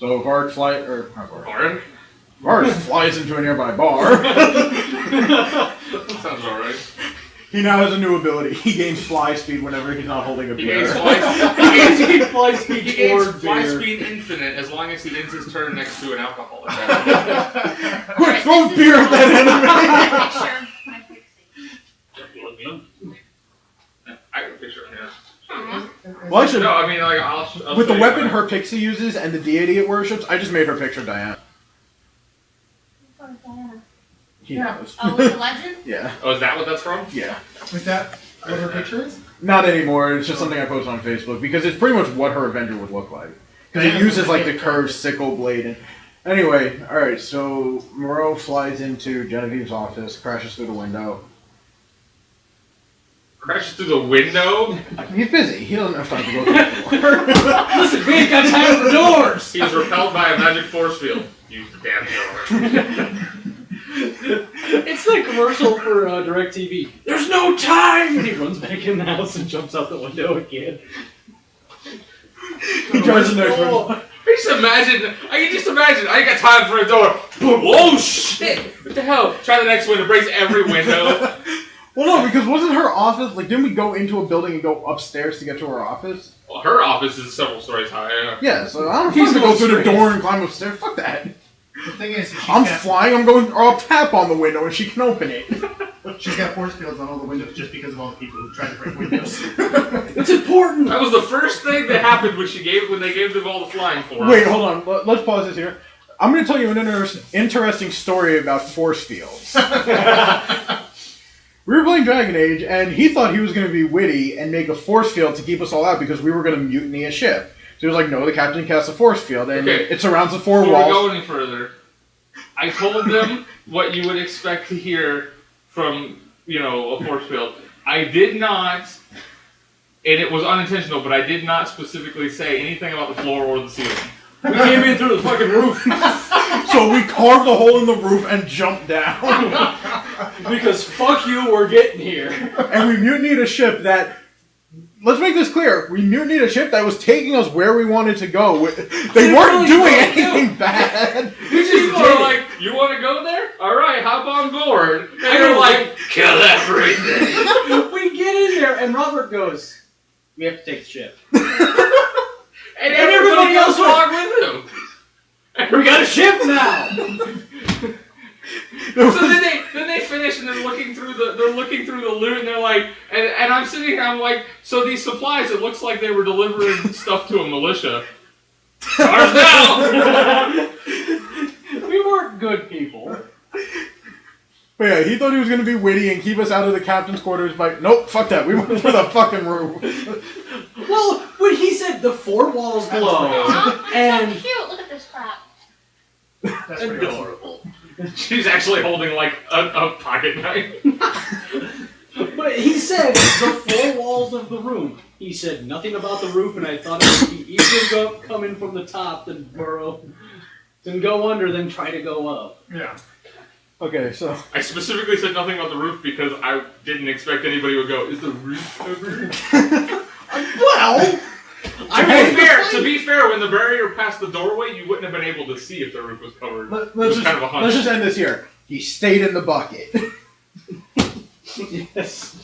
So Varric flies into a nearby bar. Sounds alright. He now has a new ability. He gains fly speed whenever he's not holding a beer. He gains fly speed infinite as long as he ends his turn next to an alcoholic. Quick, throw beer at that enemy! My Pixie. I can picture him, yeah. Well, actually, no, I mean, like, I'll with the weapon her Pixie uses and the deity it worships, I just made her picture Diana. Diana. He knows. Oh, with the legend? Yeah. Oh, is that what that's from? Yeah. With that, what her picture is? Not anymore. It's just something I post on Facebook because it's pretty much what her Avenger would look like. Because it uses like the curved sickle blade. And anyway, all right. So Moreau flies into Genevieve's office, crashes through the window. Crashes through the window? He's busy. He doesn't have time to go through the door. Listen, we ain't got time for doors! He is repelled by a magic force field. Use the damn door. It's the commercial for DirecTV. There's no time! And he runs back in the house and jumps out the window again. He tries the next one. I can just imagine. I ain't got time for a door. Boom. Oh shit! What the hell? Try the next window. Breaks every window. Well, no, because wasn't her office, like, didn't we go into a building and go upstairs to get to her office? Well, her office is several stories high, yeah. Yeah, so I don't have to go through the door and climb upstairs. Fuck that. The thing is, I'm flying, or I'll tap on the window and she can open it. She's got force fields on all the windows just because of all the people who tried to break windows. It's important! That was the first thing that happened when they gave them all the flying for Wait, hold on. Let's pause this here. I'm going to tell you an interesting story about force fields. We were playing Dragon Age, and he thought he was going to be witty and make a force field to keep us all out because we were going to mutiny a ship. So he was like, no, the captain casts a force field, and it surrounds the four walls. Before we go any further, I told them what you would expect to hear from, a force field. I did not, and it was unintentional, but I did not specifically say anything about the floor or the ceiling. We came in through the fucking roof. So we carved a hole in the roof and jumped down. Because fuck you, we're getting here. And we mutinied a ship that... Let's make this clear. We mutinied a ship that was taking us where we wanted to go. They weren't doing anything bad. These people are like, you want to go there? Alright, hop on board. And they're like, kill everything. We get in there, and Robert goes, we have to take the ship. And everybody else along with him. We got a ship now! So then they finish and they're looking through the loot and they're like, and I'm sitting here, I'm like, so these supplies, it looks like they were delivering stuff to a militia. Ours now! We weren't good people. But yeah, he thought he was going to be witty and keep us out of the captain's quarters, but nope, fuck that. We went for the fucking roof. Well, when he said the four walls glow, and so cute. Look at this crap. That's pretty adorable. She's actually holding like a pocket knife. But he said the four walls of the room. He said nothing about the roof, and I thought it would be easier coming from the top than burrow, than go under, than try to go up. Yeah. Okay, so... I specifically said nothing about the roof because I didn't expect anybody would go, is the roof covered? Well... To be fair, when the barrier passed the doorway, you wouldn't have been able to see if the roof was covered. Let's just end this here. He stayed in the bucket. Yes.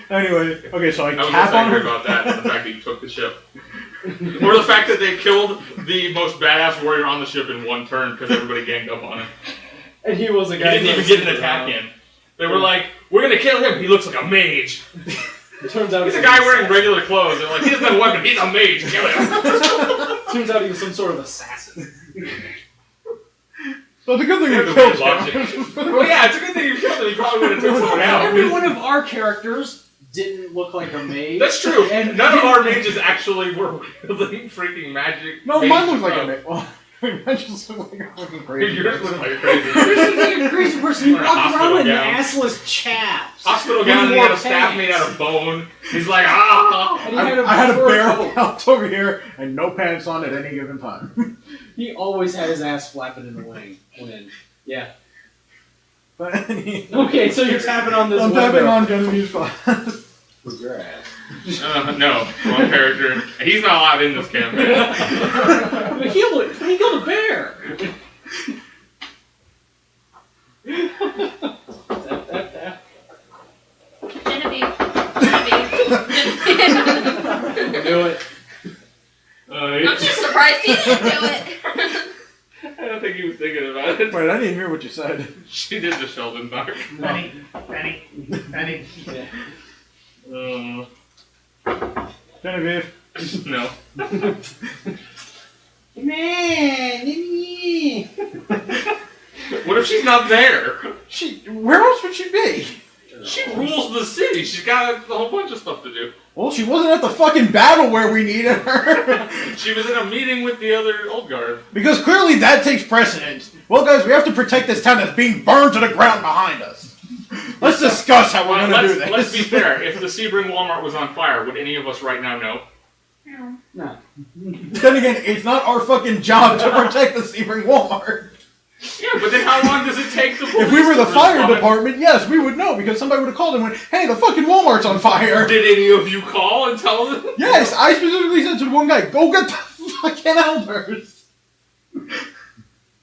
Anyway, okay, so I was tap on her... about that, and the fact that you took the ship. Or the fact that they killed the most badass warrior on the ship in one turn because everybody ganged up on him. And he was a guy He didn't even get an attack in. They were like, we're gonna kill him, he looks like a mage. It turns out he's a guy wearing regular clothes. They're like, he doesn't have a weapon, he's a mage, kill him. Turns out he was some sort of assassin. So the good thing you killed him. Well, yeah, it's a good thing you killed him. He probably would have took someone out. Every one of our characters didn't look like a mage. That's true. And none of our mages actually were wielding freaking magic. No, mine looked like a mage. Well, I just look like a fucking crazy. Yours look like a crazy. Yours like a crazy person. You walk around with assless chaps. Hospital gown, he had a staff made out of bone. He's like, ah! I had a barrel out over here and no pants on at any given time. He always had his ass flapping in the wind. Yeah. But okay, so you're tapping on this I'm window. tapping on Genevieve's glass. With your ass. No, wrong character. He's not allowed in this campaign. He killed a bear. Genevieve. Do it. I'm just surprised he didn't do it. I don't think he was thinking about it. Wait, I didn't hear what you said. She did the Sheldon knock. Penny. Genevieve. No. Man, What if she's not there? Where else would she be? She rules the city. She's got a whole bunch of stuff to do. Well, she wasn't at the fucking battle where we needed her. She was in a meeting with the other old guard. Because clearly that takes precedence. Well, guys, we have to protect this town that's being burned to the ground behind us. Let's discuss how we're going to do this. Let's be fair. If the Sebring Walmart was on fire, would any of us right now know? No. Then again, it's not our fucking job to protect the Sebring Walmart. Yeah, but then how long does it take the police If we were the to fire respond? department, yes, we would know because somebody would have called and went, "Hey, the fucking Walmart's on fire." Did any of you call and tell them? Yes, I specifically said to the one guy, "Go get the fucking elders."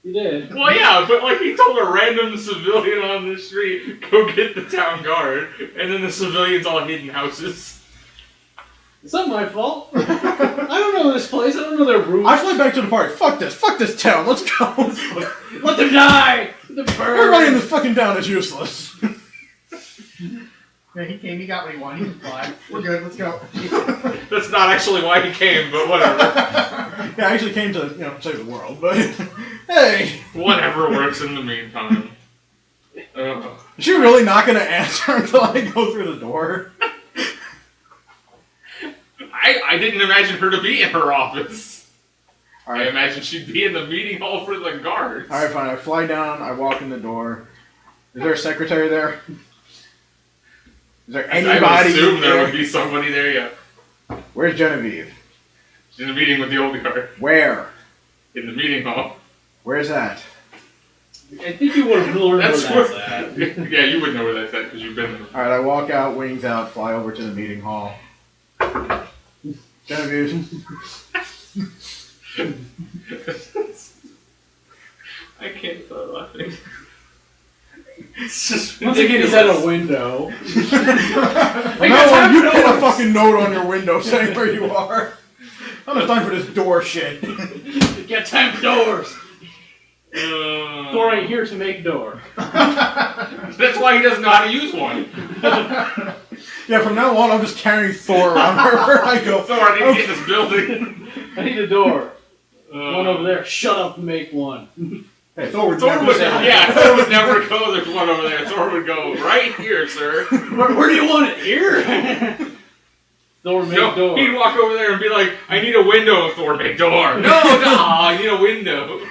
You did. Well, yeah, but like he told a random civilian on the street, "Go get the town guard," and then the civilians all hid in houses. It's not my fault. I don't know this place. I don't know their rules. I fly back to the party. Fuck this town. Let's go. Let them die. The bird. Everybody in this fucking town is useless. Yeah, he came, he got what he wanted, he can fly. We're good, let's go. That's not actually why he came, but whatever. Yeah, I actually came to, save the world, but hey. Whatever works in the meantime. Is she really not gonna answer until I go through the door? I didn't imagine her to be in her office. I Alright. imagined she'd be in the meeting hall for the guards. Alright, fine. I fly down, I walk in the door. Is there a secretary there? Is there anybody I would assume there there? would be somebody there, yeah. Where's Genevieve? She's in a meeting with the old guard. Where? In the meeting hall. Where's that? I think you would have learned That's where that's where... at. Yeah, you would know where that's at because you've been there. Alright, I walk out, wings out, fly over to the meeting hall. Genevieve. I can't stop laughing. It's just Once again, he's at a window. No, you put a fucking note on your window saying where you are. I don't have time for this door shit. Get temp doors. Thor ain't here to make door. That's why he doesn't know how to use one. Yeah, from now on, I'm just carrying Thor around wherever I go. Thor, I need to get this building. I need a door. One over there. Shut up and make one. Hey, Thor would Thor never would, say that. yeah, Thor would never go. There's one over there. Thor would go right here, sir. Where do you want it? Here? Thor make No, door. he'd walk over there and be like, "I need a window." Thor, make door. No, I need a window.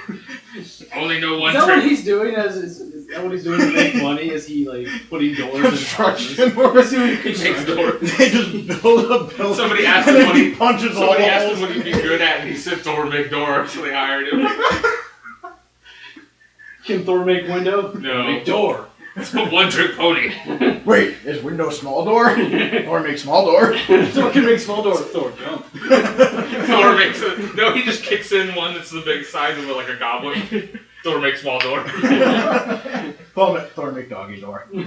Only know one Is that what trick. he's doing? Is that what he's doing to make money? Is he like putting doors in Construction houses? work. He makes doors. They just build a building. Somebody asked and him then what he punches all Somebody asked him holes. what he'd be good at, and he said, "Thor, make door." So they hired him. Can Thor make window? No. Make door. It's a one-trick pony. Wait, is window small door? Or make small door? Thor can make small door. Thor jump. Thor makes a... No, he just kicks in one that's the big size of it, like a goblin. Thor makes small door. Thor make doggy door. So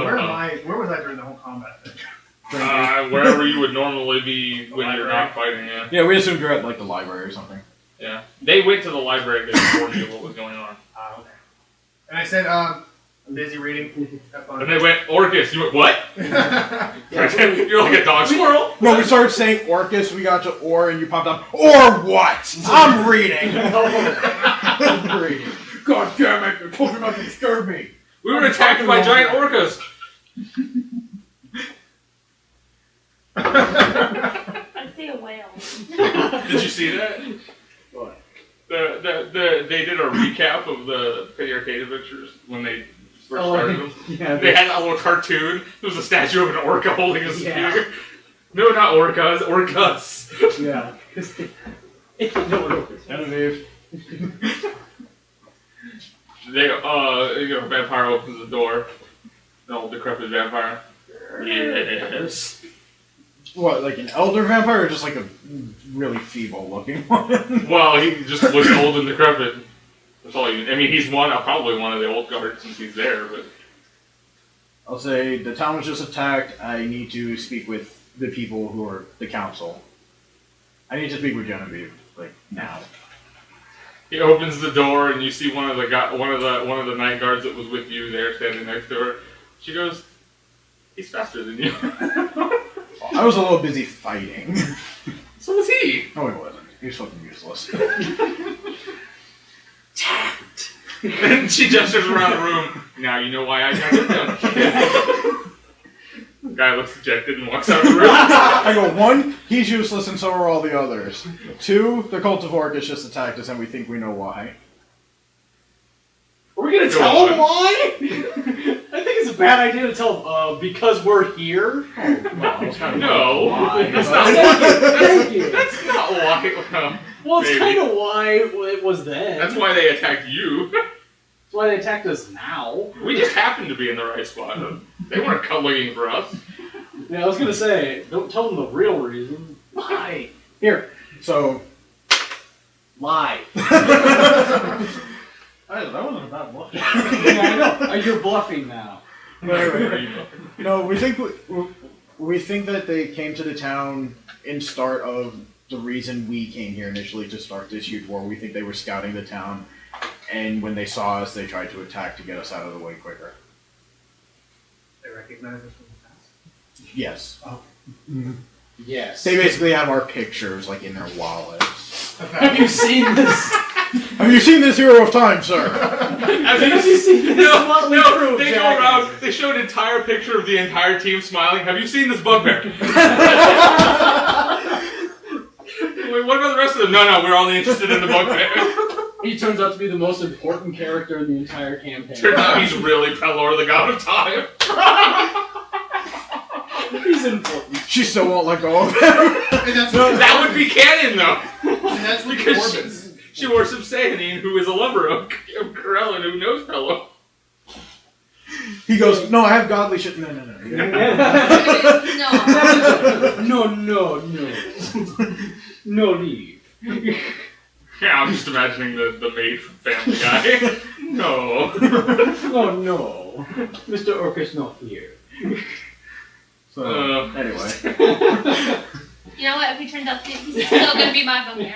where was I during the whole combat thing? Wherever you would normally be when you're not fighting, yeah. Yeah, we assumed you're at like the library or something. Yeah. They went to the library to inform you what was going on. Okay. And I said, I'm busy reading. Have fun. And they went, "Orcus." You went, "What?" You're like a dog squirrel. No, we started saying Orcus, we got to or, and you popped up, or what? I'm reading! I'm reading. God damn it, you're talking about to disturb me! We were attacked by giant orcas. I see a whale. Did you see that? What? They did a recap of the Petty Arcade Adventures when they first started them. Yeah, They had that little cartoon. There was a statue of an orca holding a spear. Yeah. No, not orcas, orcas. yeah. No, Genevieve. Vampire opens the door. An old decrepit vampire. Yes. What, like an elder vampire, or just like a really feeble-looking one? Well, he just looks old and decrepit. That's all you. I mean, he's probably one of the old guards since he's there, but. I'll say the town was just attacked. I need to speak with the people who are the council. I need to speak with Genevieve, like now. He opens the door and you see one of the night guards that was with you there standing next to her. She goes, "He's faster than you." I was a little busy fighting. So was he. No, he wasn't. He was fucking useless. Tact. And she gestures around the room. Now you know why I got him. The guy looks dejected and walks out of the room. I go, 1, he's useless and so are all the others. 2, the cult of Orcus just attacked us and we think we know why. Are we gonna tell him why? I think it's a bad idea to tell him, because we're here. Well, it's kind of No, why. that's not why. Thank you. That's not why. Well, it's Maybe. kind of why it was then. That's why they attacked you. That's why they attacked us now. We just happened to be in the right spot. They weren't looking for us. Yeah, I was gonna say, don't tell them the real reason. Lie. Here. So, Lie. That wasn't a bad bluff. Yeah, I know. You're bluffing now. no, we think that they came to the town in start of the reason we came here initially to start this huge war. We think they were scouting the town, and when they saw us, they tried to attack to get us out of the way quicker. They recognize us from the past. Yes. Oh. Yes. They basically have our pictures, like, in their wallets. Have you seen this? Have you seen this hero of time, sir? Have you seen this? No, they go around, they show an entire picture of the entire team smiling. Have you seen this bugbear? Wait, what about the rest of them? No, we're only interested in the bugbear. He turns out to be the most important character in the entire campaign. Turns out he's really Pelor, the god of time. He's important. She still won't let go of him. And that's That would be canon, though. And that's what Because Corbin's. she worships Sahanine, who is a lover of Corellin, who knows Pelor. He goes, no, I have godly shit. No. No. No. No leave. Yeah, I'm just imagining the maid from Family Guy. No. Oh no. Mr. Orcus not here. So, anyway. You know what? If he turns out to be, he's still gonna be my bugbear.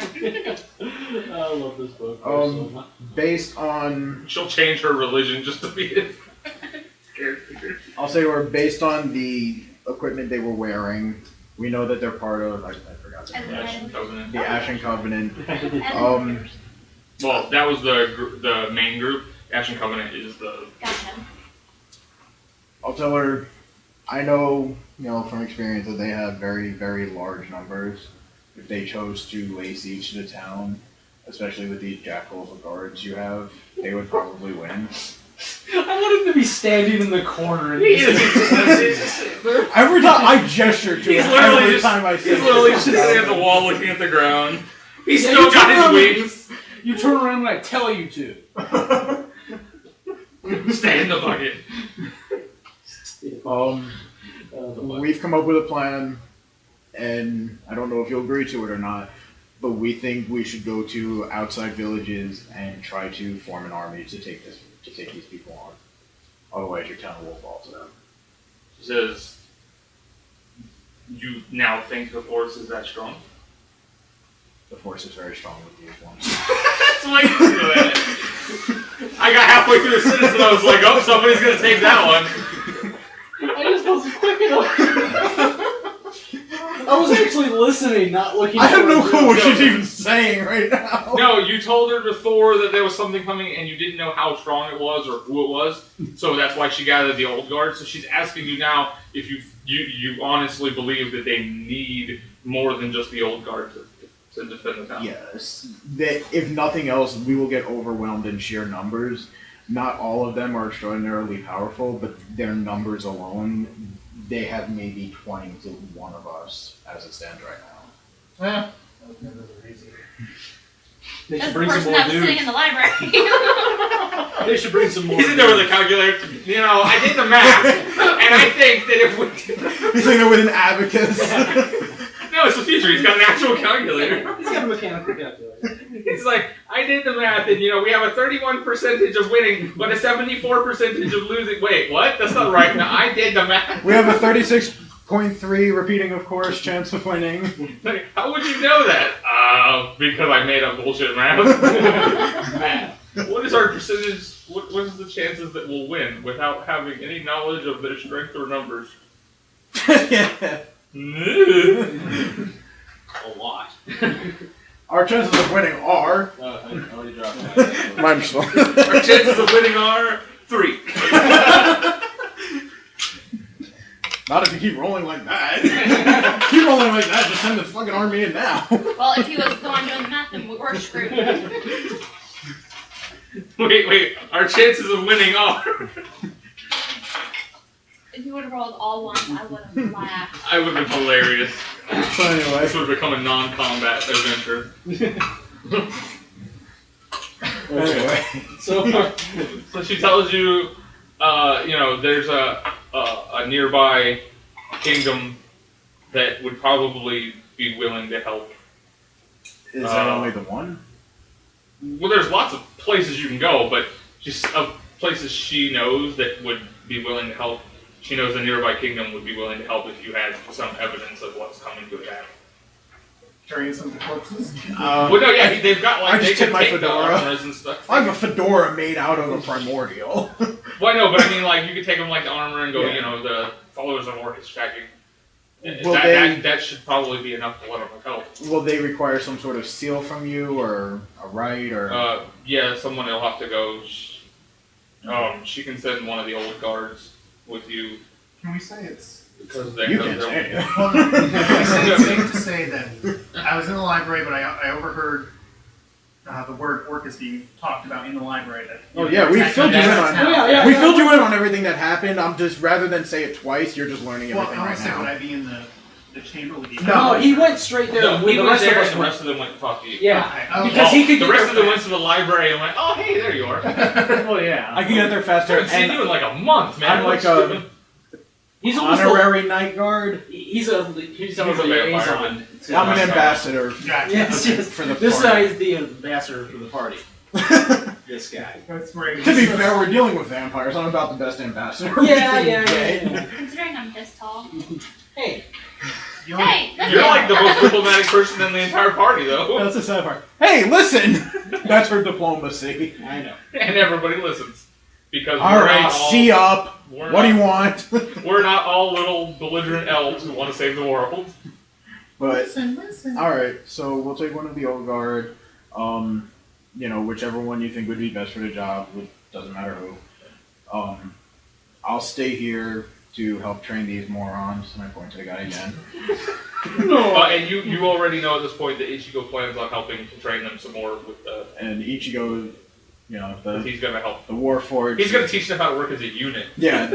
I love this book. so much. Based on, She'll change her religion just to be his character. I'll say we're based on the equipment they were wearing. We know that they're part of, I forgot the name. Ashen Covenant. The Ashen Covenant. Well, that was the main group. Ashen Covenant is the. Gotcha. I'll tell her, I know, from experience that they have very, very large numbers. If they chose to lay siege to the town, especially with these jackals of guards you have, they would probably win. I want him to be standing in the corner. And Every time I gesture to him, every time I say He's literally this. just sitting at the wall looking at the ground. He's Yeah, still you got turn his wings. You turn around when I tell you to. Stay in the bucket. We've come up with a plan, and I don't know if you'll agree to it or not, but we think we should go to outside villages and try to form an army to take these people on. Otherwise, your town will fall to them. He says, "You now think the force is that strong?" The force is very strong with these ones. That's why you do that. I got halfway through the sentence and I was like, "Oh, somebody's gonna take that one." I just wasn't quick enough. I was actually listening, not looking. I have no for a clue what joke. she's even saying right now. No, you told her before that there was something coming and you didn't know how strong it was or who it was, so that's why she gathered the old guard. So she's asking you now if you honestly believe that they need more than just the old guard to defend the town. Yes. That if nothing else, we will get overwhelmed in sheer numbers. Not all of them are extraordinarily powerful, but their numbers alone, they have maybe 20 to 1 of us as it stands right now. They That's should the bring some person more that was sitting in dudes. the library. They should bring some more. He's in there with a calculator. I did the math, and I think that if we... He's thinking with an abacus. No, it's the future. He's got an actual calculator. He's got a mechanical calculator. He's like, I did the math, and we have a 31% of winning, but a 74% of losing. Wait, what? That's not right. No, I did the math. We have a 36.3 repeating, of course, chance of winning. Like, how would you know that? Because I made up bullshit math. Math. What is our percentage? What is the chances that we'll win without having any knowledge of their strength or numbers? A lot. Our chances of winning are... I already dropped that. Mine's slow. Our chances of winning are 3. Not if you keep rolling like that. Keep rolling like that, just send the fucking army in now. Well, if he was the one doing the math, then we're screwed. Wait. Our chances of winning are... If you would have rolled all ones, I would have laughed. I would have been hilarious. So anyway. This would have become a non-combat adventure. Anyway. So she tells you, there's a nearby kingdom that would probably be willing to help. Is that only the one? Well, there's lots of places you can go, but just of places she knows that would be willing to help. She knows a nearby kingdom would be willing to help if you had some evidence of what's coming to attack. Carrying some corpses. Well, no, yeah, they've got I they just can took my take the fedora. armors and stuff. I have a fedora made out of a primordial. Well, I know, but I mean, you could take them like the armor and go, Yeah. The followers of Orc is tracking. Will That should probably be enough to let them help. Will they require some sort of seal from you, or a right, or... Yeah, someone will have to go. She can send one of the old guards with you. Can we say it's... Because you can't say it. Well, it's safe to say that I was in the library, but I overheard the word orc is being talked about in the library. That Oh yeah, we filled you in on. We filled you in on everything that happened. I'm just rather than say it twice, you're just learning everything I right say, would now. I be in the chamber with you? no, he went straight there. No, he the was rest there, of us and the went. rest of them went to talk to you. Yeah, Okay. because he could the get rest there of them went fast. to the library and went, oh, hey, there you are. Well, yeah. I can get there I faster. haven't seen And you in like a month, man. I'm like a He's almost honorary night guard. He's a He's a liaison. vampire. I'm an ambassador. Gotcha. Yes, yes. For the This party. guy is the ambassador for the party. This guy. That's great. To be fair, we're dealing with vampires. I'm about the best ambassador. Yeah. Considering I'm this tall. Hey, You Hey, listen. You're like the most diplomatic person in the entire party, though. That's the sad part. Hey, listen! That's her diplomacy. I know. And everybody listens. Because Alright, see up. we're What do you not- want? We're not all little belligerent elves who want to save the world. But, listen. alright, so we'll take one of the old guard. Whichever one you think would be best for the job. Doesn't matter who. I'll stay here to help train these morons. And I point to the guy again. And you already know at this point that Ichigo plans on helping to train them some more with the... And Ichigo, He's going to help. the Warforged. He's going to teach them how to work as a unit. Yeah,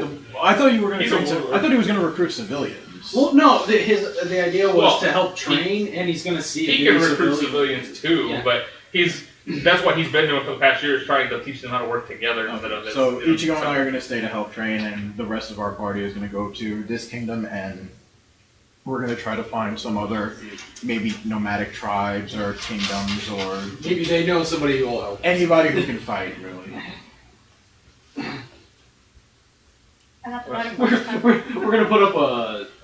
I thought you were going to He's a train some, warlord. I thought he was going to recruit civilians. Well, no. The idea was Well, to help train, and he's going to see. He if can these recruit civilians too, Yeah. but that's what he's been doing for the past year, is trying to teach them how to work together instead of this. So Ichigo and I are going to stay to help train, and the rest of our party is going to go to this kingdom, and we're going to try to find some other, maybe nomadic tribes or kingdoms or Maybe they know somebody who will help. anybody who can fight, really. I have to write a We're question. gonna put up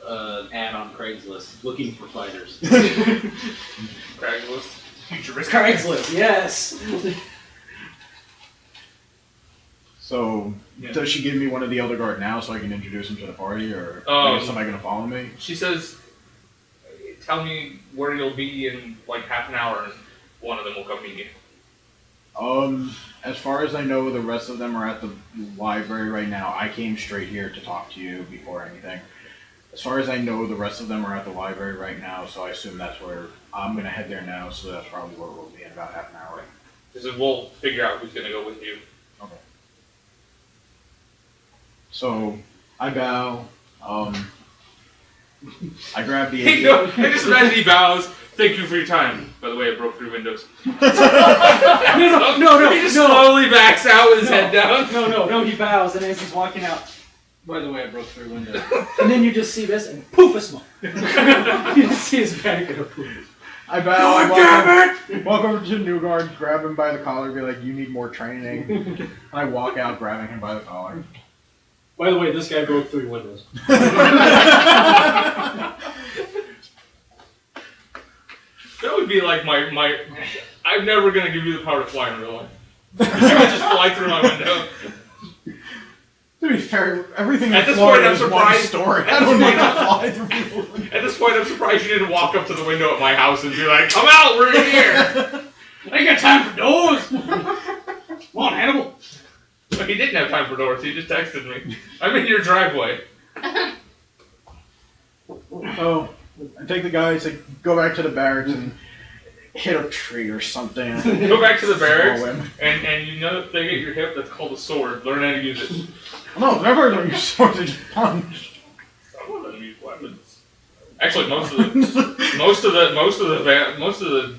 an ad on Craigslist looking for fighters. Craigslist. Futuristic. Craigslist, yes. So, Yeah. does she give me one of the Elder Guard now so I can introduce him to the party, or is somebody going to follow me? She says, "Tell me where you'll be in like half an hour, and one of them will come meet you." As far as I know, the rest of them are at the library right now. I came straight here to talk to you before anything. As far as I know, the rest of them are at the library right now, so I assume that's where I'm going to head there now, so that's probably where we'll be in about half an hour. She says, "We'll figure out who's going to go with you." Okay. So, I bow, I grab the Hey, no, I just imagine he bows. Thank you for your time. By the way, I broke through windows. No. He just slowly backs out with his head down. No. He bows, and as he's walking out, By the way, I broke through a window. And then you just see this, and poof, a smoke. You just see his back and a poof. I walk over to Newgard, grab him by the collar, be like, "You need more training." And I walk out, grabbing him by the collar. By the way, this guy broke 3 windows. That would be like my. I'm never gonna give you the power to fly in real life. You would just fly through my window. To be fair, everything At in this Florida point, I'm is one surprised- story. at I this don't need point, to fly through people. At this point, I'm surprised you didn't walk up to the window at my house and be like, "Come out, we're in here." I ain't got time for doors! Come on, Hannibal! But he didn't have time for doors. He just texted me. I'm in your driveway. Oh, I take the guys, like, go back to the barracks and hit a tree or something. Go back to the barracks, Throw him. and you know the thing at your hip that's called a sword. Learn how to use it. No, never don't use swords, they just punch. Some of them use weapons. Actually, most of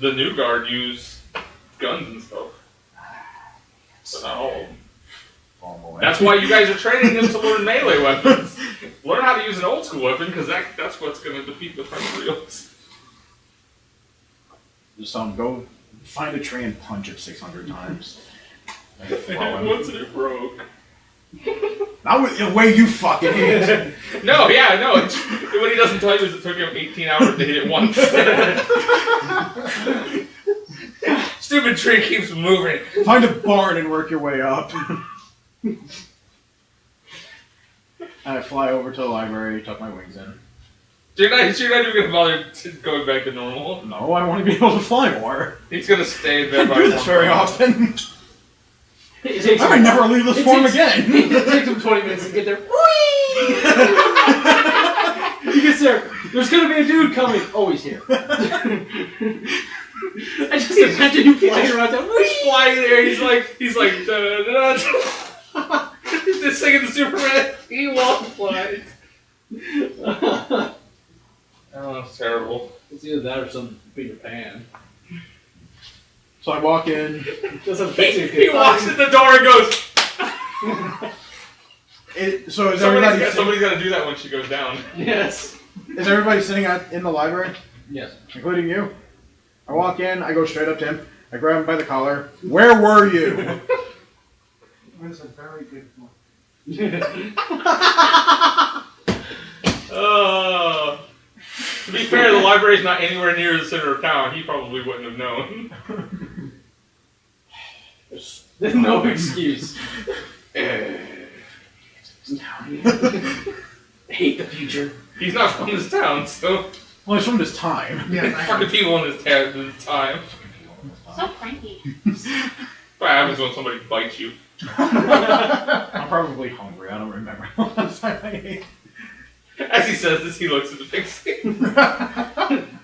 the new guard use guns and stuff. But not all of them. That's why you guys are training them to learn melee weapons. Learn how to use an old school weapon, because that's what's going to defeat the primordials. Just go find a tree and punch it 600 times. And throw him. Once it broke. Not with the way you fucking hit. No. What he doesn't tell you is it took him 18 hours to hit it once. Stupid tree keeps moving. Find a barn and work your way up. I fly over to the library, tuck my wings in. You're not even going to bother going back to normal. No, I want to be able to fly more. He's going to stay in I bed don't do this very often. It I might never leave this form again. It takes him 20 minutes to get there. He gets there. There's gonna be a dude coming. Oh, he's here. I just imagine you flying around there. He's flying there. He's like, da, da, da. He's just singing the Superman. He won't fly. Oh, it's terrible. It's either that or some Peter Pan. So I walk in. He walks in the door and goes. So is everybody Somebody's got to do that when she goes down. Yes. Is everybody sitting in the library? Yes. Including you? I walk in, I go straight up to him, I grab him by the collar. Where were you? That's a very good one. To be fair, the library's not anywhere near the center of town. He probably wouldn't have known. There's no excuse. I Hate the future. He's not from this town, so Well, it's from this time. Yeah, fucking people in this time. So cranky. What happens when somebody bites you? I'm probably hungry, I don't remember the last time I ate. As he says this, he looks at the Pixie.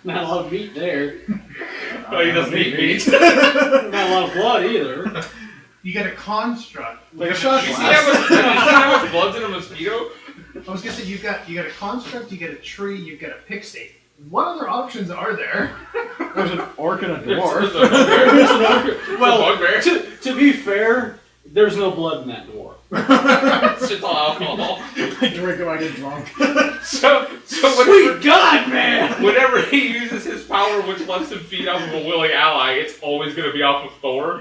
Not a lot of meat there. Oh, he doesn't eat meat. Not a lot of blood either. You get a construct. Like a shot You see glass. how much blood's in a mosquito? I was gonna say you got a construct, you get a tree, you get a pixie. What other options are there? There's an orc and a dwarf. Well, Bugbear. to be fair, there's no blood in that dwarf. It's just all alcohol. I drink him, I get drunk. So Sweet whenever, God, man! whenever he uses his power, which lets him feed off of a willing ally, it's always going to be off of Thor.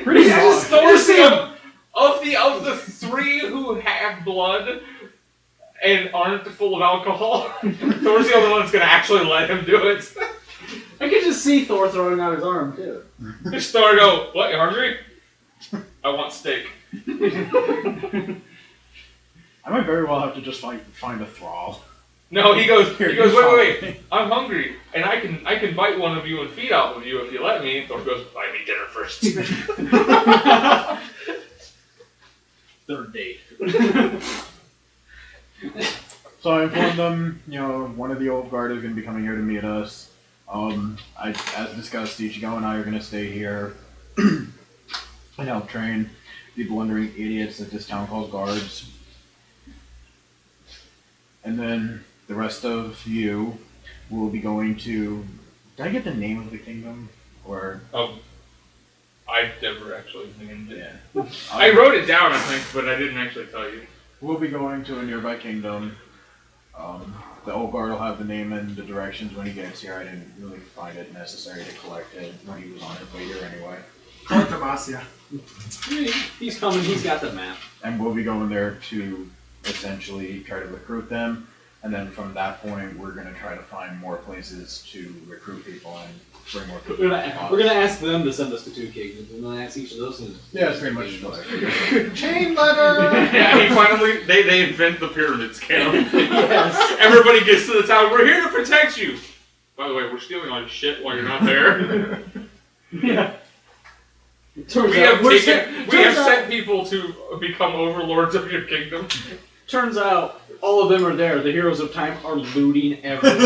Pretty Because solid. Thor's of the three who have blood and aren't full of alcohol, Thor's the only one that's going to actually let him do it. I can just see Thor throwing out his arm, too. Just Thor go, what, you hungry? I want steak. I might very well have to just find a thrall. No, he goes, Here, wait, I'm hungry, and I can bite one of you and feed off of you if you let me. Thor goes, buy me dinner first. Third date. So I informed them, one of the old guard is going to be coming here to meet us. As discussed, Ichigo and I are going to stay here and help train the blundering idiots that this town calls guards. And then the rest of you will be going to... Did I get the name of the kingdom? Or... I never actually named it. Yeah. I wrote it down, I think, but I didn't actually tell you. We'll be going to a nearby kingdom. The old guard will have the name and the directions when he gets here. I didn't really find it necessary to collect it when he was on his way here anyway. Demacia. He's coming. He's got the map. And we'll be going there to essentially try to recruit them. And then from that point, we're going to try to find more places to recruit people and bring more people. We're gonna ask them to send us to 2 kingdoms. We're gonna ask each of those. Yeah, it's pretty much what I figured. Chain letter! Yeah, he finally, they invent the pyramid scam. Yes. Everybody gets to the town, we're here to protect you! By the way, we're stealing all your shit while you're not there. Yeah. We have sent people to become overlords of your kingdom. Turns out, all of them are there. The heroes of time are looting everything.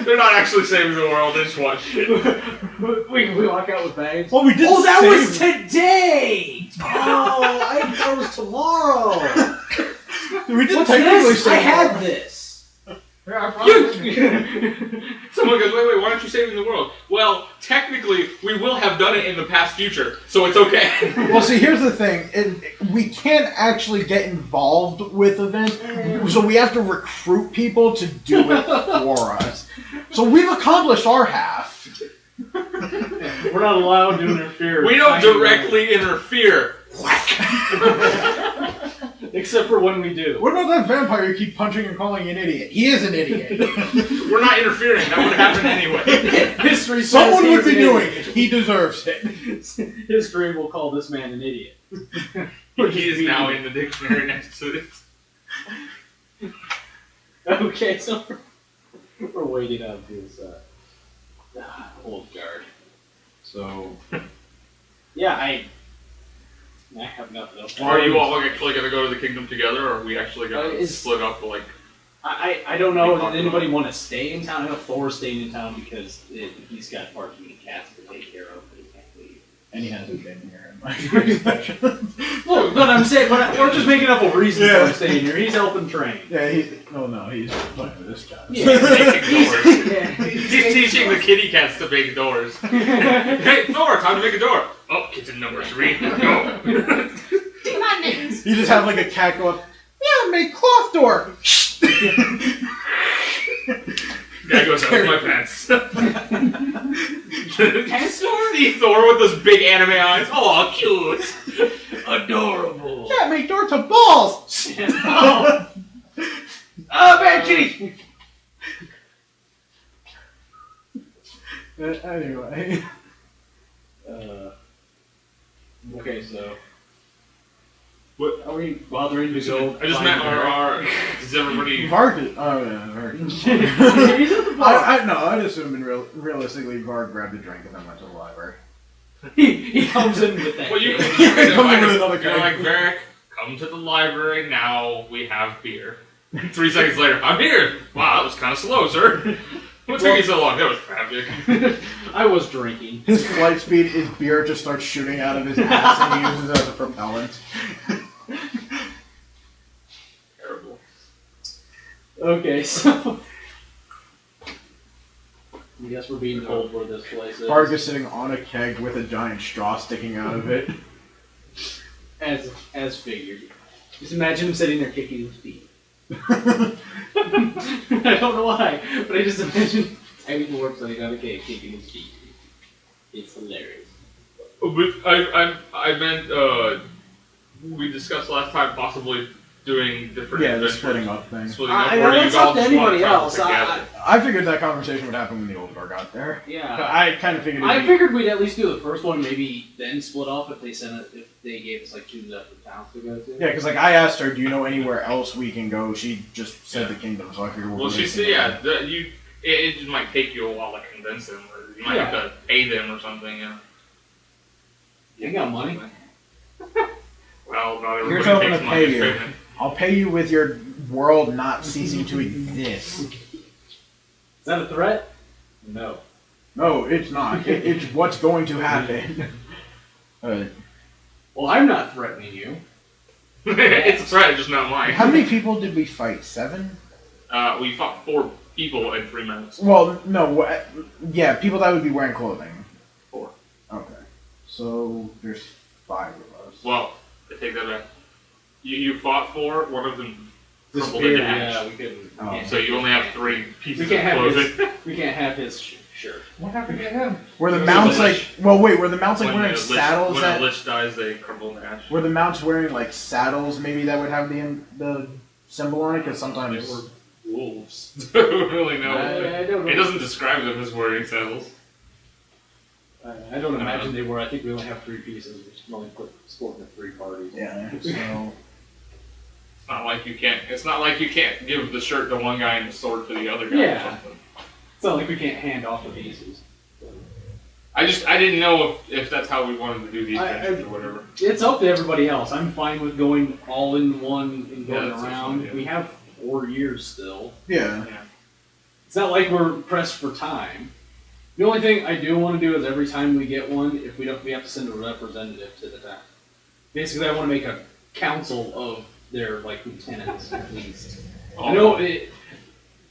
They're not actually saving the world, they just want shit. we walk out with bags. Well, we did that save- was today! Oh, I thought it was tomorrow. We did What's technically this? I save had this. Yeah, I probably. Someone goes, wait, why aren't you saving the world? Well, technically, we will have done it in the past future, so it's okay. Well, see, here's the thing. We can't actually get involved with events, so we have to recruit people to do it for us. So we've accomplished our half. We're not allowed to interfere. We don't directly interfere. Except for when we do. What about that vampire you keep punching and calling an idiot? He is an idiot. We're not interfering. That would happen anyway. History says Someone he's would be an doing idiot. it. He deserves it. History will call this man an idiot. He is now in the dictionary next to it. Okay, so we're waiting out this old guard. So, Yeah, I have nothing else. Are you all actually going to go to the kingdom together, or are we actually going to split up? Like, I don't know. Does anybody want to stay in town? I know Thor's staying in town because he's got parking and cats to take care of, but he can't leave. and he hasn't been here in my first session. Well, but I'm saying, we're just making up a reason for him staying here. He's helping train. Yeah, he's playing with this guy. he's making doors. Yeah. He's teaching the kitty cats to make doors. Hey, Thor, time to make a door. Oh, kitchen number 3. Go. Come on, Mittens. You just have like a cat go up, yeah, make cloth door. Guy goes out with my pants. Pants door? See Thor with those big anime eyes. Oh, cute. Adorable. Cat make door to balls. Oh, bad kitty! Anyway. Okay, so. What? Are we bothering to go? I just meant our does everybody... Varg did. Oh, yeah, Varg. He's at the bar. I'd assume realistically, Varg grabbed a drink and then went to the library. He comes in with that. Well, you kid. can Come in with invite another him. You're guy. like, Varric, come to the library now. We have beer. 3 seconds later, I'm here. Wow, that was kind of slow, sir. What took you so long? That was traffic. I was drinking. His flight speed, his beer just starts shooting out of his ass and he uses it as a propellant. Terrible. Okay, so. I guess we're being told where this place is. Varg is sitting on a keg with a giant straw sticking out of it. As figured. Just imagine him sitting there kicking his feet. I don't know why, but I just imagine tiny dwarf sitting on a cake kicking his feet. It's hilarious. But I meant, we discussed last time possibly doing different Yeah, the adventures. splitting up thing. Splitting up, I or know you that's all up to just wanna anybody travel else. together. I figured that conversation would happen when the old bar got there. Yeah. I kind of figured. I figured we'd at least do the first one, maybe then split off if they gave us like 2 separate towns to go to. Yeah, because like I asked her, do you know anywhere else we can go? She just said the kingdom, so I figured. Well, she said, yeah, it just might take you a while to convince them, or you might have to pay them or something. Yeah. You got money? Well, not Here's everybody how I'm takes gonna money pay as you. payment. I'll pay you with your world not ceasing to exist. Is that a threat? No. No, it's not. It's what's going to happen. Well, I'm not threatening you. It's a threat, just not mine. How many people did we fight? 7? We fought 4 people in 3 minutes. Well, no. Yeah, people that would be wearing clothing. 4. Okay. So there's 5 of us. Well, I take that back. you fought for, one of them crumbled Disappeared, into ash. yeah, we couldn't. Oh. So you only have 3 pieces We of can't have clothing. we can't have his shirt. What happened to him? Were the It was mounts a like? lich. Well, wait. Were the mounts like When wearing a lich- saddles? When That a lich dies, they crumble into ash. were the mounts wearing like saddles? Maybe that would have the symbol on it. Because sometimes They were wolves. I don't really know. I don't know. It doesn't describe them as wearing saddles. I don't imagine they were. I think we only have 3 pieces. We should only split into 3 parties. yeah. So It's not like you can't. It's not like you can't give the shirt to one guy and the sword to the other guy Yeah. or something. It's not like we can't hand off the pieces. I didn't know if that's how we wanted to do the I- adventures or whatever. It's up to everybody else. I'm fine with going all in one and going that's around. fine, yeah. We have 4 years still. yeah. It's not like we're pressed for time. The only thing I do want to do is every time we get one, if we don't, we have to send a representative to the town. Basically, I want to make a council of their like lieutenants at least. I know it,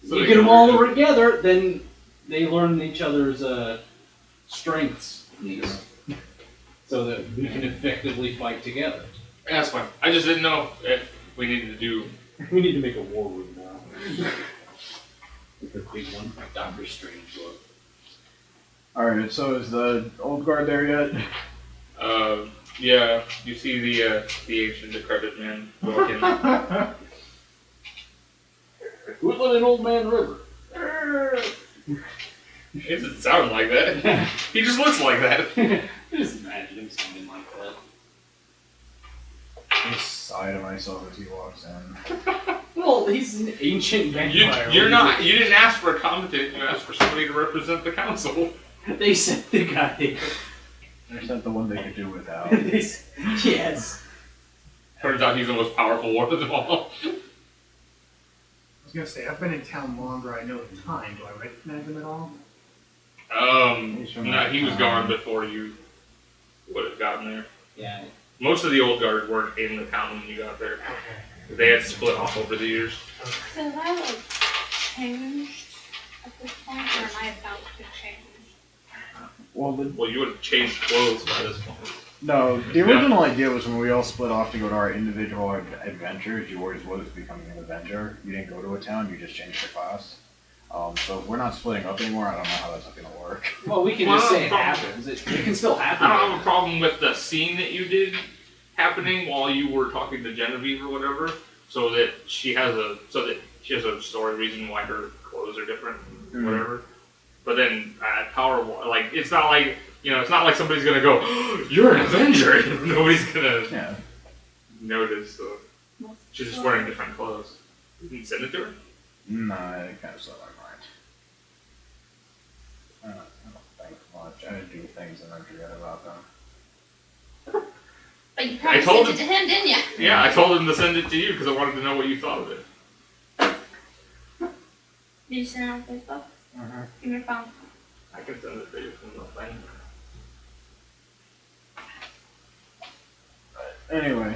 So you they get them can all work together, then they learn each other's strengths, at least, so that we can effectively fight together. Yeah, that's fine. I just didn't know if we needed to do. We need to make a war room now. With a big one, like Doctor Strange look. All right. So is the old guard there yet? Yeah, you see the ancient decrepit man walking. Woodland and Old Man River. It doesn't sound like that. He just looks like that. Just imagine him sounding like that. I sigh to myself as he walks in. Well, he's an ancient vampire. You didn't ask for a competent. You asked for somebody to represent the council. They sent the guy. They sent the one they could do without. Yes. Turns out he's the most powerful one of them all. I was gonna say, I've been in town longer, I know the time. Do I recognize him at all? No, he was gone before you would have gotten there. Yeah. Most of the old guard weren't in the town when you got there. They had split off over the years. So have I like changed at this point, or am I about to change? Well, you would have changed clothes by this point. No, the original idea was when we all split off to go to our individual adventures, you always was becoming an Avenger. You didn't go to a town, you just changed the class. So if we're not splitting up anymore, I don't know how that's going to work. Well, we can just say it happens. It can still happen. I don't have a problem with the scene that you did happening while you were talking to Genevieve or whatever, so that she has a story reason why her clothes are different, whatever. But then Power, like it's not like somebody's gonna go, oh, "You're an Avenger." Nobody's gonna notice. So she's just wearing different clothes. You can send it to her. Nah, it kind of slipped my mind. I don't think much. I do things and then forget about them. But you probably I told sent it to him, didn't you? Yeah, I told him to send it to you because I wanted to know what you thought of it. Did you send it on Facebook? Give me your phone. I can send it to you from the thing. Anyway.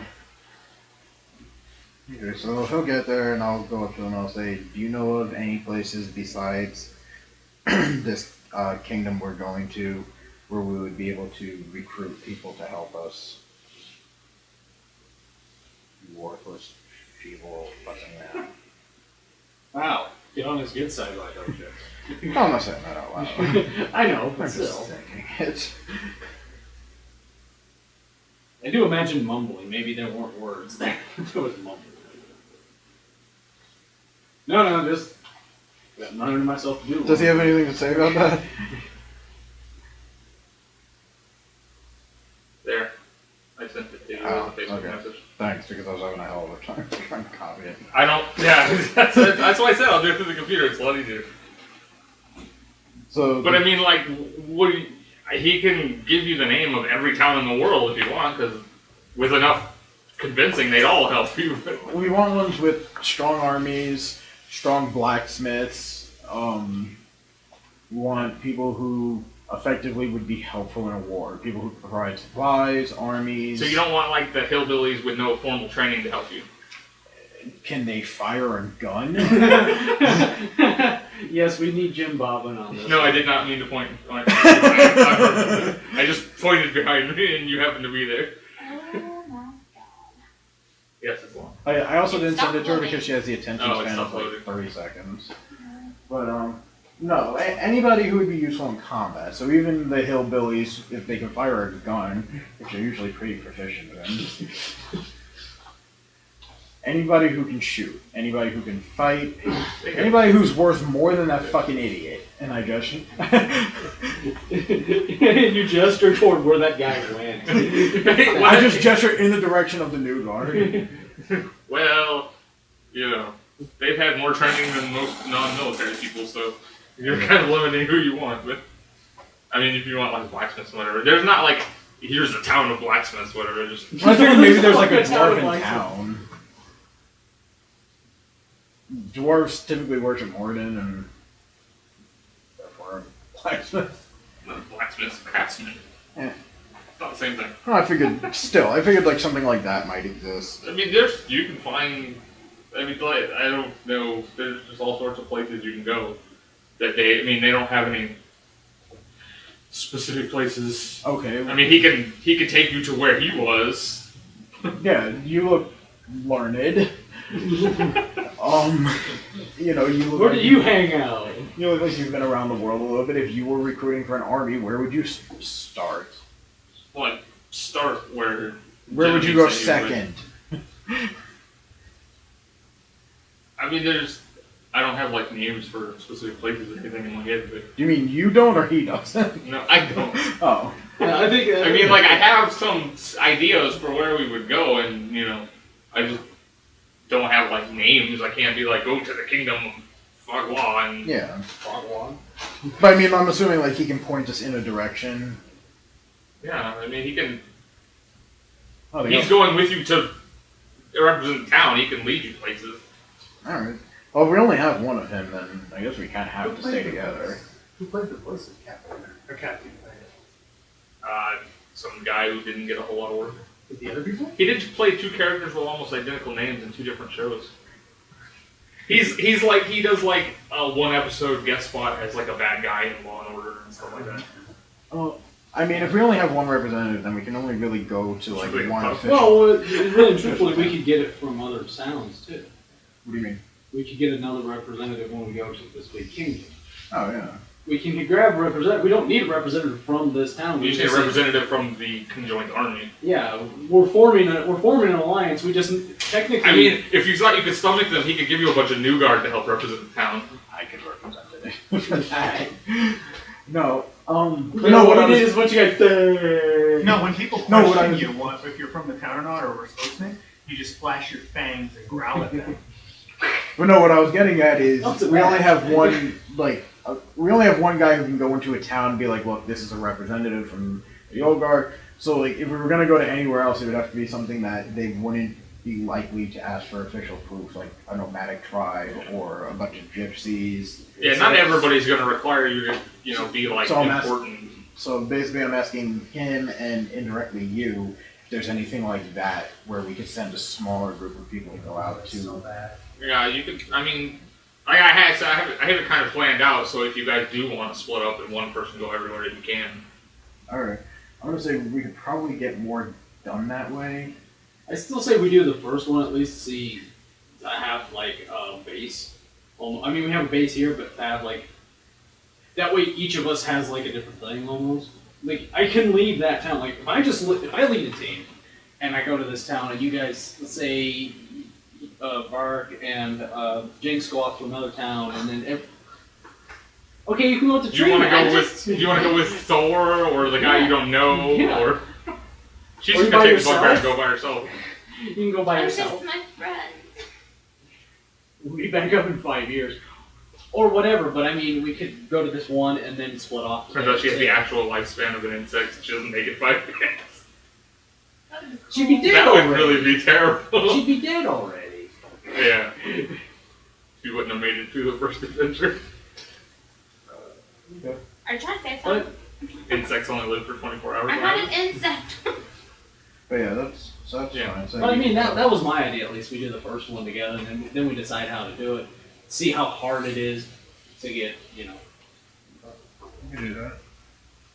Okay, so he'll get there and I'll go up to him and I'll say, do you know of any places besides this kingdom we're going to where we would be able to recruit people to help us? You worthless, feeble fucking man. Wow. Get on his good side, why don't you? I'm not saying that out loud. I know, I'm but just still. thinking it. I do imagine mumbling. Maybe there weren't words there. There was mumbling. No, just got nothing to myself to do. Does he have anything to say about that? There. I sent it to you Oh, as a Facebook okay. message. Thanks, because I was having a hell of a time trying to copy it. I don't. Yeah, that's why I said I'll do it through the computer. It's a lot easier. So, But I mean, like, he can give you the name of every town in the world if you want, because with enough convincing, they'd all help you. we want ones with strong armies, strong blacksmiths. We want people who effectively would be helpful in a war. People who provide supplies, armies. So you don't want, like, the hillbillies with no formal training to help you. Can they fire a gun? Yes, we need Jim Bobbin on this. No, I did not mean to point. I just pointed behind me, and you happened to be there. Oh my god. Yes, it's long. I also It's didn't send it to her uploading. because she has the attention Oh, it's span of like uploading. 30 seconds. But no, anybody who would be useful in combat. So even the hillbillies, if they can fire a gun, which they're usually pretty proficient in. Anybody who can shoot, anybody who can fight, anybody who's worth more than that fucking idiot. And I just You gesture toward where that guy went. I just gesture in the direction of the new guard. Well, you know, they've had more training than most non-military people, so you're kind of limiting who you want. But I mean, if you want like blacksmiths or whatever, there's not like here's the town of blacksmiths, whatever. Just I think maybe there's like a That's how dwarf it in likes it. town. Dwarves typically worship Warden and therefore blacksmith. blacksmiths, craftsmen. Yeah. It's not the same thing. Oh, I figured like something like that might exist. I mean, you can find. I mean, like, I don't know. There's just all sorts of places you can go that they. I mean, they don't have any specific places. Okay. I mean, he can take you to where he was. Yeah, you look learned. You know, you look Where like do you hang out? You look like you've been around the world a little bit. If you were recruiting for an army, where would you start? Like start where. Where would you go second? I mean, I don't have like names for specific places or anything in my head, but You mean you don't or he doesn't? no, I don't. Oh. I think. I mean, like I have some ideas for where we would go, and you know, I just don't have like names. I can't be like go to the kingdom of Fagua and Yeah. Fagua. But I mean, I'm assuming like he can point us in a direction. yeah. I mean, he can. Oh, He's going with you to represent the town. He can lead you places. Alright. Well, if we only have one of him, then I guess we kind of have to stay together. Who played the voice of Captain? Or Captain? Some guy who didn't get a whole lot of work. With the other people? He did play two characters with almost identical names in two different shows. He's like he does like a one episode guest spot as like a bad guy in Law and Order and stuff like that. Oh, I mean, if we only have one representative, then we can only really go to like Like, one well, official. Well, really, truthfully, we could get it from other towns too. What do you mean? We could get another representative when we go to this big kingdom. Oh yeah. We can grab a representative. We don't need a representative from this town. You We say a just representative from the conjoined army. Yeah, we're forming an alliance. We just technically. I mean, if you thought you could stomach them, he could give you a bunch of new guard to help represent the town. I could represent it for that. No. you No. know What I what was it is? What you got? No, when people No, question what I- you if you're from the town or not, or we're spokesman, you just flash your fangs and growl at them. But no, what I was getting at is Not so we bad. only have one we only have one guy who can go into a town and be like, look, this is a representative from the old guard. So like, if we were gonna go to anywhere else, it would have to be something that they wouldn't be likely to ask for official proof, like a nomadic tribe or a bunch of gypsies. Yeah, not everybody's going to require you to, you know, be like So I'm important. So basically, I'm asking him and indirectly you if there's anything like that where we could send a smaller group of people to go out to. So bad. Yeah, you could. I mean, I have it kind of planned out. So if you guys do want to split up and one person go everywhere, you can. All right, I'm gonna say we could probably get more done that way. I still say we do the first one at least. See, to have like a base. I mean, we have a base here, but to have like that way, each of us has like a different thing almost. Like I can leave that town. Like if I lead a team and I go to this town, and you guys, let's say, Varric and Jinx go off to another town, and then okay, you can go with the Do you want to train. go you want to go with Thor or the guy you don't know, Yeah. or she's Or you just gonna by take the bugbear and yourself? go by herself. You can go by I'm yourself. just my friend. We'll be back up in 5 years. Or whatever, but I mean, we could go to this one and then split off. Turns out she has the actual lifespan of an insect. She doesn't make it 5 minutes. That would be She'd be cool. dead That would already. really be terrible. She'd be dead already. Yeah. She wouldn't have made it through the first adventure. Are you trying to say something? Insects only live for 24 hours. I'm not an insect. But yeah, that's Yeah. fine. So But I mean, that was my idea at least. We do the first one together, and then we decide how to do it. See how hard it is to get, You can do that.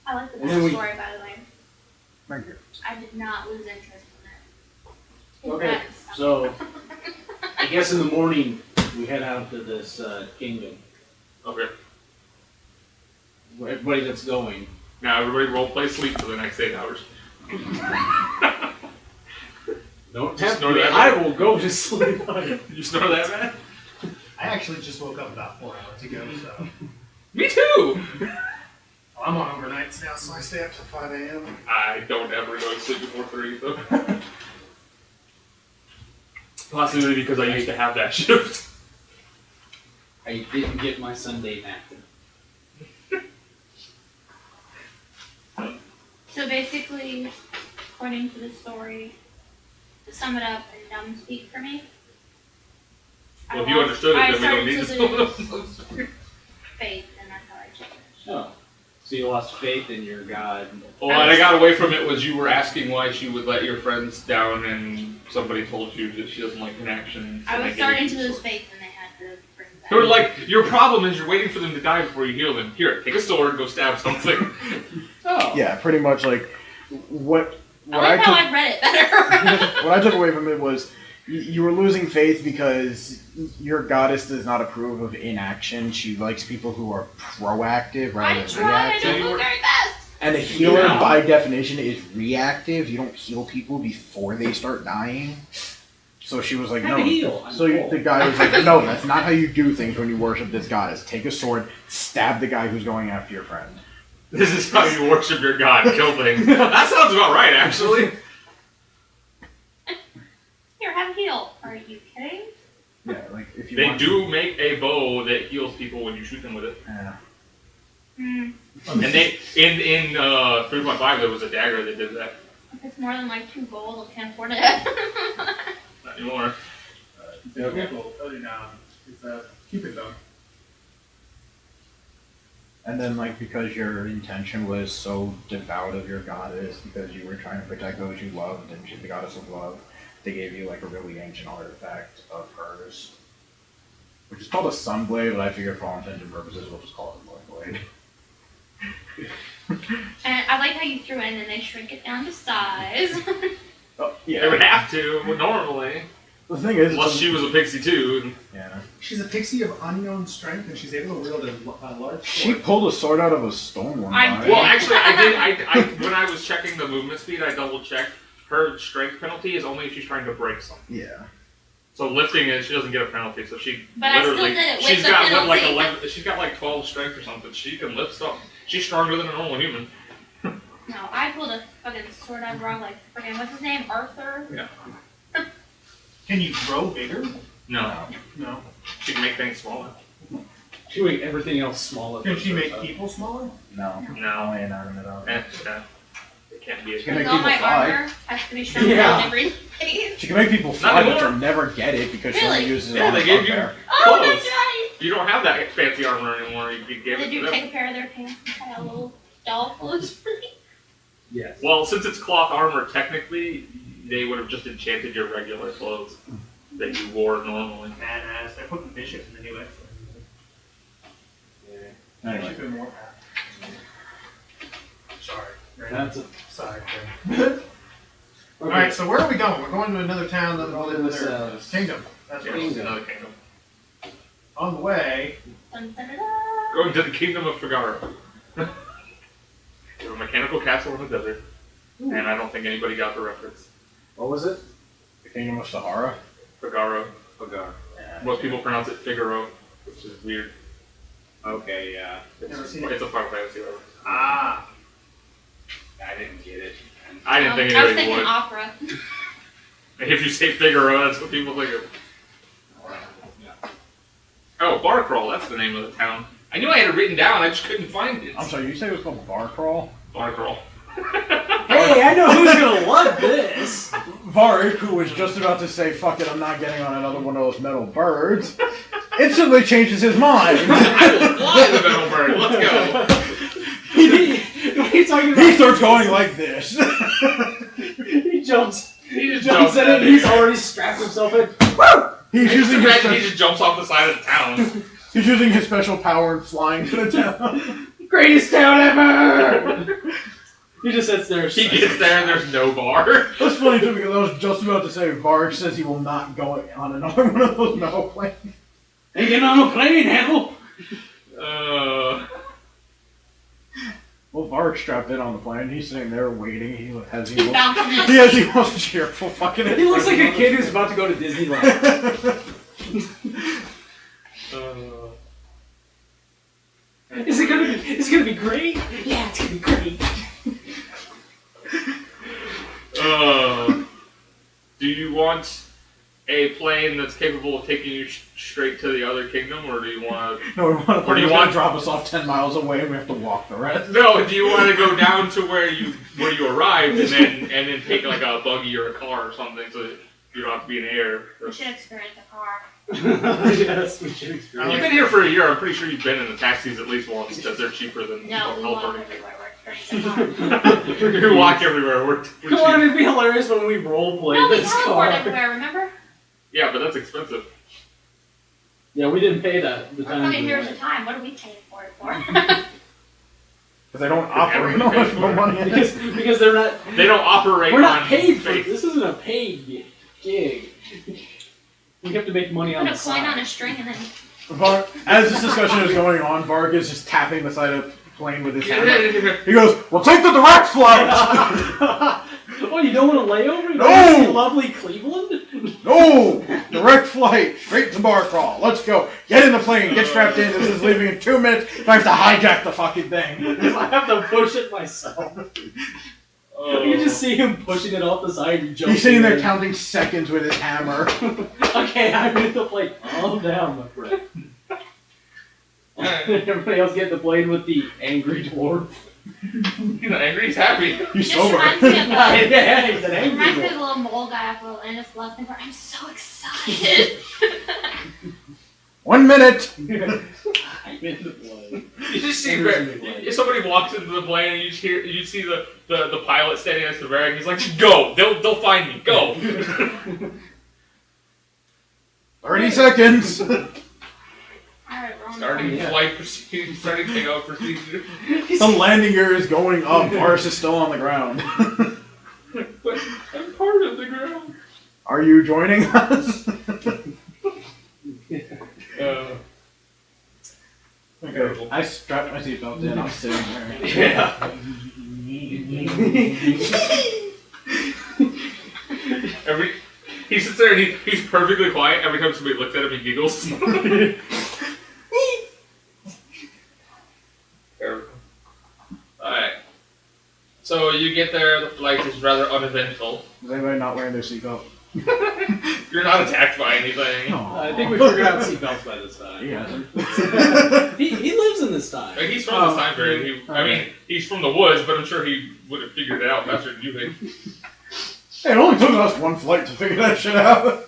I like the And then we- backstory, by the way. Thank you. I did not lose interest in it. Okay, So, I guess in the morning we head out to this kingdom. Okay. Everybody that's going. Now everybody role play sleep for the next 8 hours. Don't Just tempt snore me. that, I man. will go to sleep. You snore that, man? I actually just woke up about 4 hours ago, so Me too! I'm on overnights now, so I stay up till 5 a.m. I don't ever go to sleep before 3, though. Possibly because I used to have that shift. I didn't get my Sunday nap. So basically, according to the story, to sum it up in dumb speak for me. Well, if you understood it, I then we don't need to started spill lose faith, and that's how I changed. Oh. So you lost faith in your god. Well, what I got away from it was you were asking why she would let your friends down, and somebody told you that she doesn't like inaction. So I they was gave starting you to the lose sword. faith, and they had to bring it back. They were like, your problem is you're waiting for them to die before you heal them. Here, take a sword, go stab something. Oh. Yeah, pretty much like what I like how I read it better. what I took away from it was you were losing faith because your goddess does not approve of inaction. She likes people who are proactive rather I than tried, I reactive. don't move very fast. And a healer, Yeah. by definition, is reactive. You don't heal people before they start dying. So she was like, How no. to heal? I'm So full. the guy was like, no, that's not how you do things when you worship this goddess. Take a sword, stab the guy who's going after your friend. This is how you worship your god, kill things. That sounds about right, actually. Here, have a heal. Are you kidding? Yeah, like if you They want do make a bow that heals people when you shoot them with it. Yeah. Hmm. And they in 3.5 there was a dagger that did that. If it's more than like 2 gold, I can't afford it. Not anymore. It's a vehicle. It's a Cupid bow. And then, like, because your intention was so devout of your goddess, because you were trying to protect those you loved, and she's the goddess of love, they gave you, like, a really ancient artifact of hers, which is called a sunblade, but I figured for all intents and purposes we'll just call it a blade. And I like how you threw it in and they shrink it down to size. Oh, They would yeah. have to, normally. The thing is, Unless she was a pixie too. yeah. She's a pixie of unknown strength, and she's able to wield a large She sword. pulled a sword out of a stone one I time. did. Well, actually, I when I was checking the movement speed, I double checked. Her strength penalty is only if she's trying to break something. Yeah. So lifting is she doesn't get a penalty. So she But I still literally did it with she's the got penalty. like 11. She's got like 12 strength or something. She can lift something. She's stronger than a normal human. No, I pulled a fucking sword out of rock like freaking, what's his name? Arthur? Yeah. Can you grow bigger? No, No. she can make things smaller. She make everything else smaller. Can she make people smaller? No. No. Only inanimate objects. Yeah. It can't be. She can Because make all people my fly. armor has to be shrunk Yeah. down every day. She can make people fly, but anymore. you'll never get it because she only Really? uses it Yeah, on they the gave you- bugbear. Oh, Clothes. that's right! You don't have that fancy armor anymore. You gave Did it you to take them. a pair of their pants and cut out little doll clothes for me? Yes. Well, since it's cloth armor, technically they would have just enchanted your regular clothes that you wore normally. Badass. I put the bishop in the new X. Anyway. Bishop and Warpath. Sorry. That's a side thing. Alright, so where are we going? We're going to another town, another kingdom. That's Yeah, right. it's another kingdom. On the way, Dun, dun, dun, dun. Going to the kingdom of Figaro. There's a mechanical castle in the desert, and I don't think anybody got the reference. What was it? The Kingdom of Sahara? Figaro. Hagar. Most people pronounce it Figaro, which is weird. Okay, yeah. Never It's, seen it. it's a Final Fantasy reference. ah, I didn't get it. I didn't think I was anybody thinking would. opera. If you say Figaro, that's what people think of. Oh, Barcrawl, that's the name of the town. I knew I had it written down, I just couldn't find it. I'm sorry, you said it was called Bar Crawl? Barcrawl. Hey, I know who's gonna love this. Varric, who was just about to say, fuck it, I'm not getting on another one of those metal birds, instantly changes his mind. I will fly the metal bird, let's go. What are you talking about? He starts going like this. He jumps. He just Jumps jumps in at it. He's already strapped himself in. He's using his Imagine he just jumps off the side of the town. he's using his special power and flying to the town. Greatest town ever. He just sits there. He gets there and there's no bar. That's funny too because I was just about to say Varric says he will not go on another one of those metal planes. Hey, get on a plane, Handle! Well, Varric's strapped in on the plane. He's sitting there waiting. He has He's bouncing his he has the most cheerful fucking. He looks like a kid who's about to go to Disneyland. Is it gonna be great? Yeah, it's gonna be great. Do you want a plane that's capable of taking you straight to the other kingdom, or do you want to... No, we want to Or do you want- drop us off 10 miles away and we have to walk the rest. No, do you want to go down to where you arrived and then take like a buggy or a car or something so that you don't have to be in the air? We should experience a car. Yes, we should experience. You've been here for a year. I'm pretty sure you've been in the taxis at least once because they're cheaper than No, we walk Halfling. everywhere. We're experiencing a car. You walk everywhere. We're Come on, cheap. it'd be hilarious when we roleplay No, we this teleport car. everywhere, remember? Yeah, but that's expensive. Yeah, we didn't pay that the We're time. coming we here went. at a time. What are we paying for it for? Because they don't operate everyone pays no for it. money. because they're not. They don't operate We're not on paid for faith. this. Isn't a paid gig. We have to make money on Put the a coin on side. a string and then... As this discussion is going on, Varric is just tapping the side of the plane with his hammer. Yeah. He goes, "We'll take the direct flight." Oh, you don't want to lay over? You No! don't wanna see lovely Cleveland? No, direct flight straight to bar crawl. Let's go. Get in the plane. Get strapped in. This is leaving in 2 minutes. I have to hijack the fucking thing. I have to push it myself. You can just see him pushing it off the side and jumping. He's sitting there in. counting seconds with his hammer. Okay, I'm in the plane. Calm down, my friend. Everybody else get the plane with the angry dwarf. He's not angry. He's happy. He's Just sober. reminds me of Yeah, he's an It angry reminds me of dwarf. the little mole guy off of Atlantis Love Thing where I'm so excited. 1 minute. I'm in the plane. You just see Angry's in the plane. if somebody walks into the plane and you see the pilot standing next to Varric. He's like, "Go! They'll find me. Go!" 30 seconds. Alright, we're on Starting the Yeah. flight procedure. Starting takeoff procedure. The landing gear is going up. Varrus is still on the ground. But I'm part of the ground. Are you joining us? Okay. I strapped my seatbelt in. I'm sitting there. Yeah. He sits there and he's perfectly quiet. Every time somebody looks at him, he giggles. Alright. So you get there, the flight is rather uneventful. Is anybody not wearing their seatbelt? You're not attacked by anything. I think we figured out seatbelts by this time. He hasn't. He lives in this time. Like, he's from this time period. I mean, he's from the woods, but I'm sure he would have figured it out faster than you did. Hey, it only took us one flight to figure that shit out.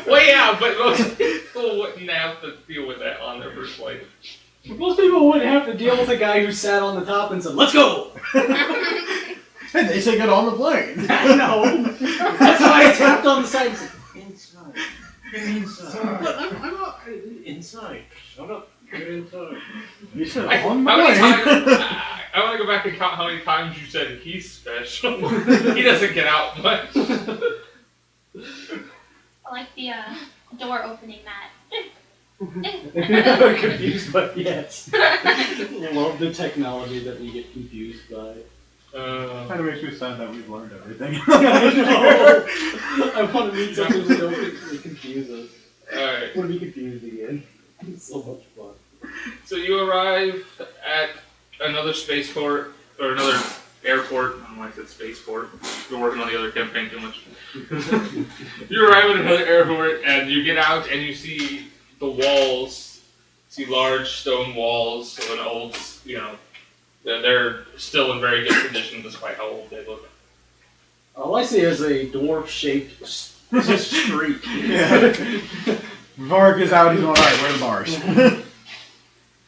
Well, yeah, but most people wouldn't have to deal with that on their first flight. Most people wouldn't have to deal with a guy who sat on the top and said, "Let's go." And they say get on the plane. I know. That's why I tapped on the side and said, "Inside." Inside. But I'm not inside. Shut up. Get inside. You said How on the many plane. times? I want to go back and count how many times you said he's special. He doesn't get out much. I like the door opening mat. Confused, but yes. I love the technology that we get confused by. Kind of makes me sad that we've learned everything. I know. I want to meet something that don't confuse us. Alright. I want to be confused again. It's so much fun. So you arrive at another spaceport, or another airport. I don't know why I said spaceport. Been working on the other campaign too much. You arrive at another airport, and you get out, and you see the walls. See large stone walls of an old, they're still in very good condition despite how old they look. All I see is a dwarf-shaped street. Yeah. Varric is out. He's going, alright, where are the bars?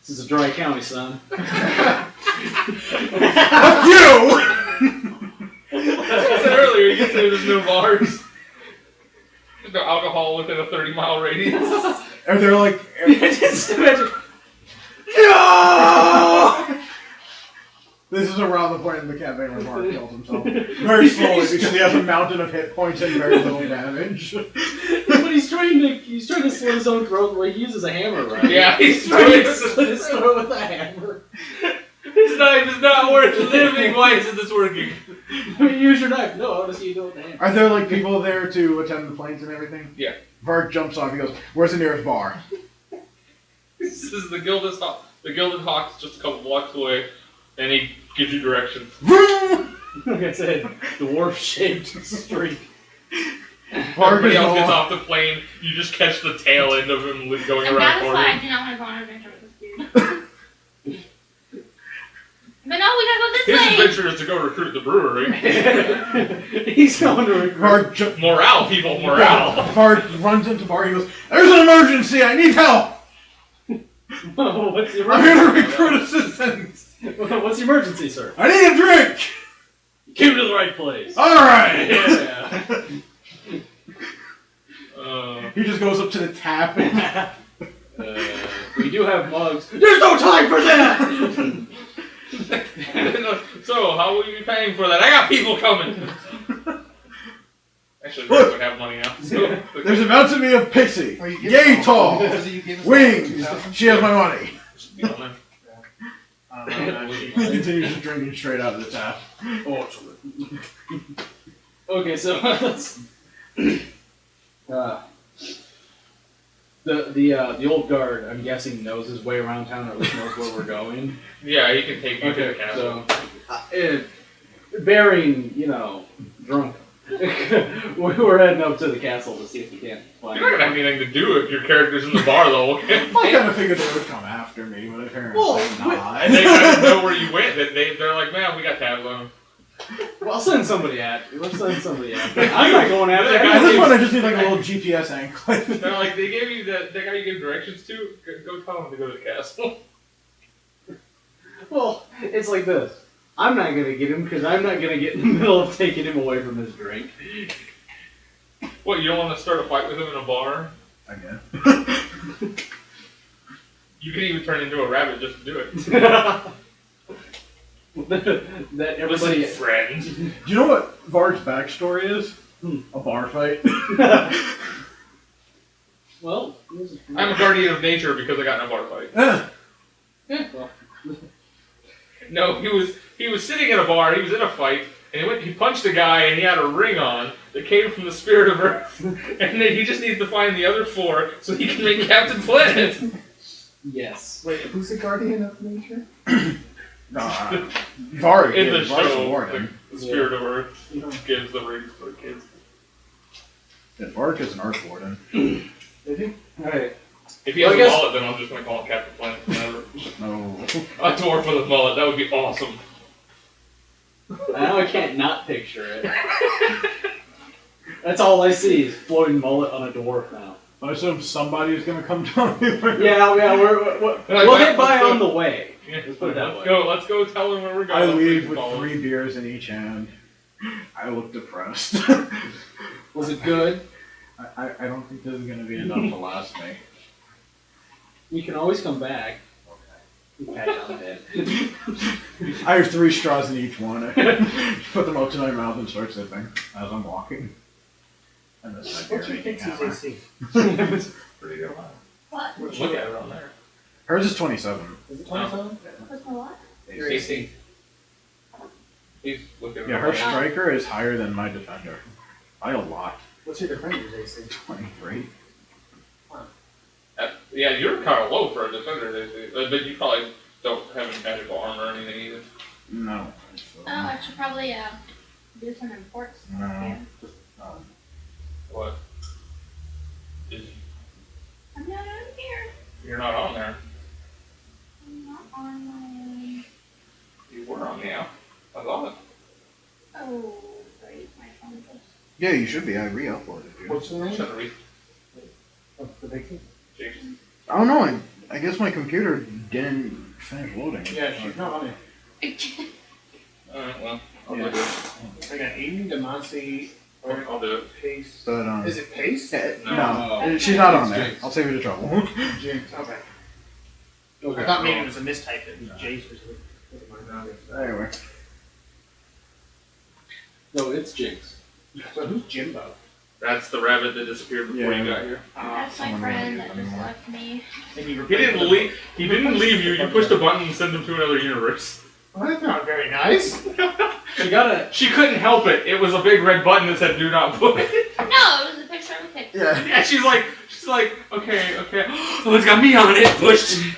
This is a dry county, son. Fuck you! I said earlier, you said there's no bars. There's no alcohol within a 30-mile radius. Are there like... Just imagine. No! This is around the point in the campaign where Mark kills himself. Very slowly because he has a mountain of hit points and very little damage. But he's trying to slit his own throat the way he uses a hammer, right? Yeah, he's trying trying to to slit his throat with a hammer. His knife is not worth living. Why isn't this working? I mean, use your knife. No, I want to see you do it with a hammer. Are there like people there to attend the planes and everything? Yeah. Varric jumps off. He goes, "Where's the nearest bar?" This is the Gilded Hawk. The Gilded Hawk's just a couple blocks away, and he gives you directions. Like I said, dwarf-shaped streak. Everybody else gets off the plane. You just catch the tail end of him going And around that the is corner. why I do not want to go on an adventure with this dude. But no, we gotta go this His way. adventure is to go recruit the brewery. He's going to recruit. Varric Morale, people, morale. Varric runs into bar. He goes, "There's an emergency. I need help. Oh, what's the I'm emergency? here to recruit assistance. What's the emergency, sir? I need a drink." Came to the right place. All right. Yeah. He just goes up to the tap and We do have mugs. There's no time for that! So, how will you be paying for that? I got people coming. Actually, we would have money now. So, there's about to be a Pixie. Are you giving Yay us- tall. Does it you give us Wings. 2,000? She has my money. I don't know. He continues just drinking straight out of the tap. Oh, okay, so let's. The old guard, I'm guessing, knows his way around town, or at least knows where we're going. yeah, he can take you to the castle. So, bearing, drunk, we're heading up to the castle to see if we can find. You're not gonna have anything to do if your character's in the bar, though. I kind of figured they would come after me, but apparently not. And they kind of know where you went. They're like, man, we got tabs on him. Well, I'll send somebody after. Let's send somebody after. I'm not going after. Yeah, At him. this point, I just need like a little GPS anklet. They're like, they gave you the guy you gave directions to. Go tell him to go to the castle. Well, it's like this. I'm not gonna get him because I'm not gonna get in the middle of taking him away from his drink. What, you don't want to start a fight with him in a bar? I guess. You can even turn into a rabbit just to do it. That everybody. Listen, friend. Do you know what Var's backstory is? A bar fight. Well, I'm a guardian of nature because I got in a bar fight. yeah. Well, No, he was sitting in a bar, he was in a fight, and he punched a guy and he had a ring on that came from the spirit of Earth. And then he just needs to find the other 4 so he can make Captain Planet. yes. Wait, who's the guardian of nature? Varric In the is Varric's show, Warden. the spirit of Earth gives the rings to the kids. Yeah, Varric is an Earth Warden. Did he? Alright. If he Well, has I a guess- mullet, then I'm just going to call him Captain Planet forever. No. A dwarf with a mullet, that would be awesome. Now I can't not picture it. That's all I see is floating mullet on a dwarf now. I assume somebody is going to come down here. Yeah, we'll get by on the way. Yeah, Let's put it that way. Let's go tell him where we're going. I Let's leave make with calls. 3 beers in each hand. I look depressed. Was it good? I don't think this is going to be enough to last me. You can always come back. Pat on the head. I have 3 straws in each one. I put them up to my mouth and start sipping as I'm walking. And this is my beer making hammer. Pretty good line. What? Look at it on there. Hers is 27. Is it 27? What's my what? Your AC. He's looking at Yeah, it her right now. striker is higher than my defender. By a lot. What's your defender's AC? 23. Yeah, you're kind of low for a defender, but you probably don't have any magical armor or anything either. No. Oh, I should probably do some imports. No. Here. What? I'm not on here. You're not on there. I'm not on my. You were on the app. I thought it. Oh, great. My phone just. Yeah, you should be. I re-uploaded you. What's the name? Should have read. What's the Pixie? Jinx. I don't know. I guess my computer didn't finish loading. Yeah, she's not on it. Alright, well, I'll Yeah. do it. I got Aiden, Demoncy, or I'll do it. Pace. But, Is it Pace? no, she's not on there. I'll save you the trouble. Jinx. Okay. Okay. I thought maybe it was a mistype. It was Jace or something. Never mind. Anyway. No, it's Jinx. So who's Jimbo? That's the rabbit that disappeared before Yeah. you got here. That's my someone friend won't that use it just anymore. left me. And you He didn't leave. He didn't leave you. You pushed a button and sent him to another universe. Well, that's not very nice. She got a. She couldn't help it. It was a big red button that said "Do not put." No, it was a picture of a picture. Yeah. Yeah, she's like, okay. Oh, it's got me on it. Pushed.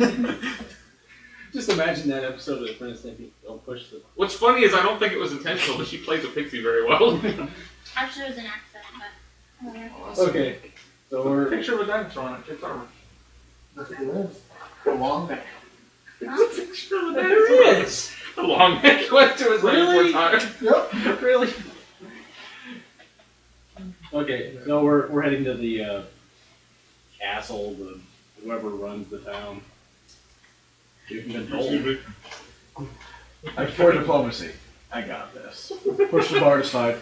Just imagine that episode of The Apprentice thinking, don't push the. What's funny is I don't think it was intentional, but she plays a Pixie very well. Actually, it was an accident, but whatever. Okay. So we're. Picture of a dinosaur on it. It's armor. Look at this. The long neck. It's a picture of a There dinosaur. it is! The long neck went to his Really? time. Yep. Really? Okay, so we're heading to the castle, whoever runs the town. You can control. I have 4 diplomacy. I got this. Push the bar aside.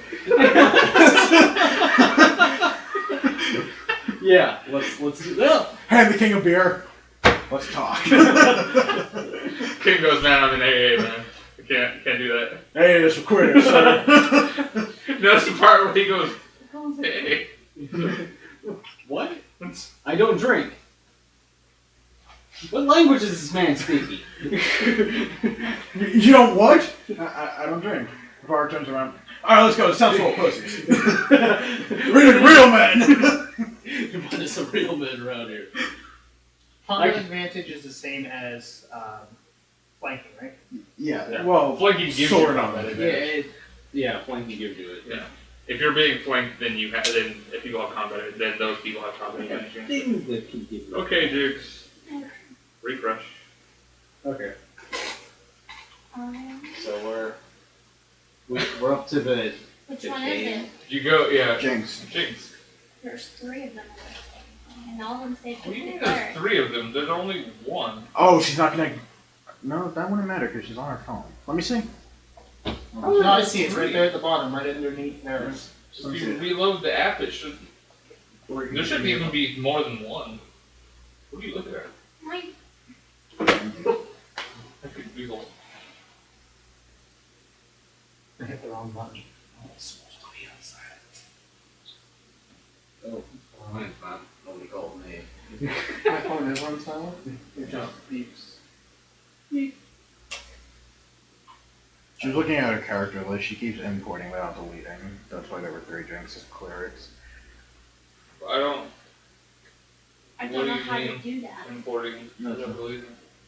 Yeah, let's do that. Hand the king a beer. Let's talk. King goes, man, I'm in AA, man. I can't do that. Hey, it's a quitter, sir. Notice the part where he goes, hey. What? I don't drink. What language is this man speaking? You don't what? I don't drink. Varric turns around. Alright, let's go. It sounds full of pussies. real men. What is the real men around here? Combat advantage is the same as flanking, right? Yeah. Well, Flanking gives you sort of. combat advantage. Yeah, flanking gives you it. Yeah. If you're being flanked, then if people have combat, then those people have combat advantage. Things that can give you. Okay, Jinx. Refresh. Okay. Um, So we're up to the. which one is it? You go, yeah. Jinx. Jinx. There's 3 of them in this thing, and all of them say What do you mean 53rd. there's 3 of them? There's only 1. Oh, she's not gonna. No, that wouldn't matter because she's on her phone. Let me see. No, I see it right there at the bottom, right underneath there. If you reload the app, it should. There shouldn't even be more than 1. What are you looking at? Right. I could Google. I hit the wrong button. Oh, mine's not. Nobody called me. My phone is on silent. It just beeps. She's looking at her character list. She keeps importing without deleting. That's why there were 3 Jinxes clerics. I don't. I What don't do know you how mean? to do that. Importing.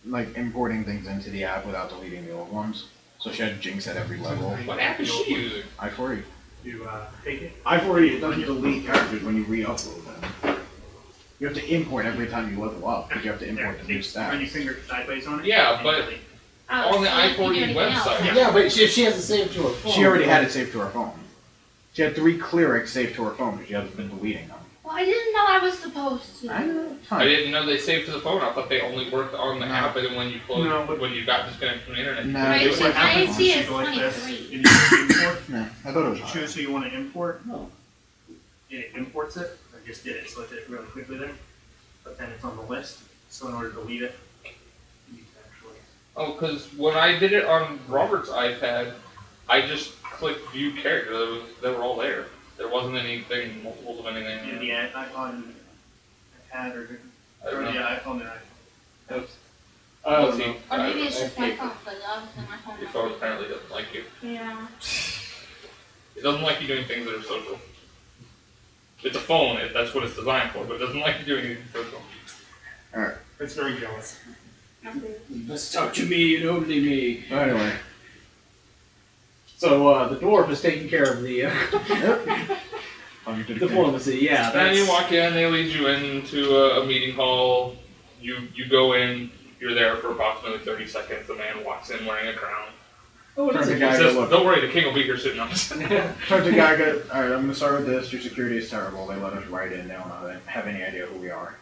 Like importing things into the app without deleting the old ones. So she had Jinx at every level. What app is she using? I4E. You take it? I4E, it doesn't delete characters when you re-upload them. You have to import every time you level up, but you have to import the new Run your stats. finger sideways on it. Yeah, and but- delete. Oh, On the so you can do I4E anything else. website. Yeah, but if she has it saved to her phone. She already had it saved to her phone. She had 3 clerics saved to her phone because she hasn't been deleting them. Well, I didn't know I was supposed to. I know. I Fine. didn't know they saved to the phone. I thought they only worked on the No. app, and then when you closed, No, but- when you got disconnected from the internet. No, Right, it was what like, I happens see when is you go like this, 23. and you import. no, I thought it was You higher. choose who you want to import, No. and it imports it. I just did it, so it did it really quickly there. But then it's on the list, so in order to delete it, you need to actually. Oh, because when I did it on Robert's iPad, I just clicked view character. They were all there. There wasn't anything, multiples of anything. In the icon, iPad or I don't the know. iPhone and Let's Oh, see. Or maybe it's I just my phone, because obviously my phone. Your phone apparently doesn't like you. Yeah. It doesn't like you doing things that are social. It's a phone, that's what it's designed for, but it doesn't like you doing anything social. it's very jealous. You must talk to me and only me. Anyway. So the dwarf is taking care of the Yep. diplomacy. Yeah, Then you that's. walk in, they lead you into a meeting hall. You go in, you're there for approximately 30 seconds. The man walks in wearing a crown. Oh, it Turn is the a guy He go says, look. don't worry, the king will be here sitting on this. Turn to guy, go, alright, I'm gonna start with this. Your security is terrible. They let us right in. They don't have any idea who we are.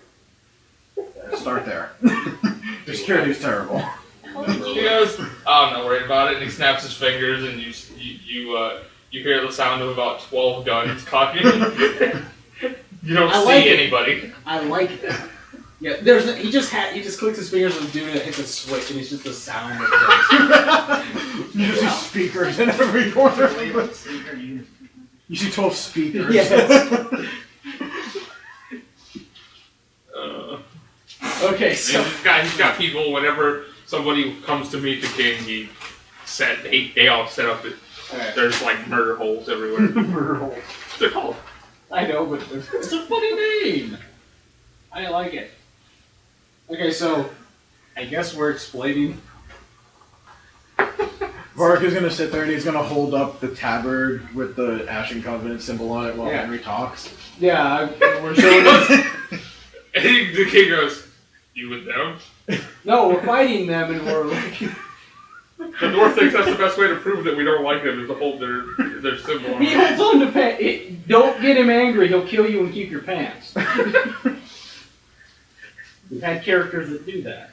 Start there. Your security is terrible. He goes, oh, I'm not worried about it, and he snaps his fingers, and you hear the sound of about 12 guns cocking. You don't I see like it. anybody. I like that. Yeah, he just clicks his fingers and dude hits a switch, and it's just the sound of it. You just see speakers in every corner. You see 12 speakers. Yes. Okay, so he's got people. Whenever somebody comes to meet the king, they all set up. There's like murder holes everywhere. Murder holes. They're called. I know, but it's a funny name. I like it. Okay, so I guess we're explaining. Varric is gonna sit there and he's gonna hold up the tabard with the Ashen Covenant symbol on it while Henry talks. Yeah, we're showing it. And the king goes, "You with them?" No, we're fighting them, and we're like. The dwarf thinks that's the best way to prove that we don't like them is to hold their symbol on. He holds on to pants. Don't get him angry. He'll kill you and keep your pants. We've had characters that do that.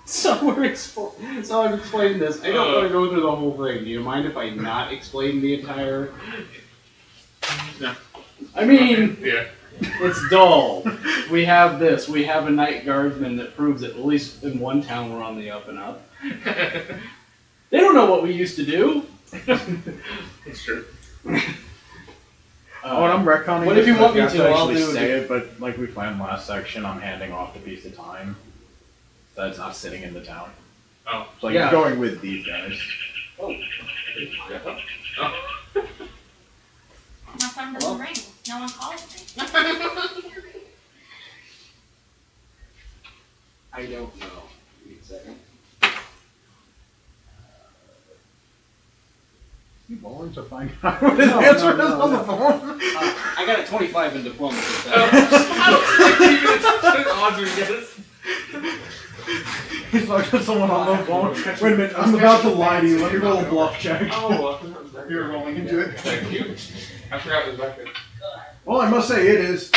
So I'm explaining this. I don't want to go through the whole thing. Do you mind if I not explain the entire? No. I mean, yeah. It's dull. We have this. We have a night guardsman that proves that at least in one town we're on the up and up. They don't know what we used to do. It's true. And I'm retconning. What if you want me to to? I'll actually do say it, but like we planned last section, I'm handing off the piece of time. That's not sitting in the town. Oh. So like you're going with these guys. Oh. My phone doesn't ring. No one calls me. I don't know. Wait a second. You rolling to find out what his answer is on the phone? I got a 25 in diplomacy. Odds we get it. He's talking to someone on the phone. Wait a minute, I'm about to lie to you. Let me roll a bluff check. Oh, You're rolling into it. thank you. I forgot it was back there. Well, I must say it is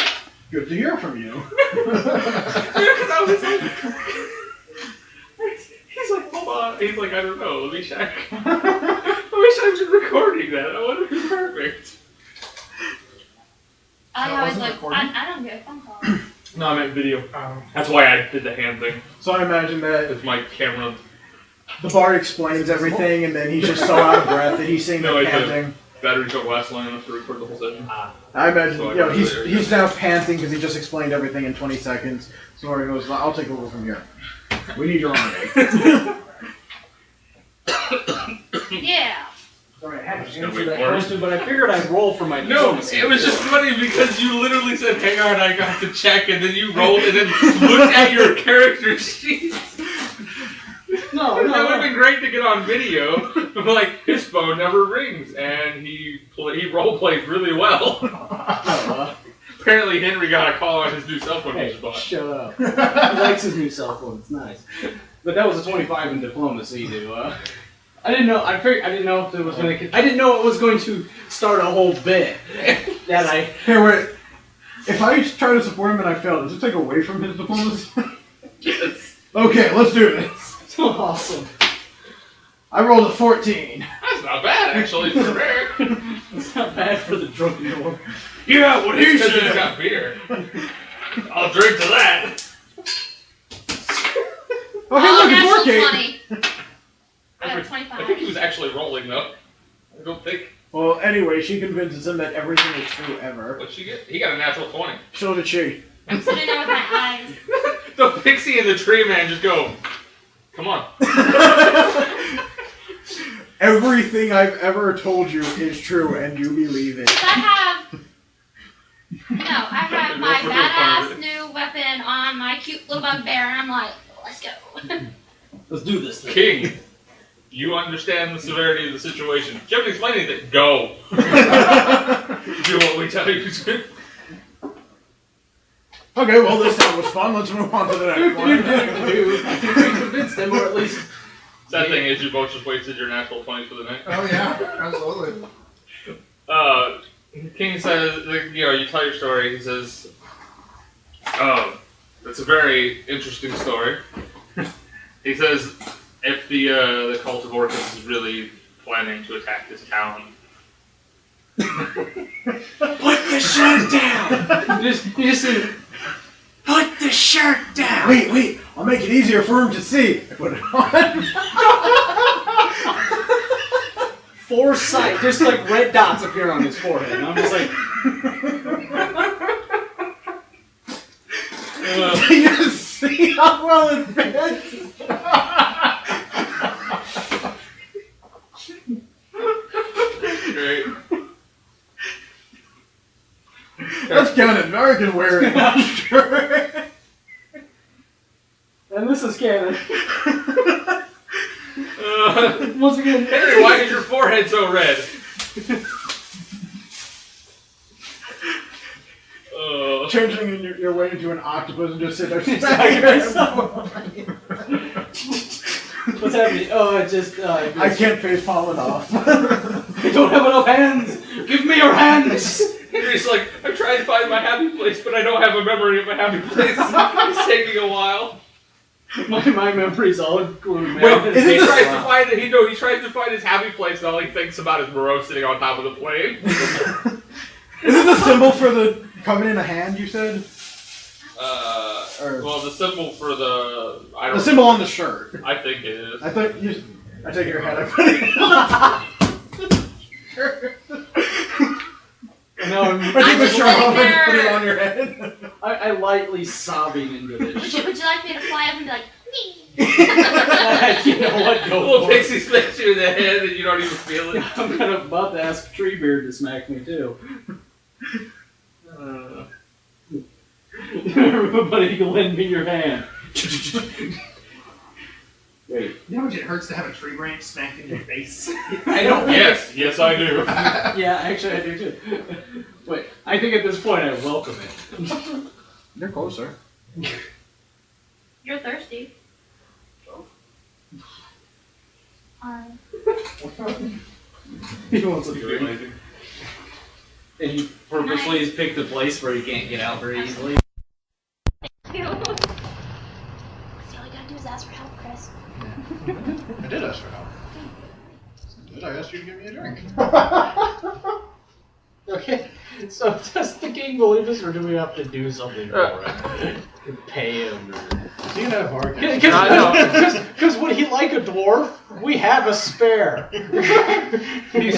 good to hear from you. Because I was like, he's like, hold on. He's like, I don't know. Let me check. I wish I was recording that. I wonder if it's perfect. I always wasn't like, recording? I don't get a phone call. No, I meant video. That's why I did the hand thing. So I imagine that With my camera. the bard explains everything, and then he's just so out of breath that he's saying No, that I didn't. panting. Battery don't last long enough to record the whole session. I imagine, So I you know, got he's it. he's now panting because he just explained everything in 20 seconds. So he goes, I'll take over from here. We need your army. Yeah. Sorry, I had Just to gonna answer wait that for it. question, but I figured I'd roll for my No, diplomacy. it was just funny because you literally said, hang on, I got to check, and then you rolled and then looked at your character sheet. No, That would have been great to get on video. I'm like, his phone never rings, and he role plays really well. Apparently, Henry got a call on his new cell phone he Hey, just bought. shut up. He likes his new cell phone. It's nice. But that was a 25 in diplomacy, dude. I didn't know. I didn't know if it was going to. I didn't know it was going to start a whole bit. That I. Here, wait. If I try to support him and I fail, does it take away from his diplomacy? Yes. Okay, let's do this. So awesome. I rolled a 14. That's not bad, actually, for rare. It's not bad for the drunken dwarf. Yeah, what he Because he's said. got beer. I'll drink to that. Okay, look, it's natural working. 20. I got I think he 25. was actually rolling, though. I don't think. Well, anyway, she convinces him that everything is true ever. What'd she get? He got a natural 20. So did she. I'm sitting there with my eyes. The Pixie and the Tree Man just go, come on. Everything I've ever told you is true, and you believe it. I have my badass new weapon on my cute little bugbear, and I'm like, let's go. Let's do this thing. King, you understand the severity of the situation. You haven't explained anything. Go. Do what we tell you to. Okay, well, this time was fun. Let's move on to the next one. I think we convinced them, or at least. Sad thing is, you both just wasted your natural 20 for the night. Oh yeah, absolutely. King says, you tell your story. He says, it's a very interesting story. He says, if the cult of Orcus is really planning to attack this town, Put the shirt down! you just say, put the shirt down! Wait, I'll make it easier for him to see. I put it on. Foresight, just like red dots appear on his forehead. And I'm just like, Do you see how well it fits? Great. That's canon. Varric can wear it. I'm sure. and this is canon. Once again, Henry, why is your forehead so red? Changing your way into an octopus and just sit there smacking yourself. What's happening? Oh, it just. I can't face palm it off. I don't have enough hands! Give me your hands! Henry's like, I'm trying to find my happy place, but I don't have a memory of my happy place. It's taking a while. My memory's all glued, man. Wait, He tries to find it. He tries to find his happy place, and all he thinks about is Moreau sitting on top of the plane. Is it the symbol for the coming in a hand? You said. Well, the symbol for the The symbol on the shirt. I think it is. I thought you. I take your head. I put it. No, I take the shirt off and put it care. on your head. I lightly sobbing into this. Would you like me to fly up and be like, me? You know what? Go Little for it. Pixie smacks you in the head, and you don't even feel it. I'm kind of about to ask Treebeard to smack me too. Everybody can lend me your hand. Wait. You know how much it hurts to have a tree branch smacked in your face? I don't. Yes, I do. Yeah, actually I do too. But I think at this point I welcome it. You're closer. You're thirsty. He wants a drink. And he purposely has picked a place where he can't get out very easily. See, all you gotta do is ask for help, Chris. I did ask for help. Did I ask you to give me a drink? Okay, so does the king believe us, or do we have to do something for it? Pay him? Do you have our Because would he like a dwarf? We have a spare. He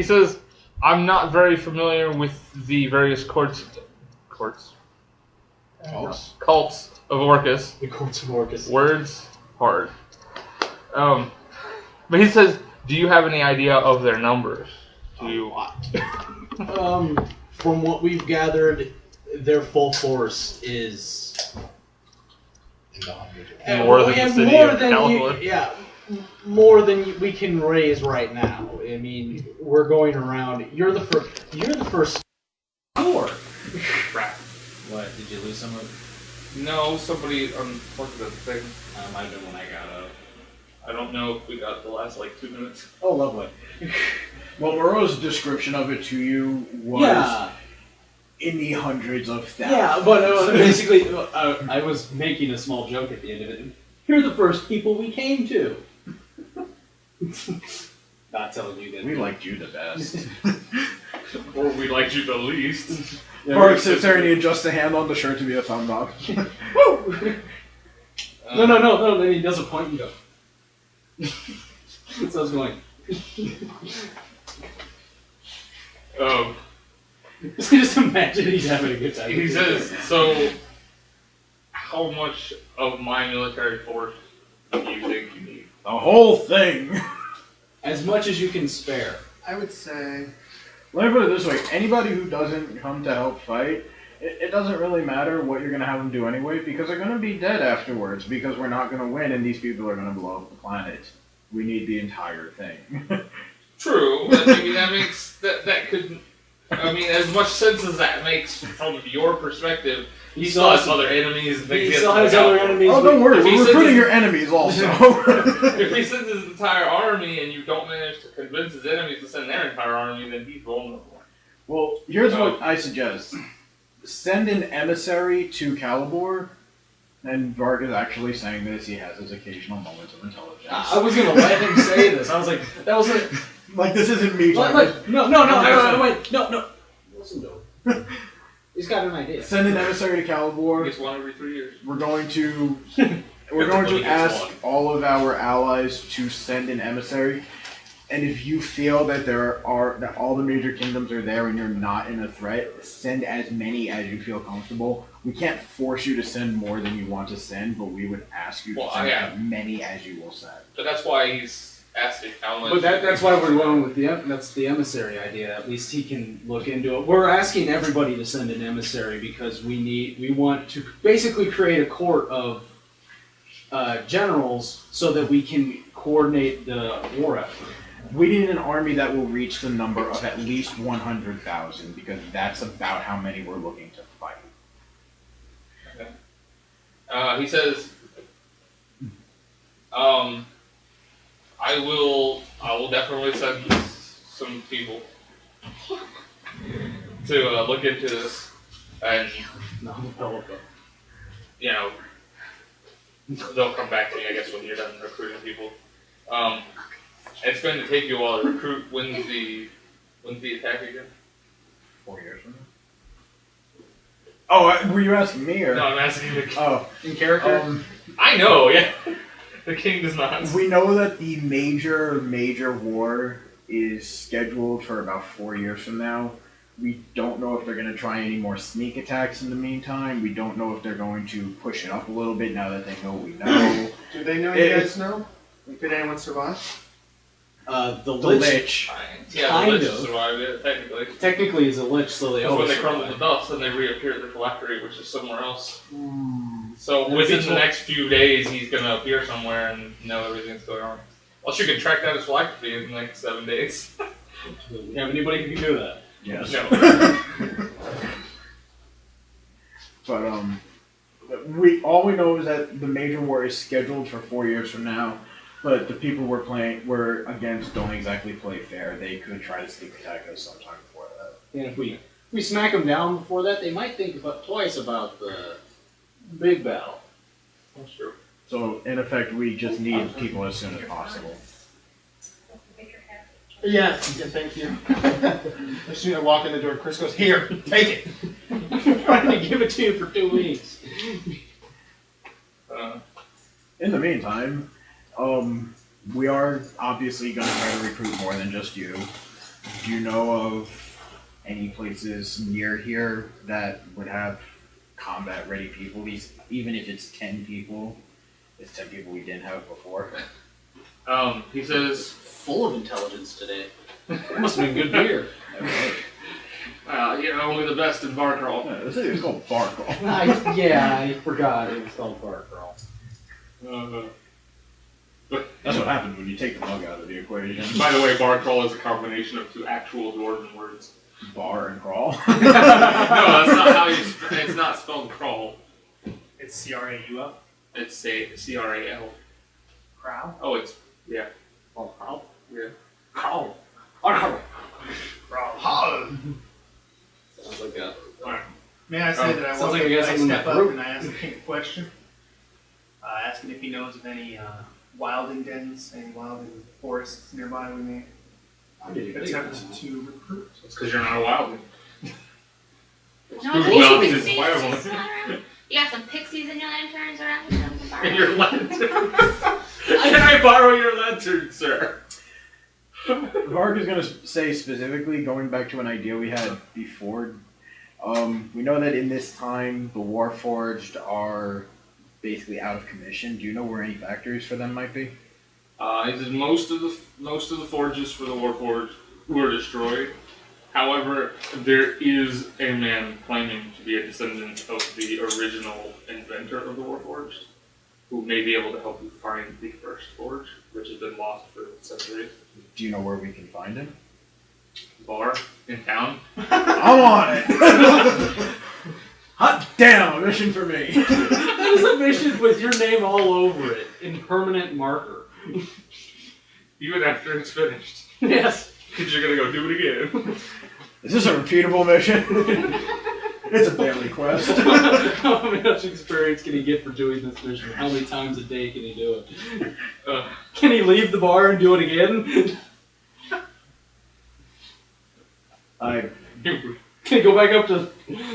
says, I'm not very familiar with the various cults of Orcus. The courts of Orcus. Words hard. But he says, do you have any idea of their numbers? From what we've gathered, their full force is More than the city of California. more than we can raise right now. I mean, we're going around. You're the first. Sure. Crap. What? Did you lose some of it? No, somebody unplugged the thing. Might have been when I got up. I don't know if we got the last 2 minutes. Oh, lovely. Well, Moreau's description of it to you was in the hundreds of thousands. Yeah, but basically, I was making a small joke at the end of it. You're the first people we came to. Not telling you that. We liked you the best. Or we liked you the least. Varric sits there and he adjusts the hand on the shirt to be a thumb up. No, then he does a point and go. So I was going. Just imagine he's having a good time. He says, so how much of my military force do you think you need? The whole thing. As much as you can spare. I would say Let me put it this way. Anybody who doesn't come to help fight, it doesn't really matter what you're going to have them do anyway, because they're going to be dead afterwards, because we're not going to win and these people are going to blow up the planet. We need the entire thing. True, but I mean, that makes, that could, I mean, as much sense as that makes from your perspective, he still has other enemies and things He has still to has look out other for. enemies. Oh, don't worry. If he We're sends recruiting his- your enemies also. If he sends his entire army and you don't manage to convince his enemies to send their entire army, then he's vulnerable. Well, here's what I suggest. Send an emissary to Calibor, and Varg is actually saying this. He has his occasional moments of intelligence. I was gonna let him say this. I was like, that was Like, this isn't me Wait, talking. wait, no. Listen to him. He's got an idea. Send an emissary to He Calibor. gets one every 3 years. We're going to Everybody gets ask one. all of our allies to send an emissary. And if you feel that that all the major kingdoms are there and you're not in a threat, send as many as you feel comfortable. We can't force you to send more than you want to send, but we would ask you to send as many as you will send. But that's why he's asking how much. But that's why we're going with that's the emissary idea. At least he can look into it. We're asking everybody to send an emissary because we want to basically create a court of generals so that we can coordinate the war effort. We need an army that will reach the number of at least 100,000 because that's about how many we're looking to fight. He says, I will definitely send some people to look into this, and you know, they'll come back to me, I guess, when you're done recruiting people. It's going to take you a while to recruit. When's the attack again? 4 years from now. Oh, were you asking me or? No, I'm asking the king. Oh, In character? I know, yeah. The king does not. we know that the major war is scheduled for about 4 years from now. We don't know if they're going to try any more sneak attacks in the meantime. We don't know if they're going to push it up a little bit now that they know we know. Do they know you guys know? Like, did anyone survive? The Lich. Yeah, Kind the Lich of. survived it, technically. Technically, he's a lich, so they Because when always they crumble to survive. dust, then they reappear at the phylactery, which is somewhere else. So And within people- the next few days, he's going to appear somewhere and know everything's going on. Unless you can track down his phylactery in the next 7 days. Do we have anybody who can do that? Yes. No. But all we know is that the major war is scheduled for 4 years from now. But the people we're against don't exactly play fair. They could try to sneak attack us sometime before that. And if we smack them down before that, they might think twice about the big battle. That's true. So in effect, we just need people as soon as possible. Yeah, thank you. As soon as I walk in the door, Chris goes, "Here, take it." I'm trying to give it to you for 2 weeks. In the meantime, we are obviously going to try to recruit more than just you. Do you know of any places near here that would have combat-ready people? Even if it's 10 people, it's 10 people we didn't have before. He says, Full of intelligence today. It must have been good beer. only the best in Varcrawl. Yeah, this is called Barkle. I forgot it was called Bar Crawl. That's what happens when you take the bug out of the equation. By the way, Varcrawl is a combination of two actual Dwarven words. Bar and crawl. No, that's not how you. It's not spelled crawl. It's C-R-A-U-L. It's C-R-A-L. Crow. Oh, it's yeah. Oh, Crawl? Yeah. Crawl. Crawl. Crow. Sounds like a... May I say that I sounds walk like up, you got I something in step that up group. and I ask the king a question, asking if he knows of any Wilden dens, any Wilden forests nearby we may attempt to recruit. It's because you're not a wildling. No, Who you else got is wild? pixies around. You got some pixies in your lanterns around. You can borrow. In your lantern. Can I borrow your lantern, sir? Vark is going to say specifically, going back to an idea we had before, we know that in this time the Warforged are basically out of commission. Do you know where any factories for them might be? He says most of the forges for the Warforged were destroyed. However, there is a man claiming to be a descendant of the original inventor of the Warforged, who may be able to help you find the first forge, which has been lost for centuries. Do you know where we can find him? Bar in town. I'm on it! Hot damn, a mission for me! That is a mission with your name all over it in permanent marker. Even after it's finished. Yes. Because you're going to go do it again. Is this a repeatable mission? It's a daily quest. How much experience can he get for doing this mission? How many times a day can he do it? Can he leave the bar and do it again? I Can you go back up to...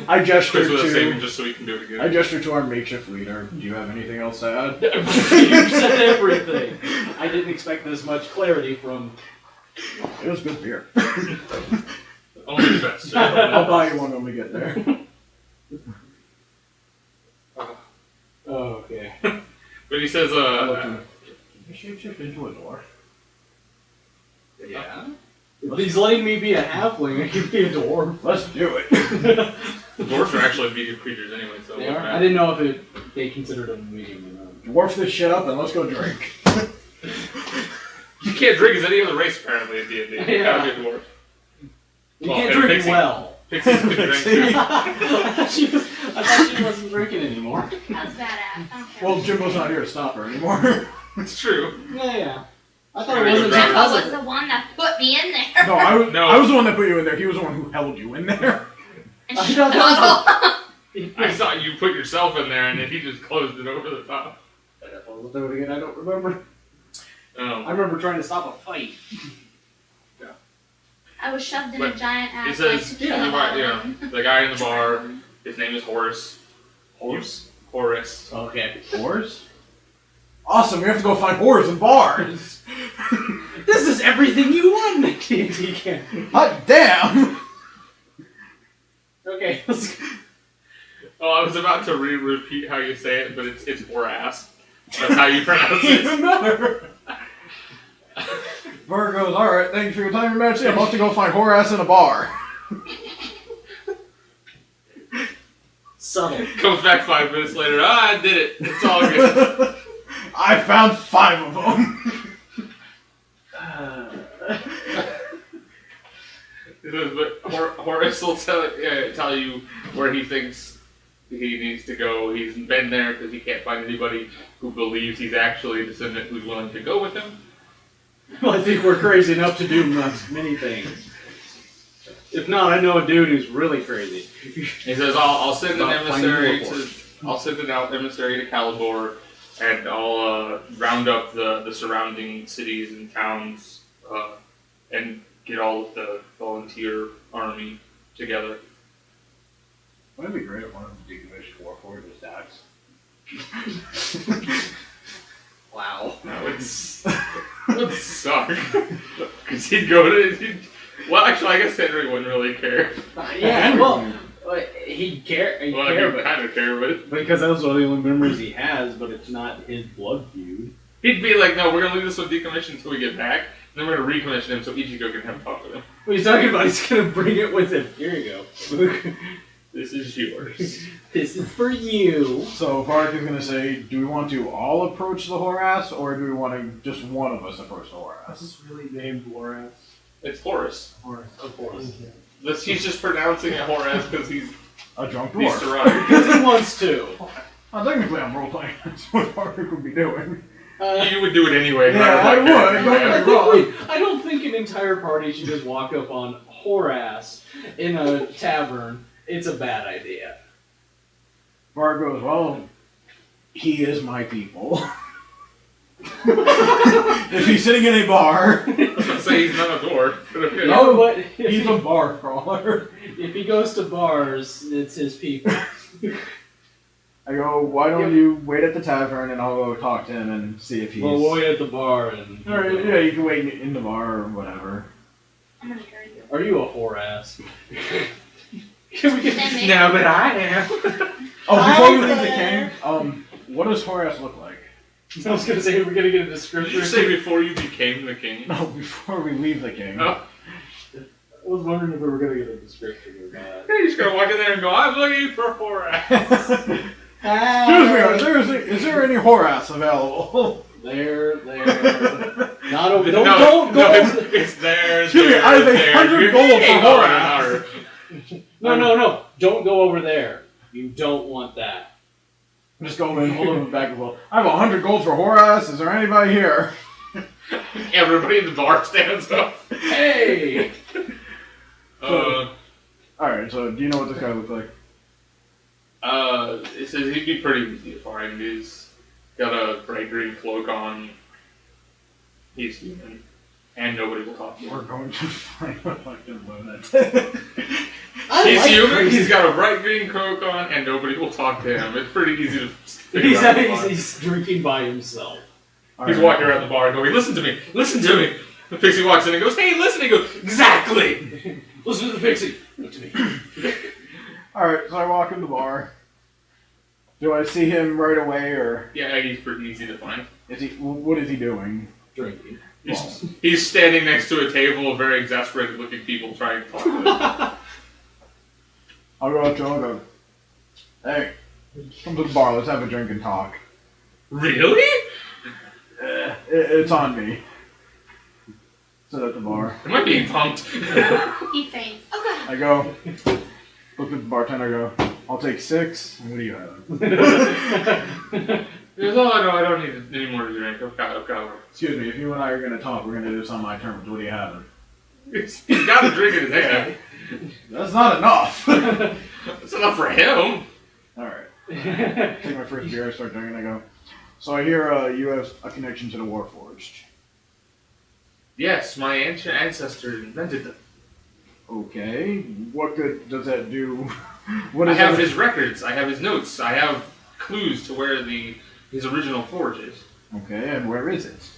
I gesture Chris with a saving to just so we can do it again. I gesture to our makeshift leader. Do you have anything else to add? You said everything. I didn't expect this much clarity from... It was good beer. Only the best. I'll buy you one when we get there. Oh, okay. But he says, Can you shapeshift into a dwarf? Yeah. If he's letting me be a halfling, I can be a dwarf. Let's do it. dwarves are actually medium creatures anyway, so They are? I didn't know if they considered them medium or not. Dwarf this shit up and let's go drink. You can't drink as any other race apparently in D&D. You Yeah. gotta be a dwarf. You Well, can't and drink Pixie. well. Pixies can drink too. I thought she wasn't drinking anymore. That's badass. I don't care. Well, Jimbo's not here to stop her anymore. It's true. Yeah. I thought Alright, it wasn't go grab Jimbo because was of the one that put me in there. No, I was, No. I was the one that put you in there. He was the one who held you in there. And I she thought that I saw you put yourself in there and then he just closed it over the top. I'll do it again. I don't remember. I Um, remember trying to stop a fight. I was shoved in But a giant it ass says, like tequila yeah, bottle. the guy in the bar, his name is Horace. Horse? Horace. Okay. Whores? Awesome, we have to go find whores in bars. This is everything you want in a D&D campaign. Hot damn! Okay, let's go. Oh, I was about to repeat how you say it, but it's Horace. That's how you pronounce it. Even better. Bird goes, alright, thank you for your time, Your Majesty. I'm off to go find whore ass in a bar. Subtle. Comes back 5 minutes later. Ah, I did it. It's all good. I found 5 of them. But Horace will tell you where he thinks he needs to go. He's been there because he can't find anybody who believes he's actually a descendant who's willing to go with him. Well, I think we're crazy enough to do many things. If not, I know a dude who's really crazy. He says, "I'll send an About finding emissary Warforged. I'll send an emissary to Calibor, and I'll round up the surrounding cities and towns, and get all of the volunteer army together." Wouldn't it be great if one of them decommissioned Warforged was Dax? Wow. That would suck. Because he'd go to... Well, actually, I guess Henry wouldn't really care. Yeah, well, he'd care. He'd Well, care, he'd kind of care, but... because those are the only memories he has, but it's not his blood feud. He'd be like, no, we're going to leave this one decommissioned until we get back, and then we're going to recommission him so Ichigo can have a talk with him. What he's talking about, he's gonna bring it with him. Here you go. This is yours. This is for you. So Varric is gonna say, do we want to all approach the whore ass, or do we want to just one of us approach the whore ass? This is really named Warren. It's Horace. Of course. He's just pronouncing it Horace because he's A drunk he's dwarf. Cerrati. Because he wants to. Technically I'm role-playing. That's what Varric would be doing. You would do it anyway. no Yeah, matter I what would. character Don't you get me have. wrong. I don't think an entire party should just walk up on Horace in a tavern. It's a bad idea. Varric goes, well, he is my people. If he's sitting in a bar, I was gonna say he's not a dwarf. But okay. No, but he's a bar crawler. if he goes to bars, it's his people. I go, why don't you wait at the tavern and I'll go talk to him and see if he's... Well, we'll wait at the bar and. Or, yeah, you can wait in the bar or whatever. I'm gonna carry you. Are you a Horace? Can we get? Then maybe- No, but I am. Oh, before we leave the there. king, what does Horace look like? I was gonna say we're gonna get a Did description. you say before you became the king? No, before we leave the king. Oh. I was wondering if we were gonna get a description or not. You're just gonna walk in there and go, I'm looking for Horace. Excuse me, is there any Horace available? There. Not over. Don't no, go. it's there. Excuse me, I have 100 gold for Horace. No. Don't go over there. You don't want that. Just go in, hold him back a little. I have 100 gold for Horace. Is there anybody here? Everybody in the bar stands up. Hey! Alright, so do you know what this guy looks like? It says he'd be pretty easy to find. He's got a bright green cloak on. He's human. and nobody will talk to We're him. going to find a fucking lunatic. He's human, he's got a bright green cloak on, and nobody will talk to him. It's pretty easy to figure out. He's drinking by himself. He's walking around the bar going, listen to me, listen to me. The Pixie walks in and goes, hey, listen. He goes, exactly. Listen to the Pixie. Look to me. Alright, so I walk in the bar. Do I see him right away, or Yeah, he's pretty easy to find. is he? What is he doing? Drinking. He's standing next to a table of very exasperated looking people trying to talk to him. I'll go up to him and go, hey, come to the bar, let's have a drink and talk. Really? It's on me. Sit at the bar. Am I being pumped? He faints. Oh god. I go, look at the bartender, I go, I'll take 6. What do you have? He goes, oh, no, I don't need any more to drink. I've got one. Excuse me, if you and I are going to talk, we're going to do this on my terms. What do you have? He's got a drink in his hand. That's not enough. That's enough for him. Alright. Take my first beer, I start drinking, I go, so I hear you have a connection to the Warforged. Yes, my ancient ancestor invented them. Okay, what good does that do? What I is have that? his records. I have his notes. I have clues to where his original forge is. Okay, and where is it?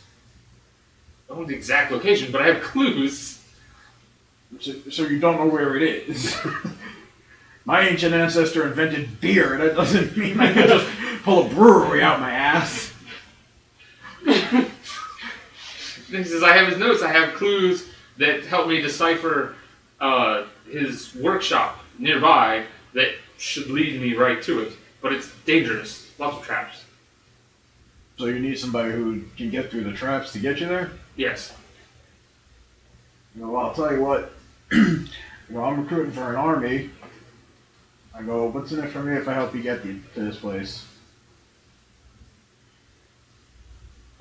I don't know the exact location, but I have clues. So you don't know where it is. My ancient ancestor invented beer. That doesn't mean I can just pull a brewery out my ass. He says, I have his notes. I have clues that help me decipher his workshop nearby that should lead me right to it. But it's dangerous. Lots of traps. So you need somebody who can get through the traps to get you there? Yes. Well, I'll tell you what. Well, I'm recruiting for an army. I go, what's in it for me if I help you get to this place?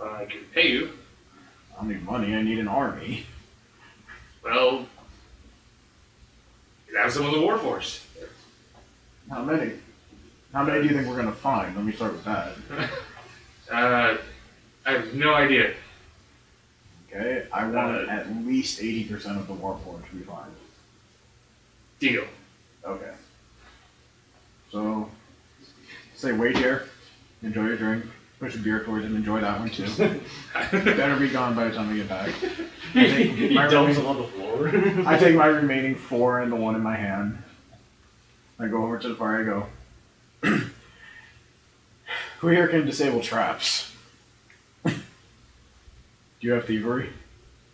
I can pay you. I don't need money, I need an army. Well, you have some of the Warforged. How many? How many do you think we're going to find? Let me start with that. I have no idea. Okay, I want at least 80% of the Warforged we find. Deal. Okay. So, say wait here, enjoy your drink, push a beer towards him, enjoy that one too. Better be gone by the time we get back. He dumps him on the floor. I take my remaining 4 and the 1 in my hand. I go over to the bar, I go, who here can disable traps? Do you have thievery?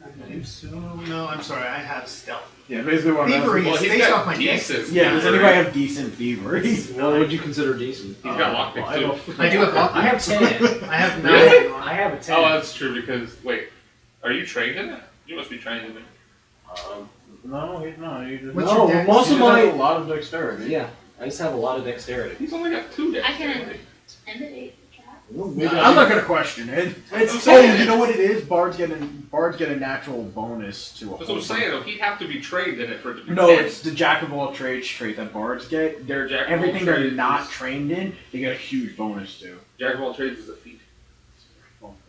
I believe so. No, I'm sorry. I have stealth. Yeah, basically what I'm Thievery asking. is he's based got off my decent. dex. Yeah, does anybody have decent thievery? What would you consider decent? He's got lockpick too. I do have lockpick. I have 10. I have Really? 9. I have a 10. Oh, that's true because wait, are you trained in it? You must be trained in it. No, he's not. He just, What's No, your dex? most he of just has my a lot of dexterity. yeah, I just have a lot of dexterity. He's only got 2 decks. I can intimidate the trap. I'm not gonna question it. It's Oh, you know what it is? Bards get a natural bonus to a That's what I'm saying though. He'd have to be trained in it for it to be No, 10. it's the jack of all trades trait that bards get. They're Jack of all everything they're trades not is- trained in, they get a huge bonus to. Jack of all trades is a feat.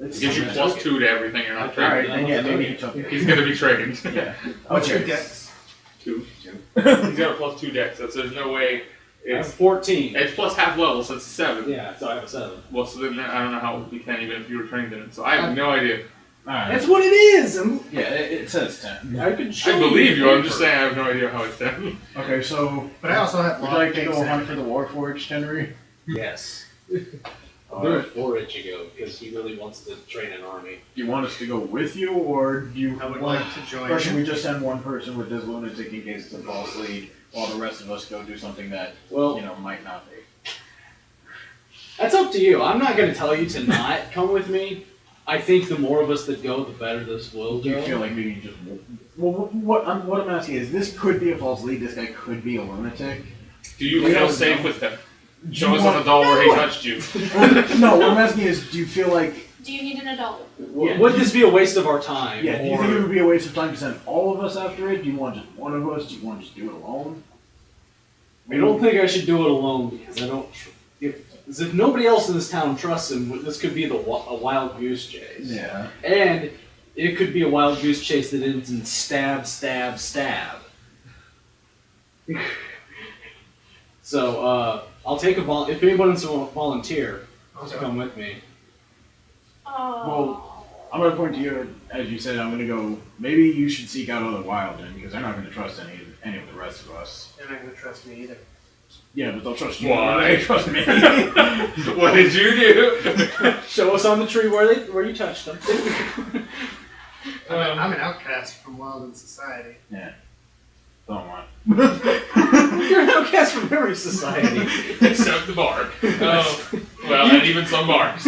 It's It gives you +2 to everything you're not All trained right, in. then yeah, maybe he took it. He's gonna be trained. Yeah. What's your Okay. dex? 2. He's got a +2 dex. So there's no way. I have It's 14. it's plus half level, so it's 7. Yeah, so I have a 7. Well, so then I don't know how it would be 10 even if you were trained in it. So I have no idea. Alright. That's what it is. Yeah, it says 10. I could show I believe you. I'm paper. just saying I have no idea how it's 10. Okay, so But I also have would you like to lockpicks. go hunt for the Warforged, Henry? Yes. All Do right. it for Ichigo because he really wants to train an army. Do you want us to go with you, or do you I would want? like to join. Or should we just send one person with this lunatic in case it's a false lead, while the rest of us go do something that Well, might not be? that's up to you. I'm not going to tell you to not come with me. I think the more of us that go, the better this will Do you go. feel like maybe you just? Well, what I'm asking is, this could be a false lead. This guy could be a lunatic. Do you We feel don't safe know. with him? Do Show you us on the want- doll where he No. touched you. No, what I'm asking is, do you feel like? Do you need an adult? Yeah. Would this be a waste of our time? Yeah. Do you or- think it would be a waste of time to send all of us after it? Do you want just one of us? Do you want to just do it alone? I don't think I should do it alone because I don't. If nobody else in this town trusts him, this could be a wild goose chase. Yeah. And it could be a wild goose chase that ends in stab, stab, stab. So, I'll take a if anyone wants to volunteer to come with me. Oh. I'm gonna point to you, as you said. I'm gonna go. Maybe you should seek out other Wilden because they're not gonna trust any of the rest of us. They're not gonna trust me either. Yeah, but they'll trust you. Why? They trust me. What did you do? Show us on the tree where you touched them. I'm an outcast from Wilden society. Yeah. Don't want. You're an outcast from every society. Except the bar. Well, and even some bars.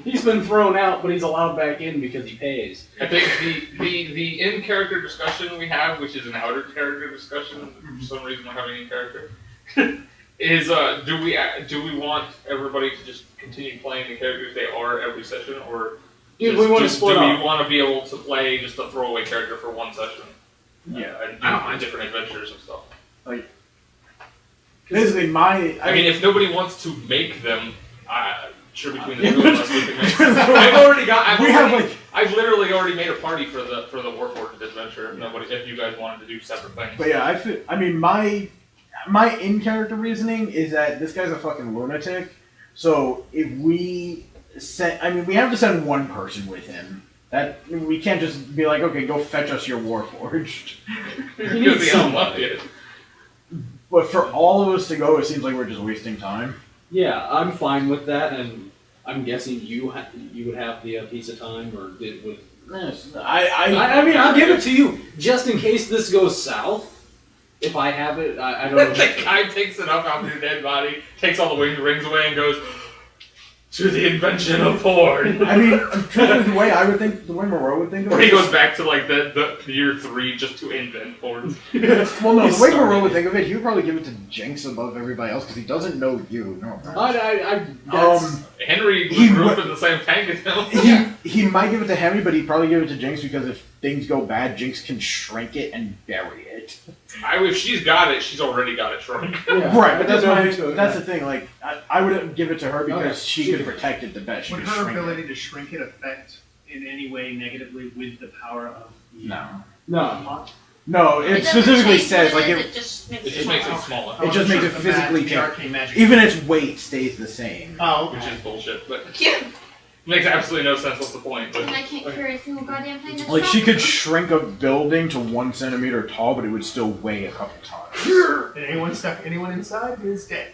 He's been thrown out, but he's allowed back in because he pays. I think the in-character discussion we have, which is an outer character discussion, for some reason we're having in-character, is do we want everybody to just continue playing the characters they are every session, or Dude, we want to split do up. we want to be able to play just a throwaway character for one session? Yeah. And do different adventures and stuff. Basically, I mean, if nobody wants to make them, sure between the two of us we can make. I've literally already made a party for the Warforged adventure. If you guys wanted to do separate things. But yeah, my in-character reasoning is that this guy's a fucking lunatic. So if we we have to send one person with him. That we can't just be like, okay, go fetch us your Warforged. You need somebody. But for all of us to go, it seems like we're just wasting time. Yeah, I'm fine with that, and I'm guessing you would have the piece of time, or did with. Yes, I mean, I'll give it to you just in case this goes south. If I have it, I don't know. The guy takes it up out of your dead body, takes all the rings away, and goes to the invention of porn. I mean, the way I would think, the way Moreau would think of it. Or he goes back to like the year 3 just to invent porn. Well, no, the way Moreau would think of it, he would probably give it to Jinx above everybody else because he doesn't know you. No. Henry grew up in the same tank as him. He might give it to Henry, but he'd probably give it to Jinx because if things go bad, Jinx can shrink it and bury it. If she's got it, she's already got it shrunk. Yeah. Right, but that's the thing. Like, I would give it to her because she could protect it the best. She Would could her shrink ability to shrink it affect in any way negatively with the power of the No. No, it specifically says like it just makes It just makes it smaller. It just makes it physically the change. arcane magic. Even its weight stays the same. Oh, Which okay. is bullshit, but Yeah. makes absolutely no sense. What's the point? But And I can't carry a single goddamn thing that's Like she strong. could shrink a building to 1 centimeter tall, but it would still weigh a couple tons. And anyone inside is dead.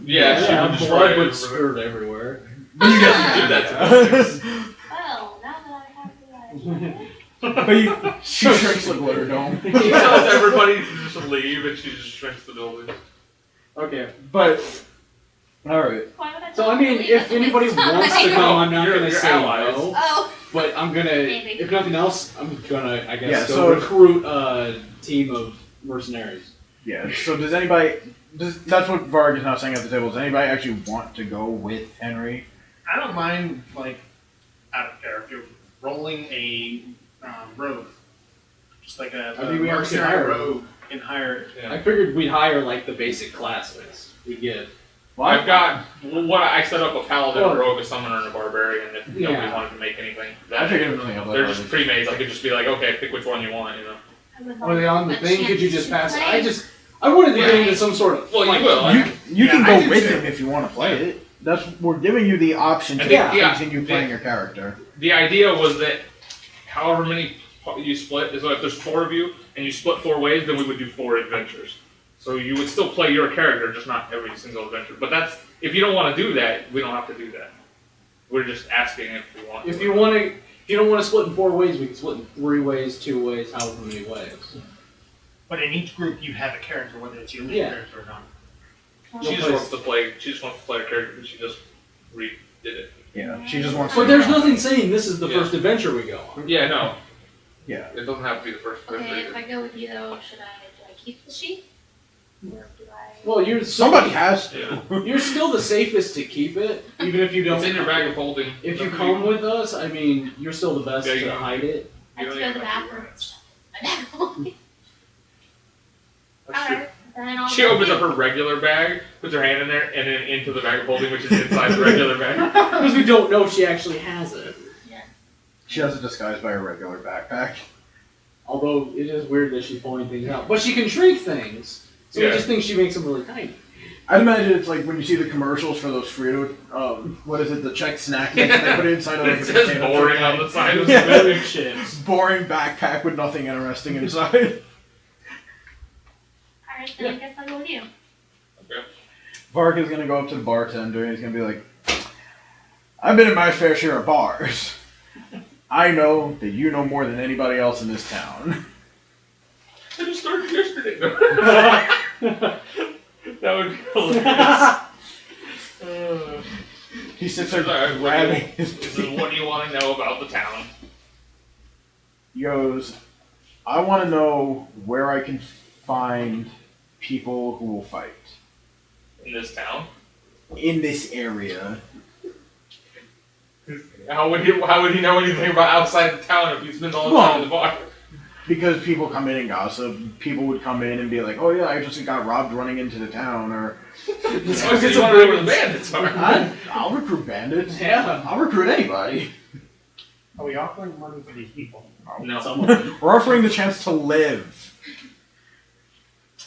yeah, she would destroy blood it. would spurt everywhere. You guys do that to me. Well, now that I have the idea. But she shrinks the glitter dome. He tells everybody to just leave, and she just shrinks the building. Okay. But alright. Why would I So, tell I mean, them if to leave anybody at this wants to time? come, I'm not You're going to say allies. no. Oh. But I'm going to, Maybe. if nothing else, I'm going to, I guess, Yeah, go so- recruit a team of mercenaries. Yeah, so does anybody that's what Varric is now saying at the table. Does anybody actually want to go with Henry? I don't mind, like, out of character, rolling a rogue. Just like a I mean, we already mercenary hired a rogue and hire. Yeah. I figured we'd hire, like, the basic classes we get. Well, I've got what I set up a paladin, Well, a rogue, a summoner, and a barbarian. If nobody Yeah. wanted to make anything, I figured everything else. they're just pre-made. I could just be like, okay, pick which one you want. You know. I would Are they on the like a thing? Could you chance just to pass it? play. I wanted to Yeah. get into some sort of Well, fight. you will. You Yeah, can I go do with too. him if you want to play it. We're giving you the option to Yeah. continue playing your character. The idea was that however many you split is if there's 4 of you and you split 4 ways, then we would do 4 adventures. So you would still play your character, just not every single adventure. But that's if you don't want to do that, we don't have to do that. We're just asking if we want. If you want to, if you don't want to split in 4 ways, we can split in 3 ways, 2 ways, however many ways. But in each group, you have a character, whether it's your main Yeah. character or not. She just wants to play. She just wants to play her character because she just redid it. Yeah, she just wants But to. there's nothing saying this is the Yeah. first adventure we go on. Yeah, no. Yeah. It doesn't have to be the first adventure. Okay, if either. I go with you though, do I keep the sheep? Or do I... Well, Somebody has to. Yeah. You're still the safest to keep it, even if you don't. It's in your bag of holding. If you come with us, I mean, you're still the best Yeah, you to don't- hide it. I have to go to the bathroom. My bag. That's true. Alright, then I'll She go opens with up her regular bag, puts her hand in there, and then into the bag of holding, which is inside the regular bag. Because we don't know if she actually has it. She has it disguised by a regular backpack. Although it is weird that she's pulling things out. But she can shrink things. So we Yeah. just think she makes them really tiny. I'd imagine it's like when you see the commercials for those Frito, what is it, the Czech snack mix, they put it inside of like It a says potato boring chip. on the side of Yeah. the Big chips. Boring backpack with nothing interesting inside. Alright, then I guess I'll go with you. Varric is gonna go up to the bartender and he's gonna be like, I've been in my fair share of bars. I know that you know more than anybody else in this town. I just started yesterday. That would be hilarious. He sits there Sorry, grabbing his This is what do you want to know about the town? He goes, I want to know where I can find people who will fight. In this town? In this area. How would he know anything about outside the town if he spends all the time in the bar? Because people come in and gossip. People would come in and be like, oh yeah, I just got robbed running into the town, or... So you want to know where the bandits are? I'll recruit bandits. Yeah. I'll recruit anybody. Are we offering money for these people? No. We're offering the chance to live.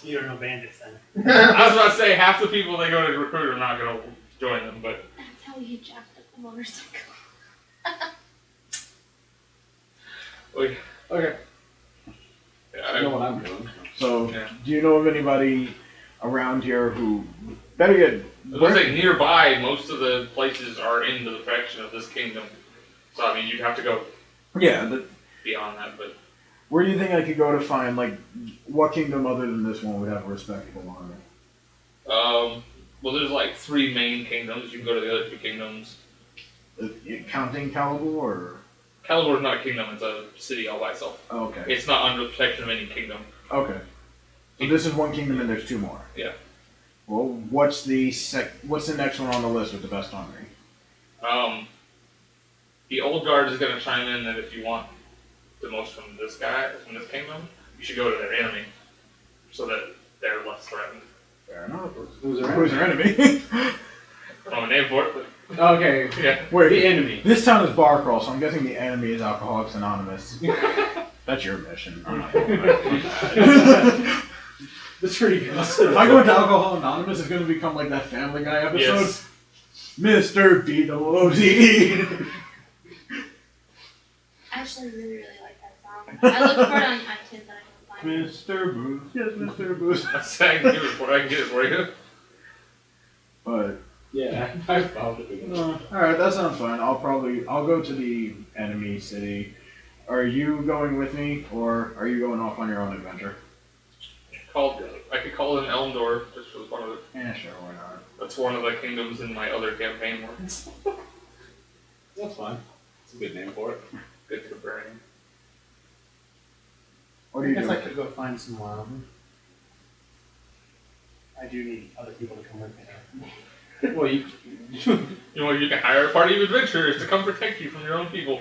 You don't know bandits then. I was about to say, half the people they go to recruit are not going to join them, but... That's how you jacked up the motorcycle. Okay. I know what I'm doing. So, Yeah. do you know of anybody around here who... Better get... I was going to say, nearby, most of the places are in the direction of this kingdom. So, I mean, you'd have to go Yeah, beyond that, but... where do you think I could go to find, like, what kingdom other than this one would have a respectable army? Well, there's like 3 main kingdoms. You can go to the other 2 kingdoms. Counting Calibur, or...? Calibor's not a kingdom, it's a city all by itself. Oh, okay. It's not under the protection of any kingdom. Okay. So this is one kingdom and there's 2 more. Yeah. Well, what's the next one on the list with the best army? The old guard is going to chime in that if you want the most from this kingdom, you should go to their enemy, so that they're less threatened. Fair enough. Who's Who's their enemy? I don't have a name for it, but Okay. yeah. Wait, The enemy. this town is bar crawl, so I'm guessing the enemy is Alcoholics Anonymous. That's your mission. I'm not going back. That's pretty good. If I go into Alcohol Anonymous, it's going to become like that Family Guy episode. Yes. Mr. B-O-O-D. I actually really, really like that song. I looked for it on iTunes and I couldn't find it. Mr. Booze. Yes, Mr. Booze. I can get it for you. But, Yeah, I found it. alright, that sounds fine. I'll go to the enemy city. Are you going with me, or are you going off on your own adventure? I could call it an Elmdor, just for the fun of it. Yeah, sure, why not? That's one of the kingdoms in my other campaign words. That's fine. It's a good name for it. Good for burning. What I are you guess doing? I could go find some Wilden. I do need other people to come with me. Well, you. You know, you can hire a party of adventurers to come protect you from your own people.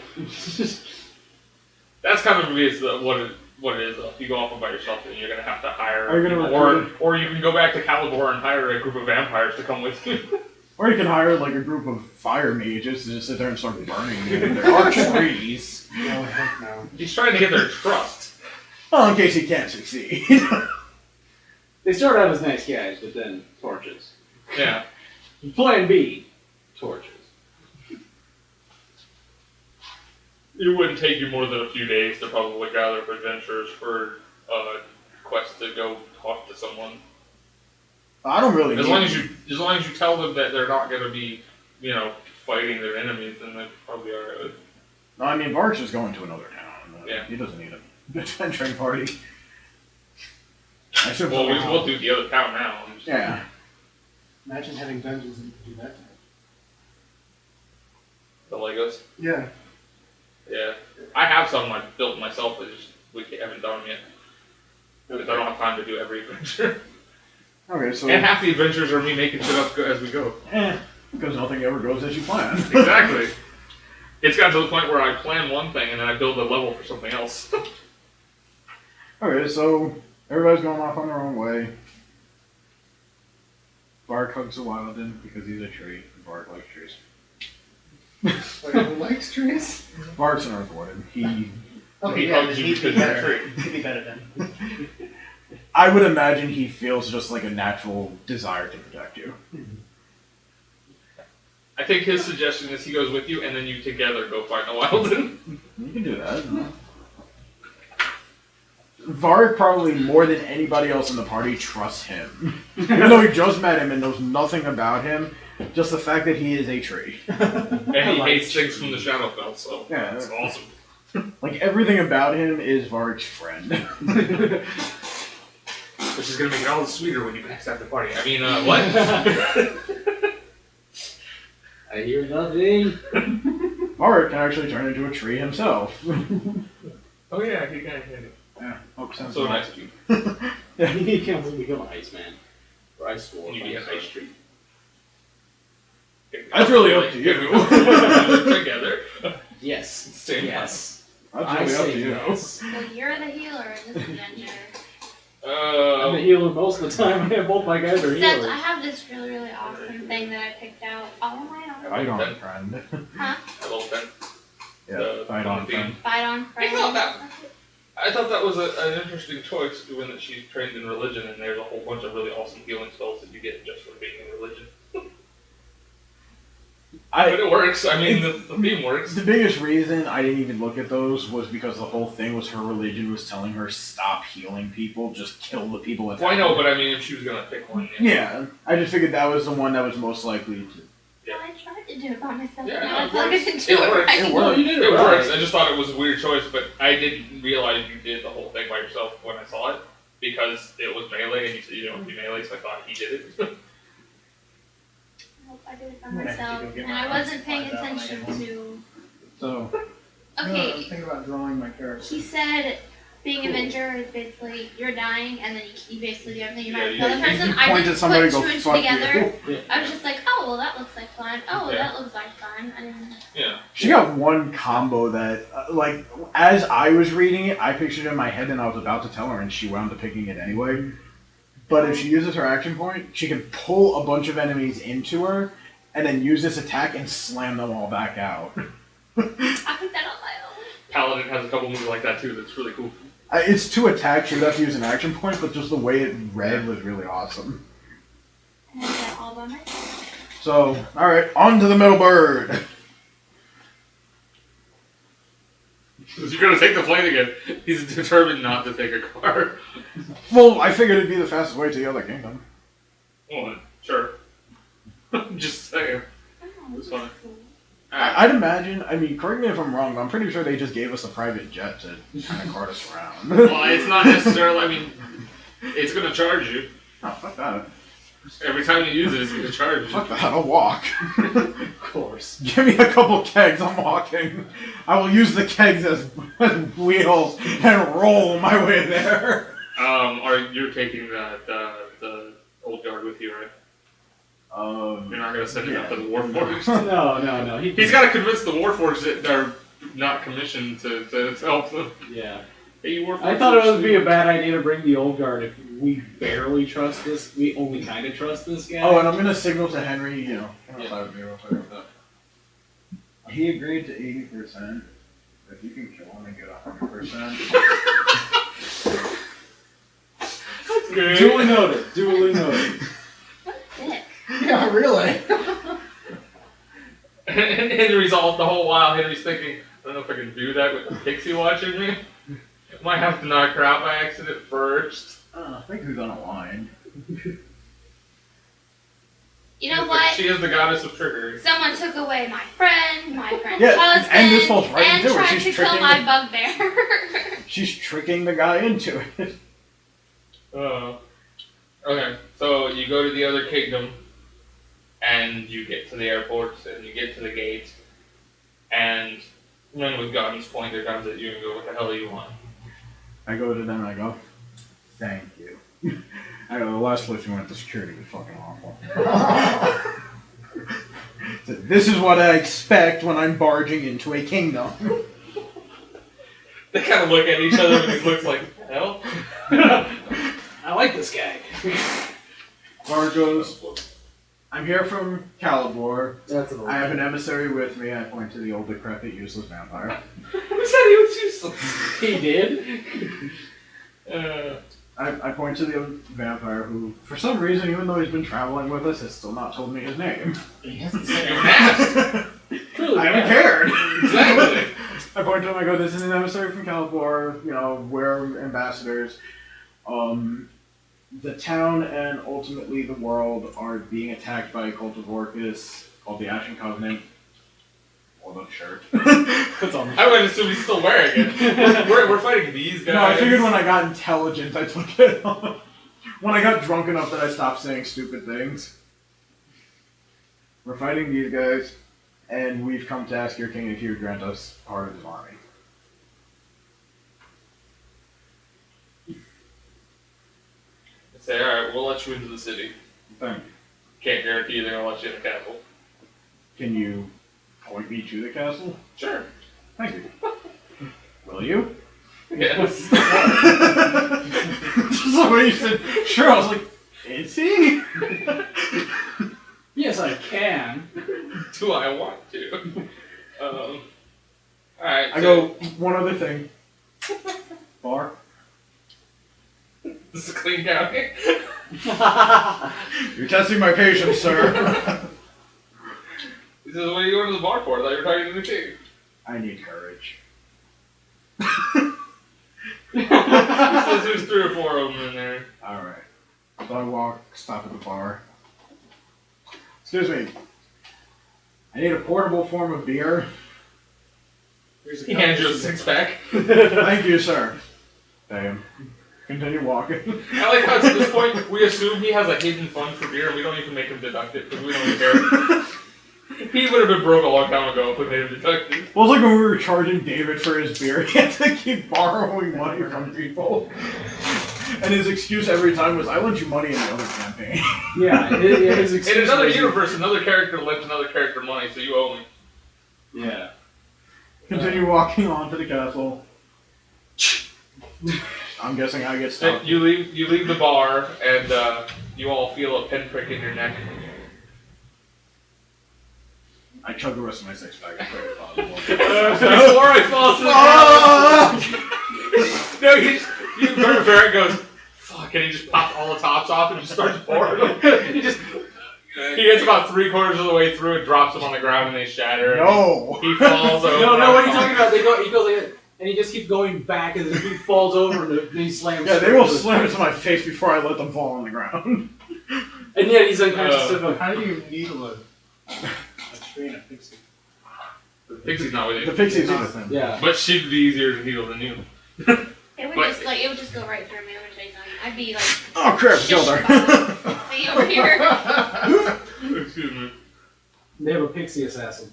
That's kind of what it is. Though. If you go off by yourself, then you're going to have to hire Are you gonna people, or you can go back to Calibor and hire a group of vampires to come with you. Or you can hire like a group of fire mages to just sit there and start burning their arch trees. No, heck no. He's trying to get their trust. Well, in case he can't succeed. They start out as nice guys, but then torches. Yeah. Plan B, torches. It wouldn't take you more than a few days to probably gather up adventurers for a quest to go talk to someone. I don't really As need long as you tell them that they're not going to be, fighting their enemies, then they're probably alright. No, I mean, Varric's just going to another town. Yeah. He doesn't need a adventuring party. I should Well, we'll do the other town now. Yeah. Imagine having dungeons and you could do that. The Legos. Yeah. Yeah. I have some I built myself, but we haven't done them yet. Because I don't have time to do every adventure. Okay, so And half the adventures are me making shit up as we go. because nothing ever goes as you plan. Exactly. It's gotten to the point where I plan one thing and then I build a level for something else. Okay, so everybody's going off on their own way. Varric hugs a Wilden because he's a tree. Varric likes trees. Like, who likes trees? Varric's an Earth Warden. He He hugs you he'd be because you're a better. tree. He'd be better then. I would imagine he feels just like a natural desire to protect you. I think his suggestion is he goes with you, and then you together go find the Wilden. You can do that. Varric probably more than anybody else in the party trusts him. Even though he just met him and knows nothing about him, just the fact that he is a tree. And he hates things from the Shadowfell, so Yeah. that's awesome. Like everything about him is Varric's friend. Which is gonna make it all the sweeter when you backstab the party. I mean, what? I hear nothing. Varric can actually turn into a tree himself. Oh yeah, he kind of hit it. Yeah, hope sounds So nice. nice of you. He can't become an Iceman. Or Ice Dwarf. You be an ice tree. That's really up to you. Together. Yes. Same Yes. That's I really up say to you. yes. Well, you're the healer in this adventure. I'm a healer most of the time. Both my guys are Except healers. I have this really awesome thing that I picked out all on my own. Fight on, friend. Huh? Hello, Ben. Yeah, fight on, friend. Fight on, friend. I thought that was an interesting choice, given that she's trained in religion, and there's a whole bunch of really awesome healing spells that you get just for being in religion. But it works. I mean, the theme works. The biggest reason I didn't even look at those was because the whole thing was her religion was telling her stop healing people, just kill the people. Well, I know, but I mean, if she was gonna pick one, Yeah, I just figured that was the one that was most likely to. Well, I tried to do it by myself, Yeah, and I it feel like I works. didn't do It it works. right. It works. You did It right. works. I just thought it was a weird choice, but I didn't realize you did the whole thing by yourself when I saw it, because it was melee, and you said you don't do melee, so I thought he did it. Nope, I did it by I'm gonna have to myself, go get and my I wasn't paying eyes out when I attention get home. to. So, No, I was Okay, thinking about drawing my character. he said being Avenger is basically you're dying, and then you basically do everything you Yeah, might you- kill the you person. I point didn't at somebody put and two go, and fuck two together. you. I was just like, oh well, that looks like fun. Oh, well, Yeah. that looks like fun. I didn't. Yeah. She got one combo that, like, as I was reading it, I pictured it in my head and I was about to tell her, and she wound up picking it anyway. But if she uses her action point, she can pull a bunch of enemies into her, and then use this attack and slam them all back out. I picked that on my own. Paladin has a couple moves like that too. That's really cool. It's 2 attacks, you would have to use an action point, but just the way it read was really awesome. And I did that all by myself. So, alright, on to the middle bird. Because you're gonna take the flight again. He's determined not to take a car. Well, I figured it'd be the fastest way to the other kingdom. Well, sure. Just saying. Oh, It's this fine. is cool. I'd imagine, I mean, correct me if I'm wrong, but I'm pretty sure they just gave us a private jet to kind of cart us around. Well, it's not necessarily. I mean, it's gonna charge you Oh, fuck that. every time you use it. It's gonna charge you. Fuck that, I'll walk. Of course. Give me a couple kegs, I'm walking. I will use the kegs as wheels and roll my way there. Or you're taking the old guard with you, right? You're not gonna send it up to the Warforged. No. He's got to convince the Warforged that they're not commissioned to help them. Yeah. Hey, you Warforged. I thought it would be a bad idea to bring the old guard if we barely trust this. We only kind of trust this guy. Oh, and I'm gonna signal to Henry, you know. Yeah. He agreed to 80%. If you can kill him and get 100%. Good. Duly noted. Duly noted. What a dick. Yeah, really. And Henry's all the whole while. Henry's thinking, I don't know if I can do that with the Pixie watching me. Might have to knock her out by accident first. I think who's on a line. You know what? She is the goddess of trickery. Someone took away my friend's Yeah, husband, and this falls right and into it. tried She's to kill tricking my the- bugbear. She's tricking the guy into it. Okay, so you go to the other kingdom, and you get to the airport, and you get to the gate, and men with guns point their guns at you and go, what the hell do you want? I go to them and I go, thank you. I go, the last place we went to security was fucking awful. So this is what I expect when I'm barging into a kingdom. They kind of look at each other and it looks like, hell? I like this guy. Bard goes, I I'm here from Calibor. That's an I have an emissary with me. I point to the old, decrepit, useless vampire. Who said he was useless? He did. I point to the old vampire who, for some reason, even though he's been traveling with us, has still not told me his name. He hasn't said You it. asked. Truly, I haven't cared. Exactly. I point to him, I go, this is an emissary from Calibor, you know, we're ambassadors. The town and ultimately the world are being attacked by a cult of Orcus called the Ashen Covenant. Hold up shirt. Puts on. I would assume he's still wearing it. We're fighting these guys. No, I figured when I got intelligent, I took it off. When I got drunk enough that I stopped saying stupid things. We're fighting these guys, and we've come to ask your king if he would grant us part of his army. Say, alright, we'll let you into the city. Thank you. Can't guarantee they're gonna let you in the castle. Can you point me to the castle? Sure. Thank you. Will you? Yes. Just the way you said, sure, I was like, is he? Yes, I can. Do I want to? Alright. I go, one other thing. Bar? This is a clean county. You're testing my patience, sir. He says, what are you going to the bar for? I thought you were talking to the king. I need courage. He says there's 3 or 4 of them in there. Alright. So I walk, stop at the bar. Excuse me. I need a portable form of beer. Here's He hands you a 6-pack. Thank you, sir. Damn. Continue walking. I like how at this point we assume he has a hidden fund for beer and we don't even make him deduct it because we don't even care. He would have been broke a long time ago if we made him deduct it. Well, it's like when we were charging David for his beer, he had to keep borrowing money from people. And his excuse every time was, I lent you money in the other campaign. Yeah, his excuse In another was- universe, another character lent another character money, so you owe me. Yeah. Continue walking on to the castle. I'm guessing I get stopped. You leave the bar and you all feel a pinprick in your neck. I chug the rest of my 6-pack as quick as possible. Before I fall asleep. No, Varric goes, fuck, and he just pops all the tops off and just starts pouring them. He gets about 3/4 of the way through and drops them on the ground and they shatter. No! He falls over. No, what are you talking about? He goes like that, and he just keeps going back, and then he falls over, and then he slams. Yeah, they straight will to the- slam into my face before I let them fall on the ground. And yeah, he's unconscious. How do you needle a train of Pixie? The Pixie's not with The you. Pixie's with him. Yeah. But she'd be easier to heal than you. It would But- just it would just go right through me. I'm gonna tell you something. I'd be like, Oh crap, killed her. see over here. Excuse me. They have a pixie assassin.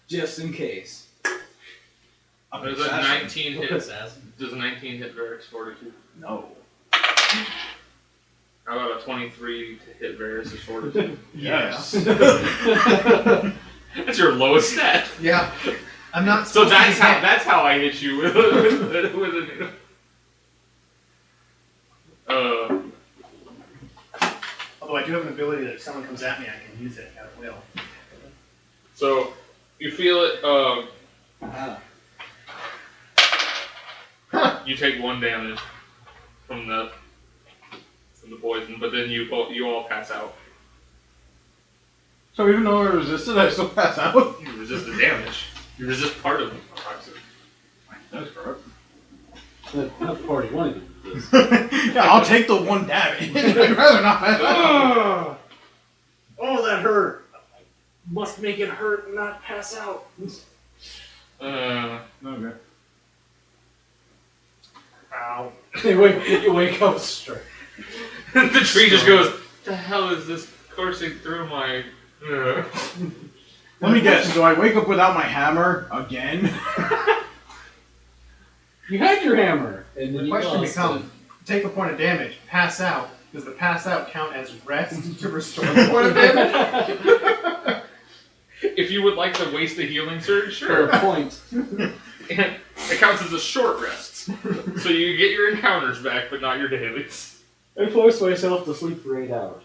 Just in case. There's a 19 hit. Assassin. Does a 19 hit Varric's fortitude? No. How about a 23 to hit Varric's fortitude? Yes. That's your lowest stat. Yeah. I'm not So supposed to be hit. that's how I hit you with a needle. Although I do have an ability that if someone comes at me, I can use it at will. So you feel it. You take 1 damage from the poison, but then you all pass out. So even though I resisted, I still pass out? You resist the damage. You resist part of the toxin. That's correct. That's the part he wanted to do this. Yeah, I'll take the 1 damage. I'd rather not pass out. Oh, that hurt. Must make it hurt and not pass out. Okay. Ow. You wake up straight. The tree just goes, the hell is this coursing through my... Let me guess, do I wake up without my hammer again? You had your hammer. And then The you question lost becomes, take a point of damage, pass out. Does the pass out count as rest to restore the point of damage? If you would like to waste a healing surge, it. sure. For a point. It counts as a short rest. So you get your encounters back, but not your dailies. I forced myself to sleep for 8 hours.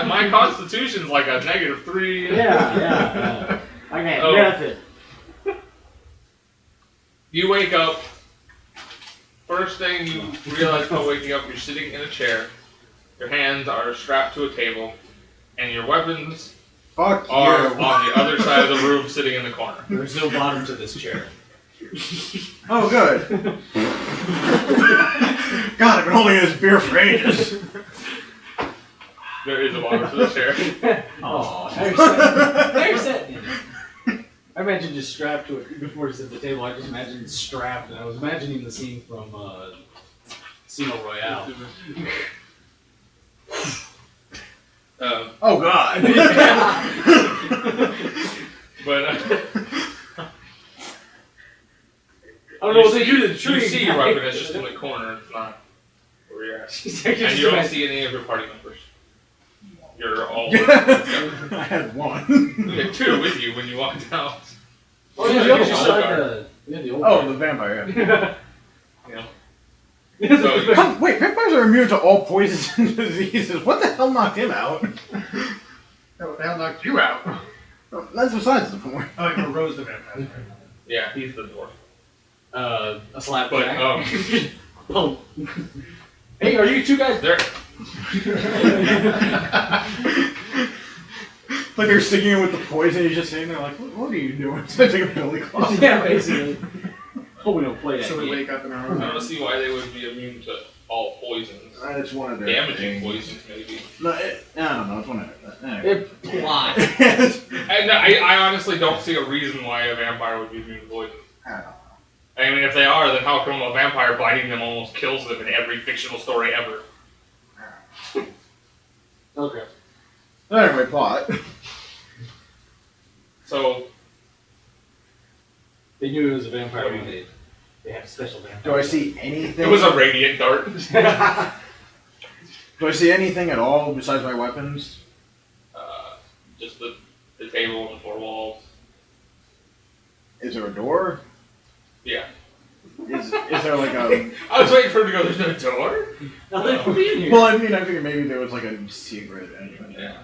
My constitution's like a -3. Yeah. Okay, Oh. nothing. You wake up. First thing you realize while waking up, you're sitting in a chair. Your hands are strapped to a table, and your weapons Fuck are you. on the other side of the room, sitting in the corner. There's no bottom to this chair. Oh, good. God, I've been holding this beer for ages. There is a bottom to the chair. Oh, there's that. I imagined just strapped to it before he said the table. I just imagined strapped, and I was imagining the scene from Casino Royale. Oh, God. But I don't know what they do to the tree. You see your weapon, it's just in the corner. It's not where you're at. And you don't see any of your party members. You're all. I had one. You had 2 with you when you walked out. Oh, yeah, the other side. The old Oh, the vampire, yeah. So you, Wait, vampires are immune to all poisons and diseases. What the hell knocked him out? What the hell knocked you out? That's besides the point. Oh, like Moreau's the vampire. yeah, he's the dwarf. A slap But back. oh, Hey, are you two guys there. Like they're sticking him with the poison, he's just sitting there like, what are you doing? It's like a billy club. Yeah, basically. Oh, we don't play that So we game. wake up in our I own. don't see why they would be immune to all poisons. It's one of their Damaging things. poisons, maybe. No, I don't know, it's one of their anyway. Plot. And I honestly don't see a reason why a vampire would be immune to poison. I don't know. I mean, if they are, then how come a vampire biting them almost kills them in every fictional story ever? Okay. Anyway, plot. So, They knew it was a vampire when they had a special vampire. Do I see anything? it was a radiant dart. Do I see anything at all besides my weapons? Just the table and the 4 walls. Is there a door? Yeah. Is there like a... I was waiting for him to go, there's no door? Nothing for me in here. Well, I mean, I figured maybe there was like a secret anyway. Yeah.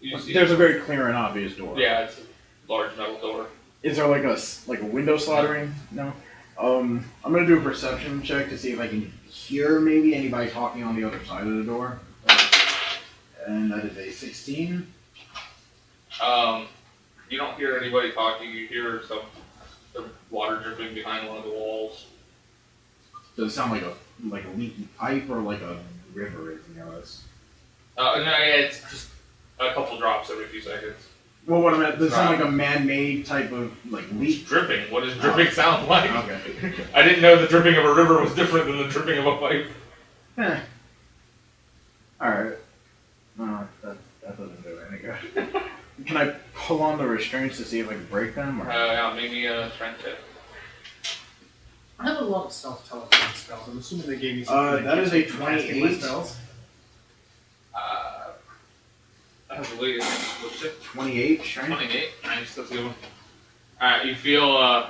You see, There's a very clear and obvious door. yeah, it's a large metal door. Is there like a window slaughtering? No. I'm gonna do a perception check to see if I can hear maybe anybody talking on the other side of the door. And that is a 16. You don't hear anybody talking, you hear some water dripping behind one of the walls. Does it sound like a leaky pipe or like a river is near us? No, it's just a couple drops every few seconds. Well, what I meant, does it sound like a man-made type of leak? Dripping. What does dripping sound like? Okay. I didn't know the dripping of a river was different than the dripping of a pipe. Eh. Alright. No, that doesn't do any good. Can I pull on the restraints to see if I can break them? Or? Yeah, maybe a strength check. I have a lot of self-teleport spells. I'm assuming they gave me something. That is a casting my 28. spells. I believe what's it? 28 strength? 28. Nice, that's a good one. Alright, you feel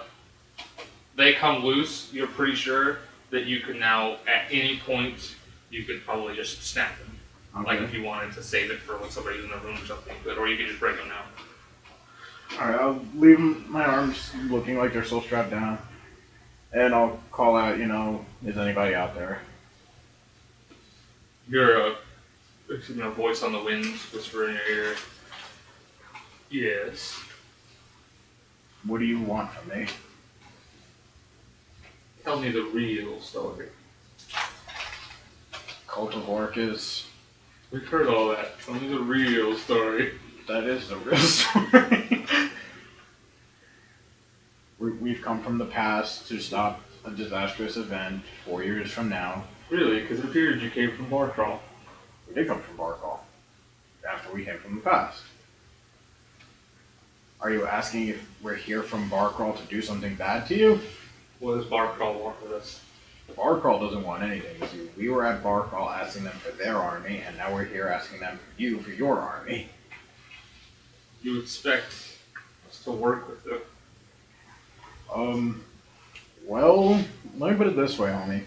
they come loose. You're pretty sure that you can now, at any point, you could probably just snap them. Okay. Like if you wanted to save it for when somebody's in the room or something, but or you could just break them now. Alright, I'll leave my arms looking like they're still strapped down. And I'll call out, is anybody out there? You're a voice on the wind whisper in your ear. Yes. What do you want from me? Tell me the real story. Cult of Orcus. We've heard all that. Tell me the real story. That is the real story. We've come from the past to stop a disastrous event 4 years from now. Really? Because it appeared you came from Barcrawl. We did come from Barcall. After we came from the past. Are you asking if we're here from Barcrawl to do something bad to you? What does Barcrawl want with us? Barcrawl doesn't want anything with you. We were at Barcrawl asking them for their army, and now we're here asking them for you for your army. You expect us to work with them? Well, let me put it this way, homie.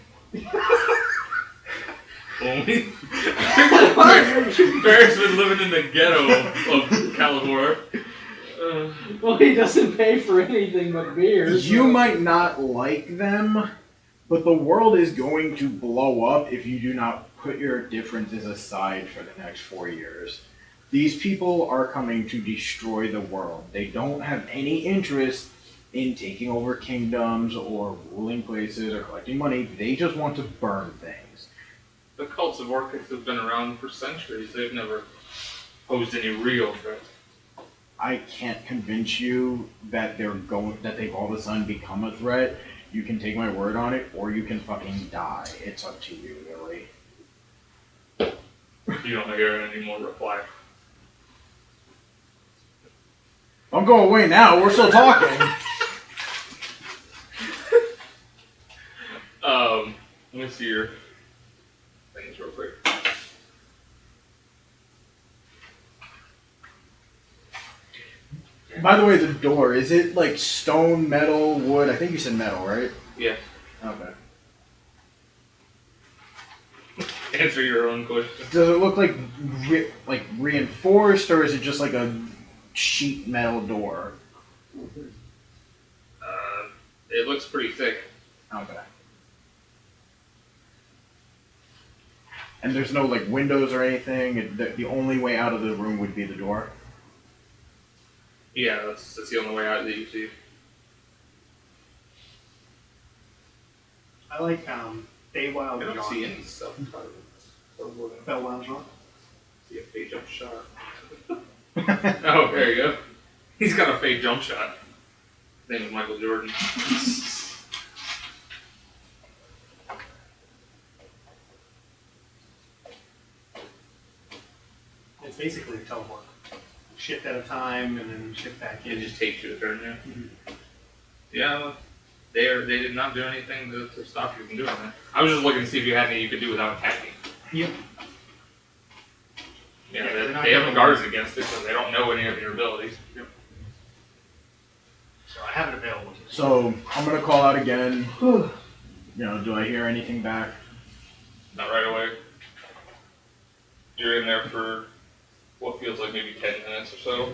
Only. Barrett's been living in the ghetto of Caligor. Well, he doesn't pay for anything but beer. You might not like them, but the world is going to blow up if you do not put your differences aside for the next 4 years. These people are coming to destroy the world. They don't have any interest in taking over kingdoms or ruling places or collecting money. They just want to burn things. The cults of Orcus have been around for centuries. They've never posed any real threat. I can't convince you that that they've all of a sudden become a threat. You can take my word on it, or you can fucking die. It's up to you, really. You don't hear any more reply. Don't go away now. We're still talking. Let me see your things real quick. By the way, the door, is it like stone, metal, wood? I think you said metal, right? Yeah. Okay. Answer your own question. Does it look like reinforced, or is it just like a sheet metal door? It looks pretty thick. Okay. And there's no like windows or anything. The only way out of the room would be the door. Yeah, that's the only way out that you see. I like Feywild I don't Beyond. see any stuff. Feywild Beyond. See a fade jump shot. Oh, there you go. He's got a fade jump shot. His name is Michael Jordan. It's basically a teleport. Shift at a time and then shift back It in. just takes you a turn, yeah. Yeah, they did not do anything to stop you from doing that. I was just looking to see if you had anything you could do without attacking. Yep. Yeah, Yeah, they're not they haven't gonna- guarded against it, so they don't know any of your abilities. So I have it available to you. So I'm gonna call out again. Do I hear anything back? Not right away. You're in there for what feels like maybe 10 minutes or so.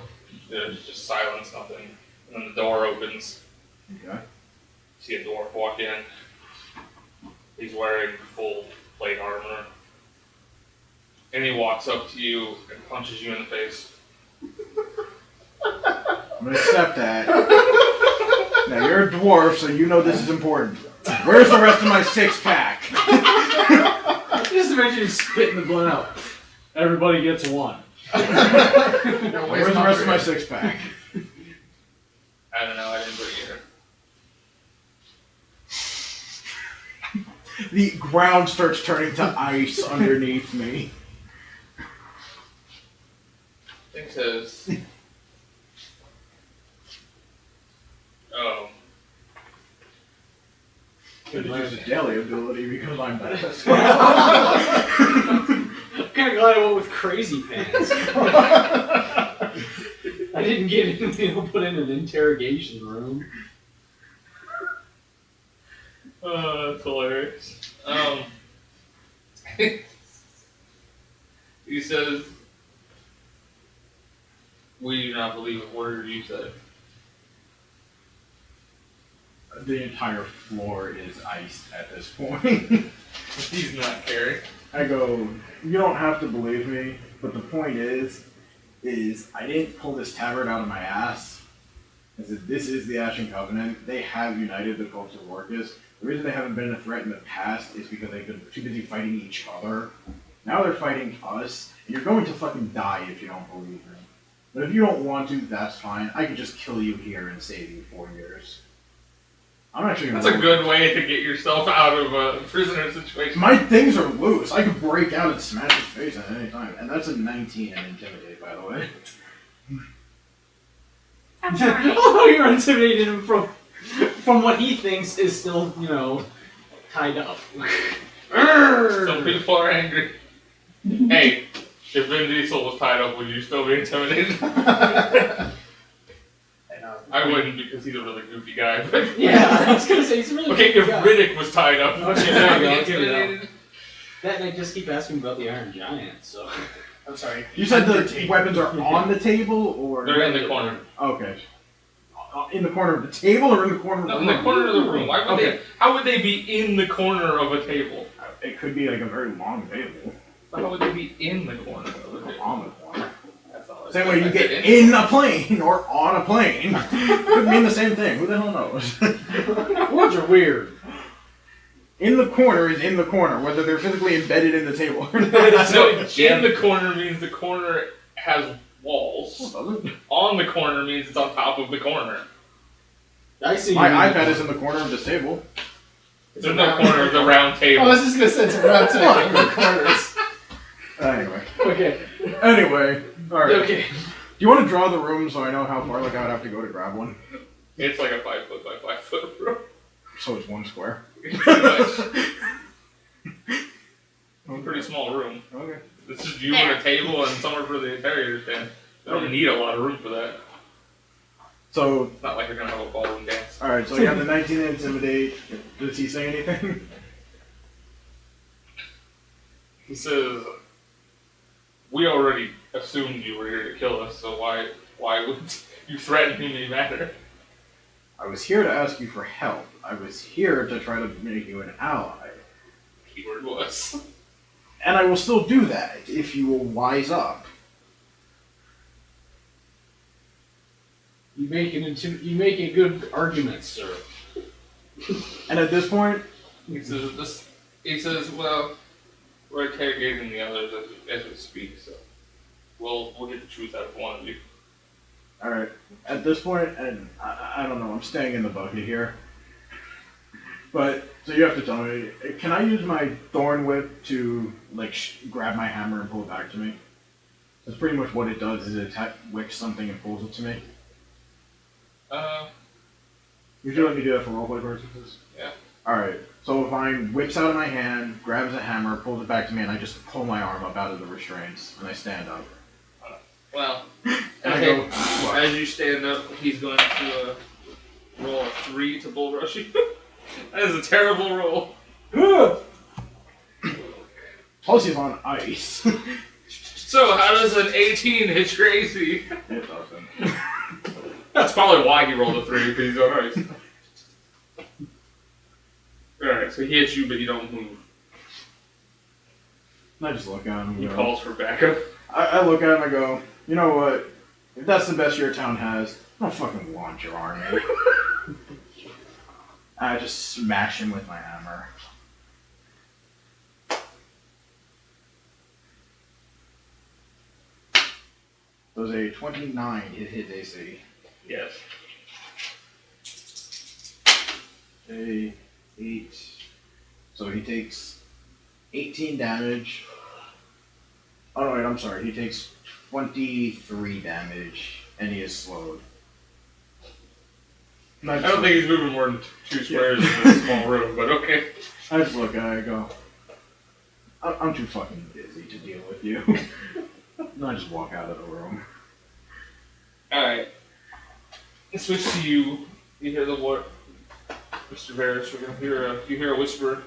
There's just silence, nothing. And then the door opens. Okay. See a dwarf walk in. He's wearing full plate armor. And he walks up to you and punches you in the face. I'm gonna accept that. Now you're a dwarf, so you know this is important. Where's the rest of my 6-pack? Just imagine you spitting the blood out. Everybody gets one. Where's the rest of my 6-pack? I don't know, I didn't bring it here. The ground starts turning to ice underneath me. It says, oh, Could use a daily ability because I'm best. I'm kind of glad I went with crazy pants. I didn't get put in an interrogation room. that's hilarious. He says, we do not believe a word you said. The entire floor is iced at this point. He's not caring. I go, you don't have to believe me, but the point is I didn't pull this tavern out of my ass. I said, this is the Ashen Covenant. They have united the cults of Orcus. The reason they haven't been a threat in the past is because they've been too busy fighting each other. Now they're fighting us, and you're going to fucking die if you don't believe me. But if you don't want to, that's fine. I can just kill you here and save you 4 years. I'm actually gonna That's a good way to get yourself out of a prisoner situation. My things are loose. I can break out and smash his face at any time. And that's a 19 and intimidate, by the way. I'm trying. Oh, you're intimidating him from what he thinks is still, tied up. Some people are angry. Hey, if Vin Diesel was tied up, would you still be intimidated? I wouldn't because he's a really goofy guy. But Yeah, I was gonna say he's really okay, good if guy. Riddick was tied up, Okay, would you there not you be go, give me that. intimidated? That and I just keep asking about the Iron Giant, so... I'm sorry. You said the Undertaker. weapons are on the table, or They're in the corner. Okay. In the corner of the table, or in the corner of the No, room? in the corner of the room. Why would Okay. they? How would they be in the corner of a table? It could be like a very long table. How would they be in the corner of a table? On the corner. That's all. Same way you get in a plane or on a plane. Could mean the same thing. Who the hell knows? Words are weird. In the corner is in the corner, whether they're physically embedded in the table or not. No, in the corner means the corner has walls. On the corner means it's on top of the corner. I see. My you. iPad is in the corner of this table. There's no corner of the round I table. was just gonna say it's a round table in the corners. Anyway. Okay. Anyway. Alright. Okay. Do you want to draw the room so I know how far like I would have to go to grab one? It's like a 5 foot by 5 foot room. So it's one square. Pretty much. A pretty small room. Okay. It's just you and a table and somewhere for the interrogator stand. They don't need a lot of room for that. So, It's not like they're gonna have a ballroom dance. alright, so you have the 19 intimidate. Does he say anything? He says, "We already assumed you were here to kill us, so why would you threatening me matter?" I was here to ask you for help. I was here to try to make you an ally. Keyword was. And I will still do that if you will wise up. You make a good argument, sir. And at this point, He says, "Well, we're interrogating the others as we speak, so we'll get the truth out of one of you." alright, at this point, and I don't know, I'm staying in the bucket here. But, so you have to tell me, can I use my thorn whip to, like, grab my hammer and pull it back to me? That's pretty much what it does, is it wicks something and pulls it to me. Would you let me do that for roleplay purposes? Yeah. Alright, so if I whips out of my hand, grabs a hammer, pulls it back to me, and I just pull my arm up out of the restraints, and I stand up. Well, And I okay. go, what? As you stand up, he's going to roll a 3 to bull rush you. That is a terrible roll. Plus he's on ice. So how does an 18 hit crazy? It doesn't. That's probably why he rolled a 3, because he's on ice. Alright, so he hits you, but you don't move. And I just look at him and He go, calls for backup. I look at him and go, you know what? If that's the best your town has, I don't fucking want your army. I just smash him with my hammer. Does a 29 hit his AC? Yes. A 8. So he takes 18 damage. Oh no, wait, I'm sorry. He takes 23 damage, and he is slowed. I don't think he's moving more than 2 squares in this small room, but okay. I just look at it and go, I'm too fucking busy to deal with you. And I just walk out of the room. Alright. Let's switch to you. You hear the what? Mr. Varrus, you hear a whisper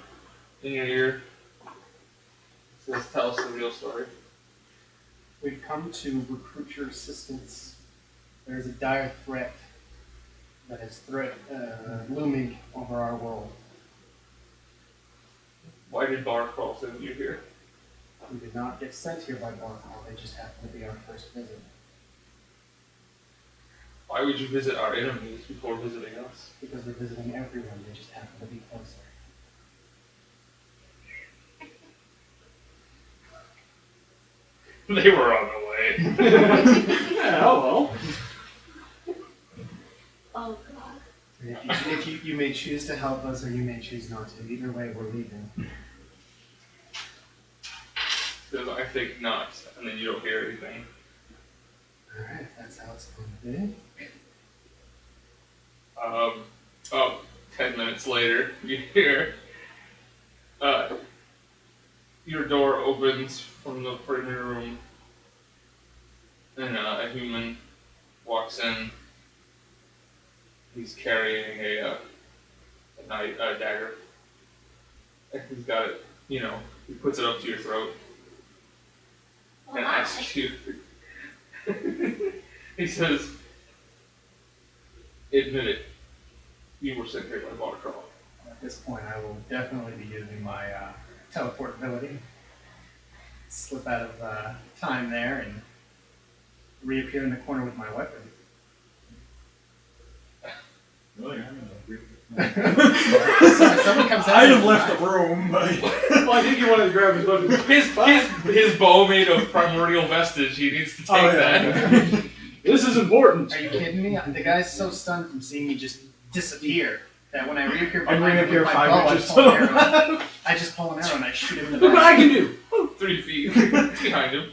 in your ear. It says, "Tell us the real story." We've come to recruit your assistance. There is a dire threat that is looming over our world. Why did Barcrawl send you here? We did not get sent here by Warlord, they just happened to be our first visit. Why would you visit our enemies before visiting us? Because we're visiting everyone, they just happen to be closer. They were on the way. Yeah, oh well. Oh god. And if you may choose to help us or you may choose not to. Either way, we're leaving. Says, "I think not," and then you don't hear anything. Alright, that's how it's going to be. 10 minutes later, you hear your door opens from the perimeter room, and a human walks in. He's carrying a dagger. And he's got it, he's He puts it up to your throat Well, and hi. asks you. He says, "Admit it. You were sent here by Varrus." At this point, I will definitely be using my teleport ability. Slip out of time there and reappear in the corner with my weapon. Someone comes out. I'd have left the room, but Well, I think you wanted to grab his weapon. His bow made of primordial vestige. He needs to take that. This is important. Are you kidding me? The guy's so stunned from seeing me just disappear that when I reappear I behind him reappear with my 5 bow, inches. I just pull an arrow and I shoot him in the Look what back. I can do. 3 feet behind him.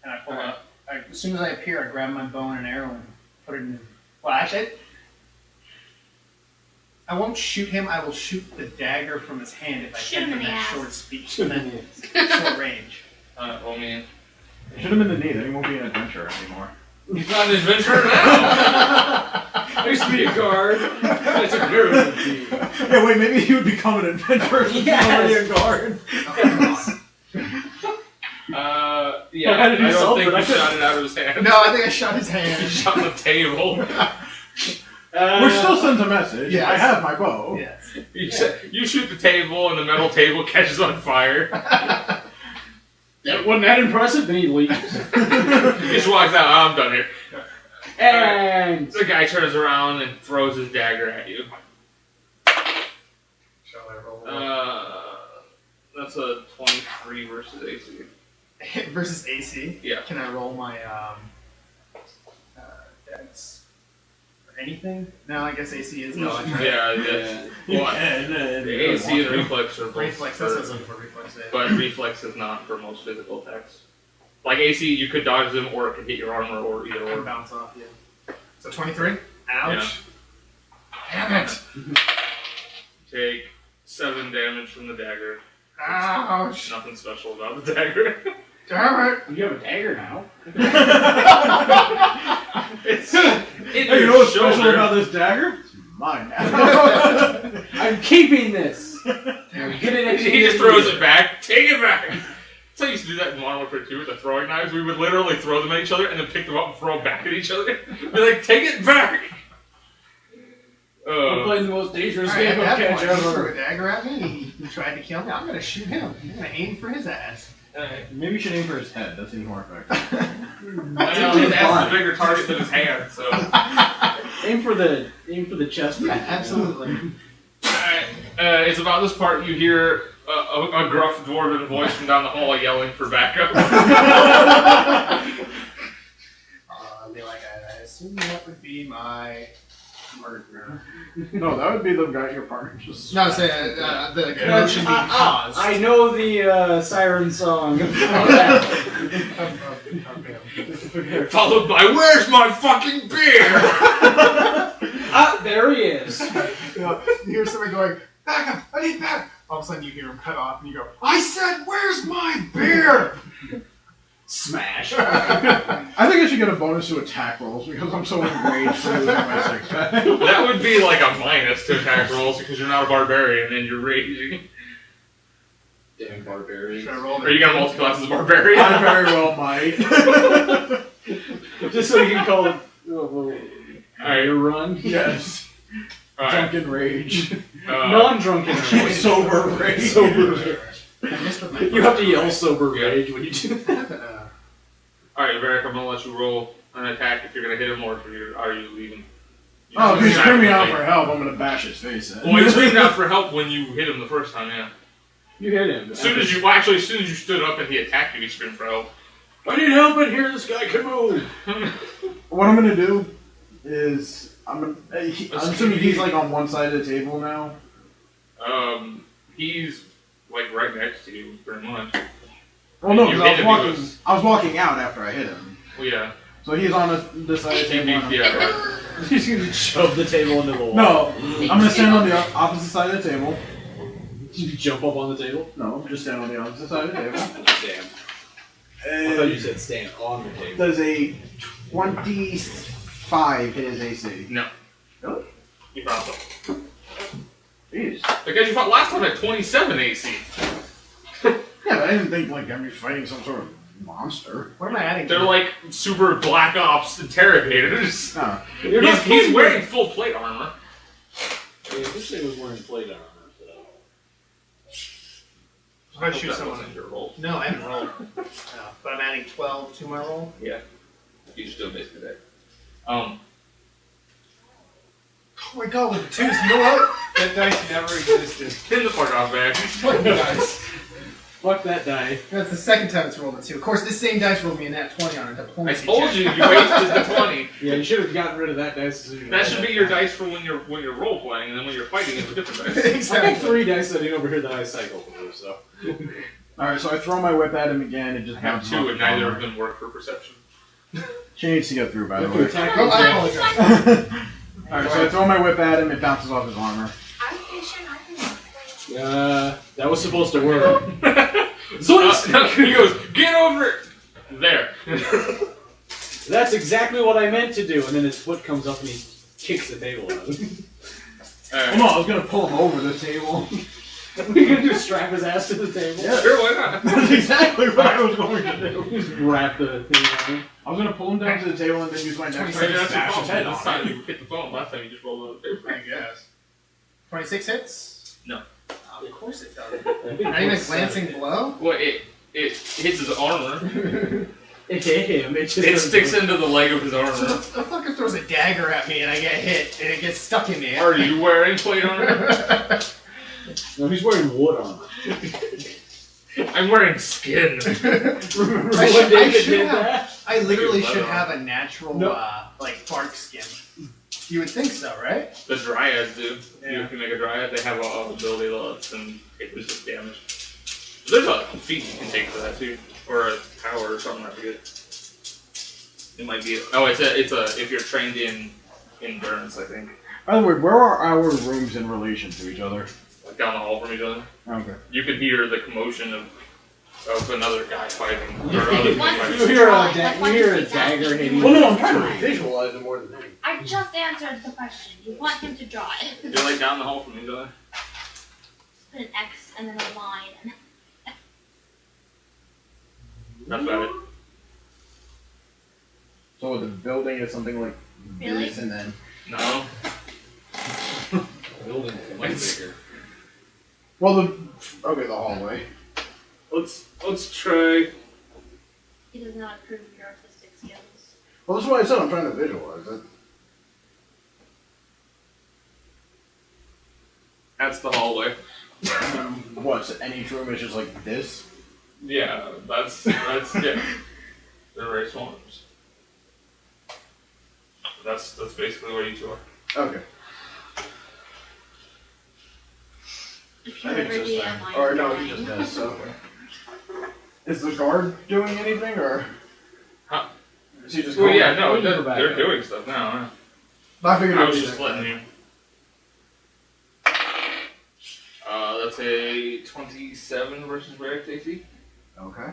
And I pull out. As soon as I appear, I grab my bow and an arrow and put it in his flash. I won't shoot him. I will shoot the dagger from his hand if I Shoot can him from in the that ass. short speed, from that short range. Oh man. shoot him in the knee. Then he won't be an adventurer anymore. He's not an adventurer now. I used to be a guard. I took care of it. Yeah, wait, maybe he would become an adventurer if he's already a guard. Oh, Yeah, I had to do I don't something. think I he couldn't- shot it out of his hand. no, I think I shot his He hand. shot the table. Which still sends a message. Yes. I have my bow. Yes. You shoot the table, and the metal table catches on fire. That wasn't that impressive. Then he leaves. He just walks out. I'm done here. And The guy turns around and throws his dagger at you. Shall I roll? That's a 23 versus AC. Versus AC. Yeah. Can I roll my dex or anything? No, I guess AC is no. Yeah, that's, You well, can. the AC and reflex are both Reflex. That's what I was for, looking for. Reflex. but reflex is not for most physical attacks. Like AC, you could dodge them, or it could hit your armor, or either Or or. bounce off. Yeah. So 23. Ouch. Damn it. Take 7 damage from the dagger. Ouch. Nothing special about the dagger. Damn it. you have a dagger now. It's in Hey, your you know what's special shoulder. about this dagger? It's mine now. I'm keeping this. He just throws it back. Take it back. So I used to do that in Modern Warfare 2 with the throwing knives. We would literally throw them at each other and then pick them up and throw them back at each other. Be like, take it back! I'm playing the most dangerous Alright, game of at that catch point, he threw ever. a dagger at me. He tried to kill me. I'm gonna shoot him. I'm gonna aim for his ass. Maybe you should aim for his head. That's even more effective. I know his ass is a bigger target than his hand, so. Aim for the chest. Yeah, absolutely. Alright, it's about this part you hear a gruff dwarven voice from down the hall yelling for backup. I'd be like, I assume that would be my partner. No, that would be the guy your partner just. No, say the commotion being caused. I know the siren song. Followed by, where's my fucking beer? There he is. You know, you hear somebody going, back up, I need back. All of a sudden you hear him cut off and you go, I said, where's my beer? Smash. I think I should get a bonus to attack rolls because I'm so enraged for losing my 6-pack. That would be like a minus to attack rolls because you're not a barbarian and you're raging. Damn barbarian. Should I roll Or you got multi-class as a barbarian. I very well might. Just so you can call it. Alright. Your run. Yes. Alright. Drunken rage. Non-drunken rage. Sober rage. Sober rage. I missed with my You have to yell sober Yeah. rage when you do that. Alright, Varric, I'm gonna let you roll an attack if you're gonna hit him or if are you leaving. Oh, if he's You're screaming out actively- for help, I'm gonna bash his face in. Well, you screamed out for help when you hit him the first time, yeah. You hit him. As soon as you stood up and he attacked you, he screamed for help. I need help in here. This guy can move. What I'm gonna do is I'm assuming he's like on one side of the table now. He's like right next to you, pretty much. Well, no, You because hit him, I was walking out after I hit him. Well, yeah. So he's on this side of the table. and I'm- Yeah, right. He's gonna shove the table into the wall. No, I'm gonna stand on the opposite side of the table. You jump up on the table. No, just stand on the opposite side of the table. Damn. I thought you said stand on the table. Does a 25 hit his AC? No. Really? You dropped him. Jeez. The guy you fought last time had 27 AC. Yeah, but I didn't think like I'm fighting some sort of monster. What am I adding? They're like super Black Ops interrogators. Oh. He's wearing full plate armor. Yeah, this thing was wearing plate armor. If I shoot someone. Your roll. No, I haven't rolled. No, but I'm adding 12 to my roll. Yeah. You just do it basically that. Oh my god, with the twos, you know what? That dice never existed. Get the fuck off, man. Fuck the dice. Fuck that die. That's the second time it's rolled a 2. Of course, this same dice rolled me a nat 20 on a I diplomacy told check. you wasted the 20. Yeah, you should have gotten rid of that dice. That should be your dice for when you're role playing, and then when you're fighting, it's a different dice. I got Exactly. 3 dice sitting over here that I cycle through, so. Alright, so I throw my whip at him again. It just I have bounces 2, off and the neither armor. of them work for perception. She needs to get through, by the If you way. attack Oh, I with apologize. Alright, so I throw my whip at him. It bounces off his armor. I'm patient, I can that was supposed to work. He goes, get over it! There. That's exactly what I meant to do, and then his foot comes up and he kicks the table out. Oh no, I was gonna pull him over the table. We can just strap his ass to the table. Yeah. Sure, why not? That's exactly what I was going to do. Just wrap the thing on him. I was gonna pull him down to the table and then use my next Maybe turn to that's your smash fault. his head This on time it. you hit the phone. Last time you just rolled out the paper. I guess. 26 hits? No. Oh, of course it does. I think Not even a it's glancing blow? Well, it hits his armor. It hit him. It just It sticks into the leg of his So armor. the fucker throws a dagger at me and I get hit and it gets stuck in me. Are you wearing plate armor? No, he's wearing wood armor. I'm wearing skin. Remember I when should- I David should did have- that? I literally Leather should on. have a natural, No. like, bark skin. You would think so, right? The dryads do. Yeah. You can make a dryad. They have a ability that lets them take resist damage. There's a feat you can take for that too, or a power or something. I forget. It might be. Oh, it's a if you're trained in burns, I think. By the way, where are our rooms in relation to each other? Like down the hall from each other. Okay. You could hear the commotion of another guy fighting. Or other people Once fighting. You hear a, That's you why hear a you say that. dagger hitting. Well, no, I'm trying to visualize it more than anything. I just answered the question. You want him to draw it. You're like down the hall from each other. Put an X and then a line. And That's about it. So the building is something like Really? this, and then. No. Building is much bigger. Well, the hallway. Let's try. he does not approve of your artistic skills. Well, that's what I said. I'm trying to visualize it. That's the hallway. What? So and each room is just like this. Yeah, that's yeah. They're very small rooms. That's basically where you two are. Okay. If you I think ever it's just DM, that. I'm Or no, he dying. just does. So. Is the guard doing anything, or? Huh? Is he just? Well, going yeah, back? no, you go back they're up. doing stuff now. I figured I it was would be just that letting guy. you. That's a 27 versus Varric AC. Okay.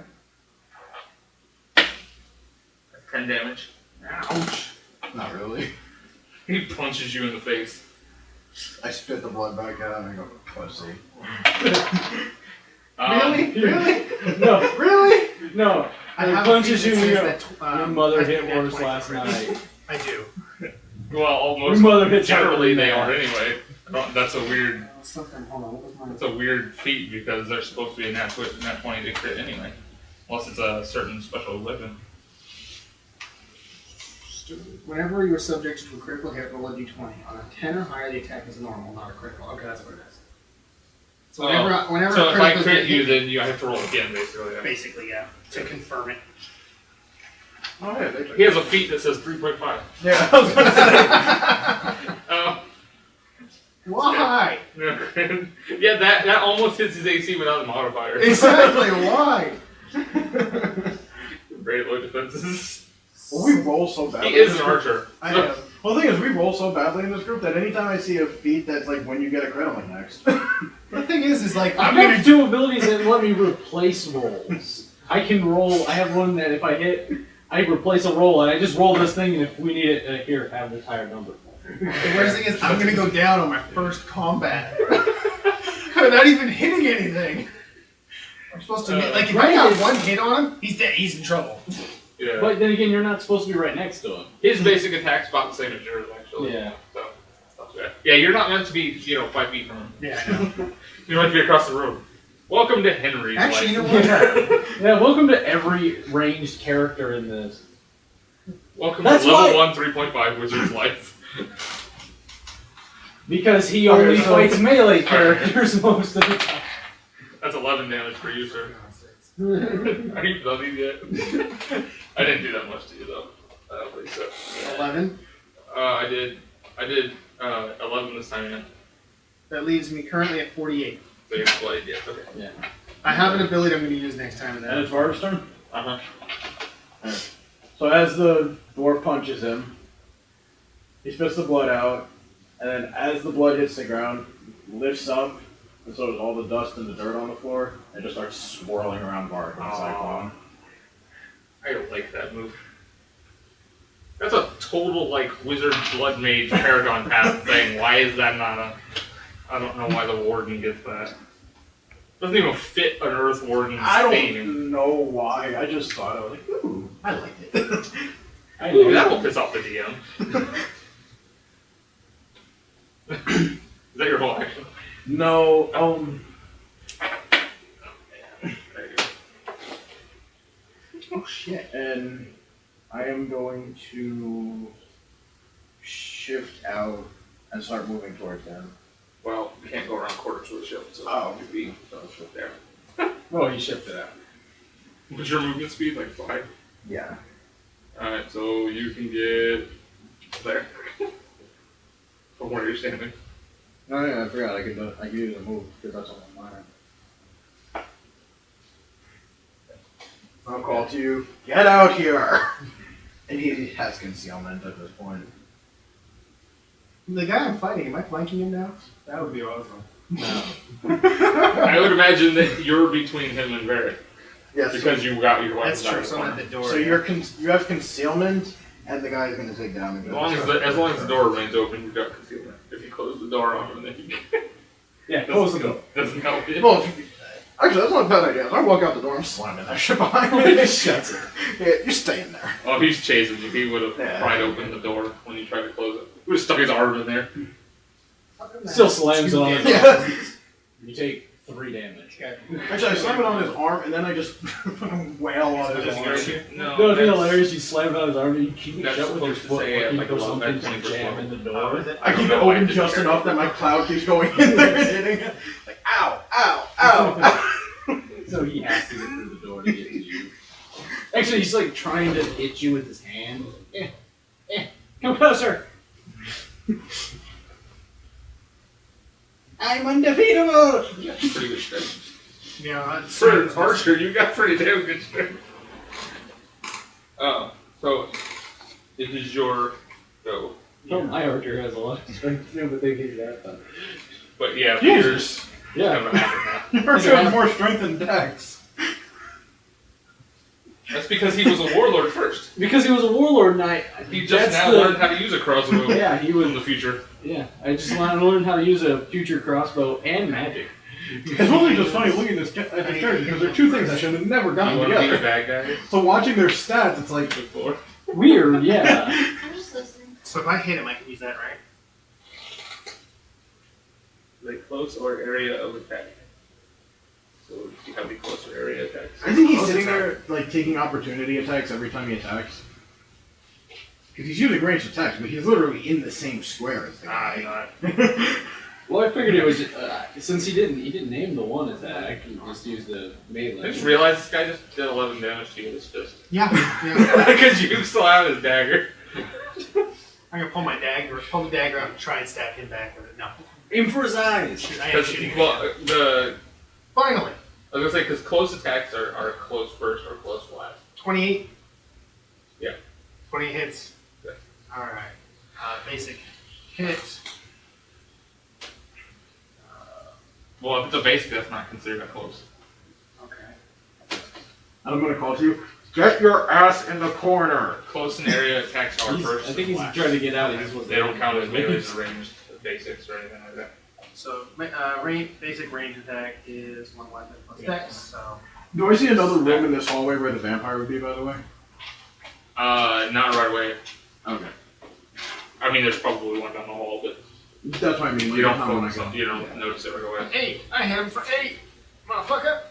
10 damage. Ouch. Not really. He punches you in the face. I spit the blood back out and I go, pussy. Really? Really? No, Really? no. I He have punches a you. feeling You that go, says your mother I hit think worse that's last 20. night. I do. Well, almost. Your mother hits Generally, harder they than are that. anyway. That's a weird. Something, hold on, what was mine? That's a weird feat because they're supposed to be a nat 20 to crit anyway, unless it's a certain special weapon. Whenever you're subject to a critical hit, roll a d20. On a 10 or higher, the attack is normal, not a critical. Okay, that's what it is. So whenever So a if I critical crit hit, you, then you have to roll again, basically. Yeah. basically, yeah, to confirm it. Oh yeah, they took He has a feat that says 3.5. Yeah, I was gonna say. Why? Yeah, that almost hits his AC without the modifier. Exactly, why? Very low defenses. Well, we roll so badly. He is an archer. I know. Well, the thing is, we roll so badly in this group that anytime I see a feat that's like when you get a crit, I'm like, next. The thing is like, I have two abilities that let me replace rolls. I can roll. I have one that if I hit, I replace a roll, and I just roll this thing, and if we need it, here, have the entire number. the worst thing is, I'm gonna go down on my first combat. I'm not even hitting anything. I'm supposed to like if I got one hit on him, he's dead. He's in trouble. Yeah. But then again, you're not supposed to be right next to him. His basic attack's about the same as yours, actually. Yeah. So, that's good. Yeah, you're not meant to be, 5 feet from him. Yeah, I know. You're meant to be across the room. Welcome to Henry's Actually, life. you know what? Yeah, welcome to every ranged character in this. Welcome That's to level why- 1, 3.5 Wizard's life. Because he only fights melee characters most of the time. That's 11 damage for you, sir. Are you bloodied yet? I didn't do that much to you, though. I don't think so. 11. I did 11 this time, yeah. That leaves me currently at 48. So you're bloodied, yes, okay. Yeah. I have an ability I'm going to use next time. And it's Varrus' turn? Uh-huh. So as the dwarf punches him, he spits the blood out, and then as the blood hits the ground, lifts up, and so does all the dust and the dirt on the floor, and just starts swirling around Varric in a cyclone. I don't like that move. That's a total, wizard blood mage paragon path thing. Why is that not a... I don't know why the warden gets that. Doesn't even fit an earth warden's I theme. don't know why, I just thought, I was like, ooh, I liked it. Ooh, that will piss off the DM. Is that your whole action? No, There you go. Oh shit. and I am going to shift out and start moving towards him. Well, you can't go around quarters with a shield, so Oh. you'd be there. Oh, he shifted out. What's your movement speed? 5? Yeah. Alright, so you can get there. From where you're standing. No, yeah, I forgot, I could use a move, because that's on mine. I'll call to you, get out here! And he has concealment at this point. The guy I'm fighting, am I flanking him now? That would be awesome. No. I would imagine that you're between him and Varric. Yes. Because you got your weapons That's out true. of the So I'm corner. at the door. So you have concealment, and the guy's gonna take damage. As long as the door remains open, you've got concealment. If you close the door on him, then you Yeah, close the door. doesn't help you. Well, actually, that's not a bad idea. If I walk out the door, I'm slamming that shit behind me. He shuts it. Yeah, you're staying there. Oh, he's chasing you. He would have Yeah. pried open the door when you tried to close it. He would have stuck his arm in there. Still slams it on it. Yeah. You take 3 damage. Actually, I slam it on his arm, and then I just wail on his arm. No, No, it'd be that's- hilarious. You slam it on his arm and you keep it That's shut with your supposed to foot, say, looking like, for a low something back to 20% jam in the door. Oh, is it? I keep it know why I open did just that. enough that my cloud keeps going in there and hitting it. Like, ow, ow, ow, ow. So he has to get through the door to get to you. Actually, he's like trying to hit you with his hand. Come closer. I'm undefeatable. You got pretty good strength. Yeah, For an archer, you got pretty damn good strength. So it is your go. Oh, my archer has a lot of strength too, but they gave that done. But yeah, Jesus. Peter's Yeah. kind of a half and half. Yours has more strength than Dex. That's because he was a warlord first. Because he was a warlord knight. He just now learned how to use a crossbow. Yeah, he was. in the future. Yeah, I just want to learn how to use a future crossbow and magic. It's really just funny looking at this character, because there are two things I should have never You gotten want to be a together. bad guy So watching their stats, it's like, before? Weird, yeah. I'm just listening. So if I hit him, I can use that, right? Like close or area of attack. So you have the closer area attacks. I think he's sitting there, like, taking opportunity attacks every time he attacks. Because he's using ranged attacks, but he's literally in the same square as the guy. Well, I figured it was since he didn't name the one attack. He just used the melee. I just realized this guy just did 11 damage to you with his fist. Yeah. Yeah. Because you still have his dagger. I'm gonna pull my dagger, pull the dagger out, and try and stab him back with it. No. Aim for his eyes. Shoot, I am shooting. Him. Well, Finally, I was gonna say because close attacks are close first or close last. 28. Yeah. 20 hits. Yeah. All right. Basic hit. Well, if it's a basic, that's not considered a close. Okay. I'm gonna call to you, get your ass in the corner! Close and area attacks are first. I think he's and last. trying to get out. He just They don't count as melee or ranged basics or anything like that. So basic range attack is 1 weapon plus dex. So Do I see another room in this hallway where the vampire would be, by the way? Not right away. Okay. I mean, there's probably one down the hall, but That's what I mean. you don't not when I focus go. on, you don't notice it right away. 8. I hit him for 8, motherfucker.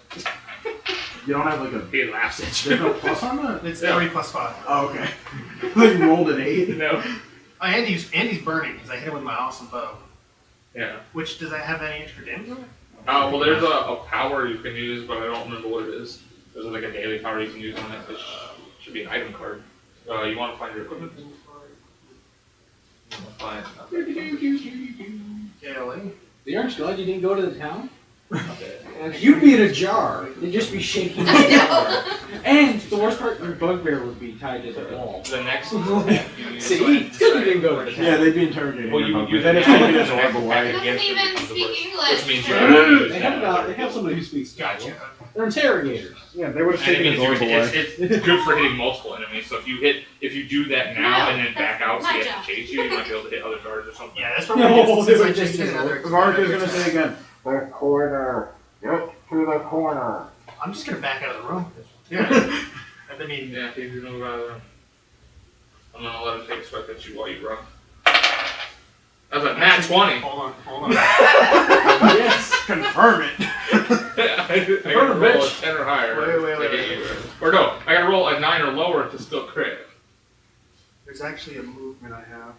You don't have like a. He laughs at There's you. no plus on that? It's Yeah. 3 plus 5. Oh, okay. Like you rolled an 8. No. And he's burning because I hit him with my awesome bow. Yeah. Which does that have any extra damage on it? Well, there's a power you can use, but I don't remember what it is. There's like a daily power you can use on it, which should be an item card. You want to find your equipment? Find. Kelly. Aren't you glad you didn't go to the town? You'd be in a jar. They'd just be shaking the I jar. And the worst part, your bugbear would be tied to the wall. The next attack you use. See, it's good you didn't go to the town. Yeah, they'd be interrogating. Well, your you bug, use but then it it's now, taking and his the orb next away. attack against Doesn't it even becomes the speak worst. English. Which means you have to use They that. have somebody who speaks. Gotcha. They're interrogators. Yeah, they would have And it taken his orb means away. it's good for hitting multiple enemies. So if you do that now and then back out, so my you job. have to chase you, you might be able to hit other guards or something. Yeah, that's probably No, good, they since would I just just hit use another. Varric is gonna say again. The corner. Get to the corner. I'm just gonna back out of the room. Yeah. I mean, Yeah, if you move out of there. I'm gonna let him take a swipe at you while you run. That's a nat 20. hold on. Yes. Confirm it. I gotta roll a 10 or higher. Wait. to get you. Or no, I gotta roll a 9 or lower to still crit. There's actually a movement I have.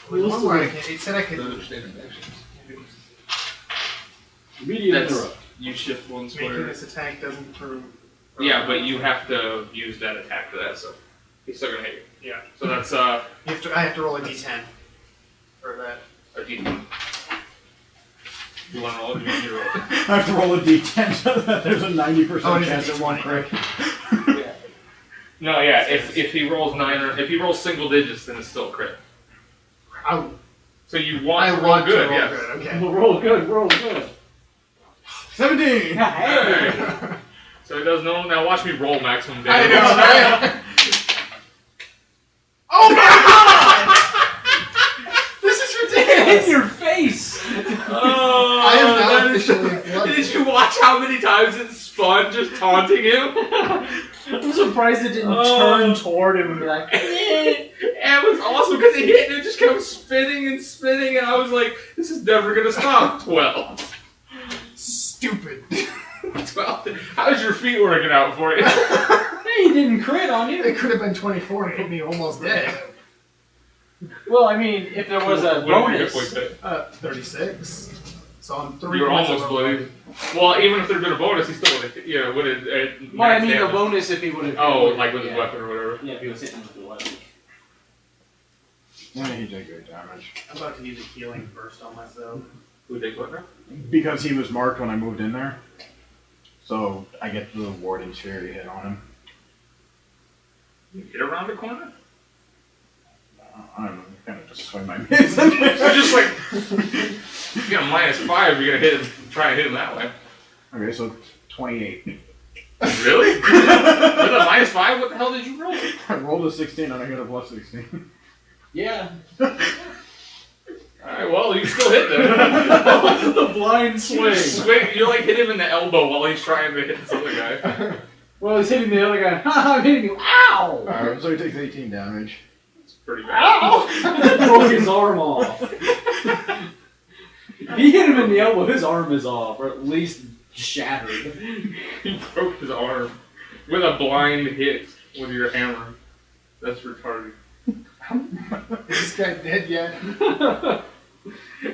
One where it said I could Immediate That's- interrupt. You shift one making square. this attack doesn't prove. Yeah, but you have to use that attack for that, so he's still gonna hit you. Yeah. So that's I have to roll a d10 for that. a d10. You wanna roll it? You want me to roll it? I have to roll a d10 so that there's a 90% Oh, it is a chance it won't D20. crit. No, yeah. If he rolls 9 or if he rolls single digits, then it's still a crit. Oh, So you want I to roll want good, to roll yes. good. Okay. Roll good, roll good. 17! Hey. So he does no. Now watch me roll maximum I damage. know, right? Oh my god! This is ridiculous! In your face! Oh, I am now that is- officially blooded. Did you watch how many times it spun just taunting him? I'm surprised it didn't Oh. turn toward him and be like, And it was awesome because it hit and it just kept spinning and spinning, and I was like, this is never gonna stop. 12. Stupid. 12. How's your feet working out for you? hey, he didn't crit on you. It could have been 24 and put me almost dead. Well, I mean, if there was a What did your hit bonus. points at? 36. So I'm 3 You were points almost over. bloody. Well, even if there'd been a bonus, he still would have, would have. Well, I mean, a bonus if he would have. Oh, like with his weapon or whatever. Yeah, if he was hitting with the weapon. Yeah, he did good damage. I'm about to use a healing burst on myself. Who did what now? Because he was marked when I moved in there. So I get the Warden sphere to hit on him. You hit around the corner? I don't know, kind of just swing my miss. You're just like, you got a -5, you're gonna hit him, try and hit him that way. Okay, so 28. Really? With a -5, what the hell did you roll? I rolled a 16 and I got a plus 16. Yeah. Alright, well, you still hit them. The blind swing. You like hit him in the elbow while he's trying to hit this other guy. Well, he's hitting the other guy. Ha! I'm hitting you. Ow! Alright, so he takes 18 damage. It's pretty bad. Broke his arm off. If he hit him in the elbow, his arm is off, or at least shattered. He broke his arm with a blind hit with your hammer. That's retarded. Is this guy dead yet?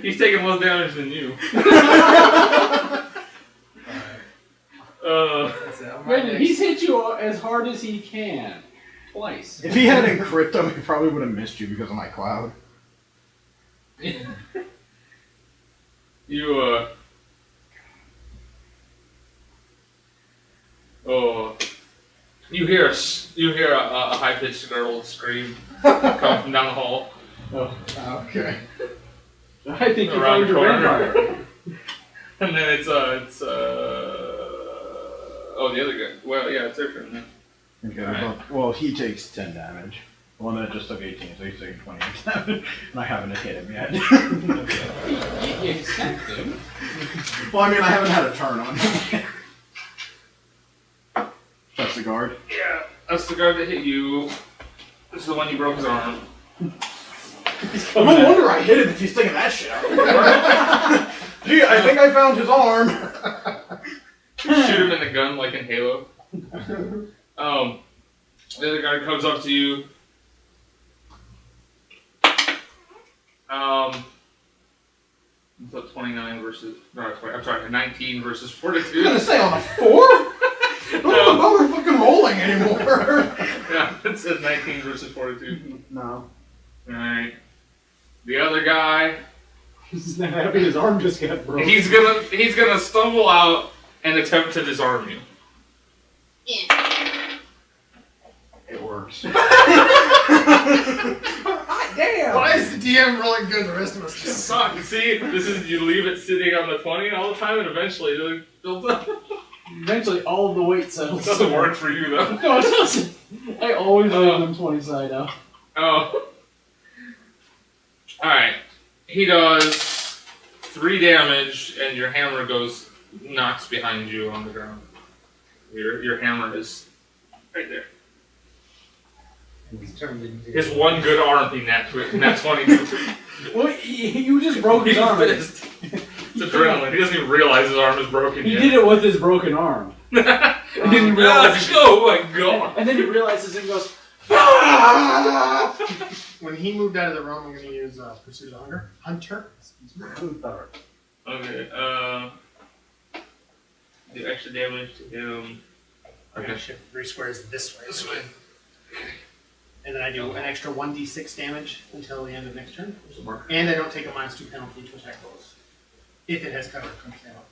He's taking less damage than you. That's it. I'm right Brandon, next. he's hit you as hard as he can. Twice. If he hadn't crit though, he probably would have missed you because of my cloud. You, you hear a high-pitched girl scream coming from down the hall. Okay. I think you Around found the your corner. vampire. And then the other guy. Well, yeah, it's their turn then. Okay, Alright. well, he takes 10 damage. The one that just took 18, so he's taking 28 damage, and I haven't hit him yet. You stacked him. Well, I mean, I haven't had a turn on him yet. That's the guard. Yeah, that's the guard that hit you. This is the one you broke his arm. No wonder I hit him if he's taking that shit out. Gee, I think I found his arm. Shoot him in the gun like in Halo. The other guy comes up to you. So 29 versus. No, I'm sorry, 19 versus 42. I was gonna say on a 4? Don't bother fucking rolling anymore. Yeah, it says 19 versus 42. No. Alright. The other guy, He's not happy his arm just got broken. he's gonna stumble out and attempt to disarm you. Yeah. It works. Damn! Why is the DM rolling good? The rest of us just suck. See, this is you leave it sitting on the 20 all the time, and eventually it builds up. Eventually, all of the weight settles. It doesn't work for you though. No, it doesn't. I always land them 20 side out. Oh. Alright. He does 3 damage, and your hammer knocks behind you on the ground. Your hammer is right there. His one good arm he nat 20. Well, you just broke his arm. It's adrenaline. He doesn't even realize his arm is broken He yet. did it with his broken arm. And then he realizes. Oh my god! And then he realizes and goes. When he moved out of the room, I'm going to use Pursuit of Hunter. Okay, do extra damage to him. I'm going to shift 3 squares this way. And then I do an extra 1d6 damage until the end of next turn. And I don't take a -2 penalty to attack rolls. If it has cover from stand up.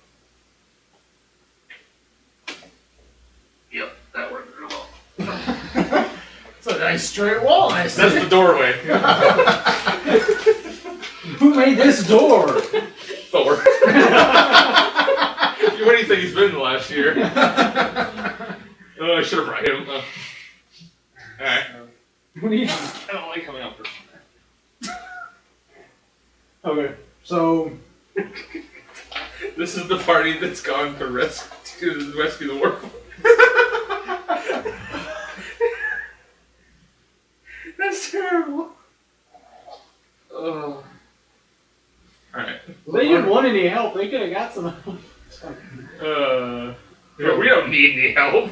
Yep, that worked really well. It's a nice straight wall, I see. That's the doorway. Who made this door? Thor. What do you think he's been the last year? Oh, I should have brought him. Alright. What do you? I don't like coming out first. Okay, so This is the party that's gone to rescue the Warforged. That's terrible. Oh. Alright. They didn't want any help. They could have got some help. We don't need any help.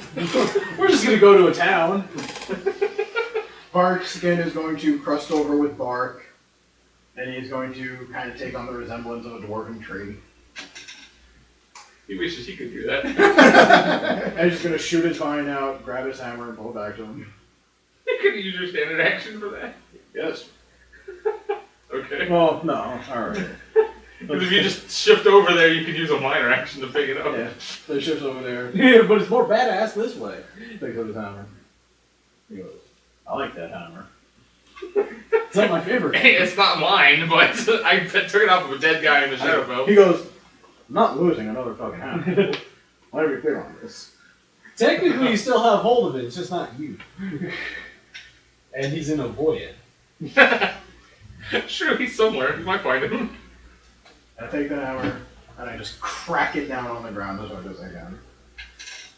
We're just gonna go to a town. Bark's skin is going to crust over with bark, and he's going to kind of take on the resemblance of a dwarven tree. He wishes he could do that. And he's going to shoot his vine out, grab his hammer, and pull it back to him. You could use your standard action for that. Yes. Okay. Well, no. Alright. Because if you just shift over there, you could use a minor action to pick it up. Yeah. So he shifts over there, Yeah, but it's more badass this way. picks up his hammer. He goes, I like that hammer. It's not my favorite. Hey, it's not mine, but I took it off of a dead guy in the Shadowfell. He goes, I'm not losing another fucking hammer. Why are we clear on this? Technically, you still have hold of it. It's just not you. And he's in a void. Sure, he's somewhere. You might find him. I take the hammer, and I just crack it down on the ground as hard as I can.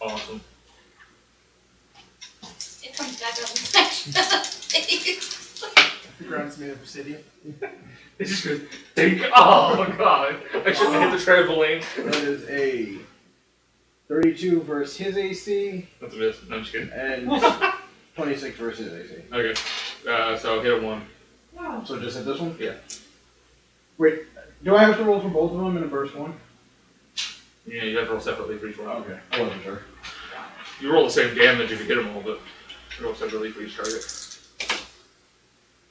Awesome. It comes back up and face. The ground's made of obsidian. It just goes, oh god. I shouldn't have hit the trampoline. That is a 32 versus his AC, That's a miss. No, I'm just kidding. and 26 versus his AC. Okay. So hit a 1. So just hit this one? Yeah. Wait, do I have to roll for both of them in a burst one? Yeah, you have to roll separately for each one. Okay, I wasn't sure. You roll the same damage if you hit them all, but you roll separately for each target.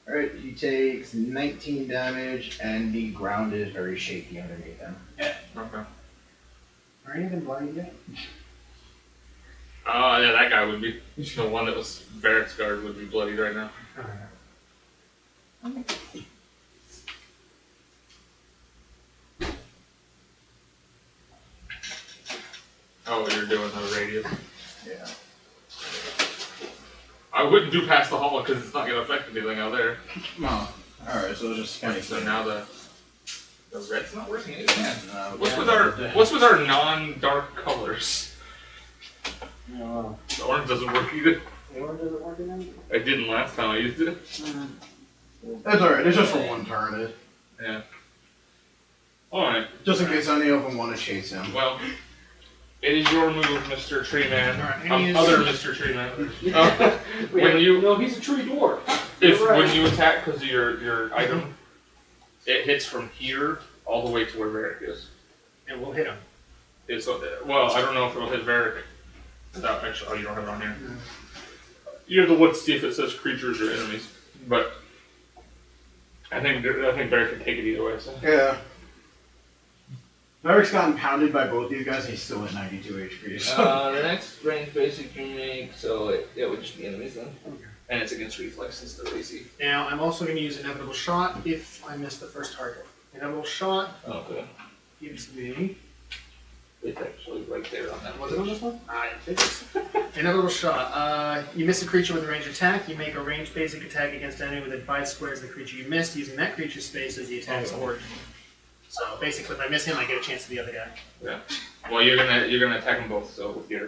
Alright, he takes 19 damage, and the ground is very shaky underneath him. Okay. Are any of them blind yet? Oh, yeah, that guy would be. The one that was Varric's guard would be bloodied right now. Oh, you're doing the radius. Yeah. I I wouldn't do past the hall because it's not going to affect anything out there. Oh, alright, so just kind of So now the red's not working either. No, What's with our non-dark colors? Oh, The orange doesn't work either. the orange doesn't work again? I didn't last time I used it. That's alright, it's just for one turn. Yeah. Alright. Just in case any of them want to chase him. Well, it is your move, Mr. Treeman. Alright, Other Mr. Treeman. No, he's a tree dwarf. When you attack because of your item, it hits from here all the way to where Varric is. And we'll hit him. Well, I don't know if it'll hit Varric. Actually, oh, you don't have it on here. You have to look to see if it says creatures or enemies. But I think Varric can take it either way. So. Yeah. Varric's gotten pounded by both these guys and he's still at 92 HP. So. The next range basic you make, so it would just be enemies then. Okay. And it's against reflex instead of AC. Now, I'm also going to use Inevitable Shot if I miss the first target. Inevitable Shot Okay. gives me... It's actually right there on that. Was it on this one? It is. Inevitable Shot. You miss a creature with a ranged attack. You make a ranged basic attack against an enemy within 5 squares of the creature you missed, using that creature's space as the attack's origin. So basically, if I miss him, I get a chance to the other guy. Yeah. Well, you're gonna attack them both. So with your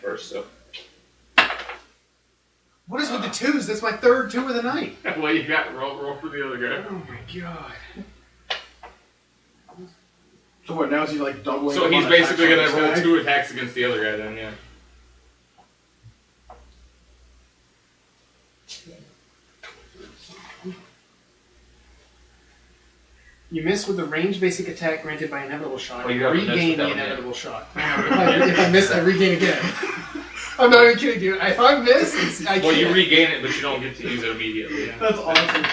first. So. What is with the 2s? That's my third 2 of the night. Well, you got roll for the other guy. Oh my god. So what, now is he like doubling? So up he's on basically attacks gonna on roll this guy? 2 attacks against the other guy then, yeah. You miss with the ranged basic attack granted by Inevitable Shot. Well, you You haven't missed regain with that the one yet. Inevitable Shot. If I miss, I regain again. I'm not even kidding, dude. If I miss, I Well, you can't. regain it, but you don't get to use it immediately. That's awesome.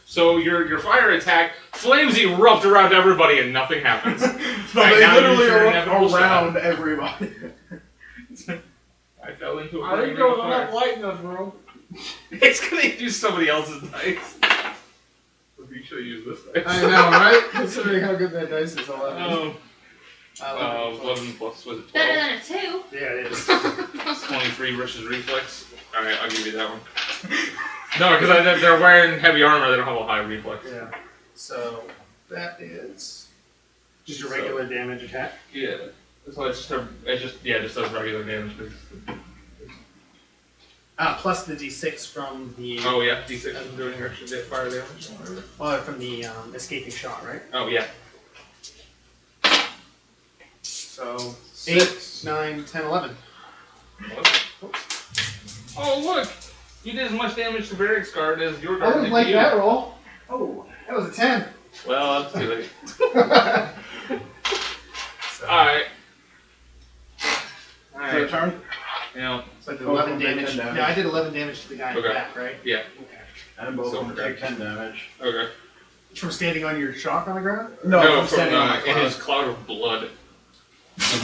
So your fire attack, flames erupt around everybody and nothing happens. No, Right, they now literally use your are inevitable around shot. everybody. I fell into a I burning think I'm fire. not light enough, bro. It's gonna use somebody else's dice. You should have used this dice. I know, right? Considering how good that dice is, 11. 11 plus, was it 12? Better than a 2. Yeah, it is. 23 versus reflex. Alright, I'll give you that one. No, because they're wearing heavy armor, they don't have a high reflex. Yeah. So, that is just a regular damage attack. Yeah. So it's just does regular damage. Plus the d6 from the... Oh yeah, D6 is doing extra fire damage. from the escaping shot, right? Oh yeah. So, 6. 8, 9, 10, 11. Oh look! You did as much damage to Varric's guard as your I guard would did like to you. that roll. Oh, that was a 10. Well, that's too late. So, Alright. Your turn? Yeah. so I did Oh, 11 take damage. 10 damage. Yeah, I did 11 damage to the guy in the Okay. back, right? Yeah. Okay. And both So of them okay. take 10 damage. Okay. From standing on your shock on the ground? No, No, from from standing on the in cloud. his cloud of blood. It's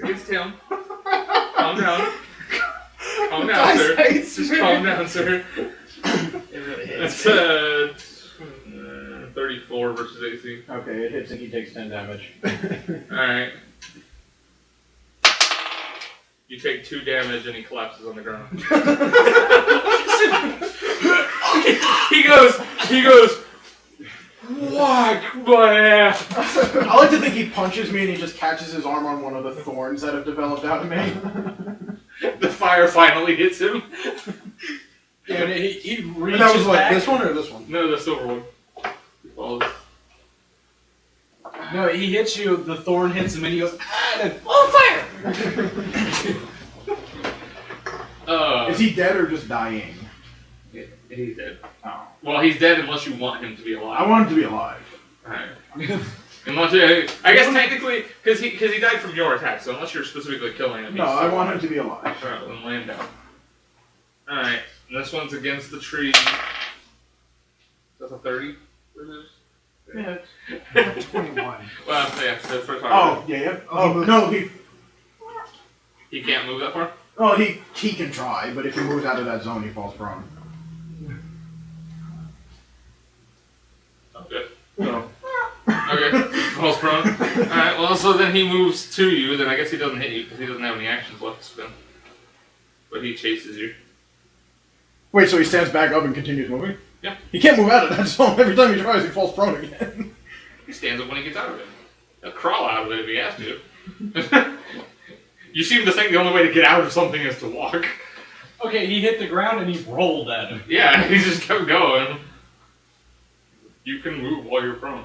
against him. Calm down. Calm down, sir. Calm down, sir. It really hits. That's 34 versus AC. Okay, it hits and he takes 10 damage. Alright. You take 2 damage and he collapses on the ground. he goes, whack my ass. I like to think he punches me and he just catches his arm on one of the thorns that have developed out of me. The fire finally hits him. Yeah, he reaches And that was like back. this one or this one? No, the silver one. He falls. No, he hits you, the thorn hits him, and he goes, ah, and oh, fire! Is he dead or just dying? He's dead. Oh. Well, he's dead unless you want him to be alive. I want him to be alive. Alright. Unless I guess technically, because he died from your attack, so unless you're specifically killing him, No, I want him to be alive. Alright, then lay him down. Alright, this one's against the tree. That's a 30? Yeah. 21. Well, yeah, the first one. Oh, yeah. Oh, no, He can't move that far? well, he can try, but if he moves out of that zone, he falls prone. Okay. So, Okay, falls prone. Alright, well, so then he moves to you, then I guess he doesn't hit you because he doesn't have any actions left to spin. but he chases you. Wait, so he stands back up and continues moving? Yeah. He can't move out of that zone. Every time he tries, he falls prone again. He stands up when he gets out of it. He'll crawl out of it if he has to. You seem to think the only way to get out of something is to walk. Okay, he hit the ground and he rolled at him. Yeah, he just kept going. You can move while you're prone.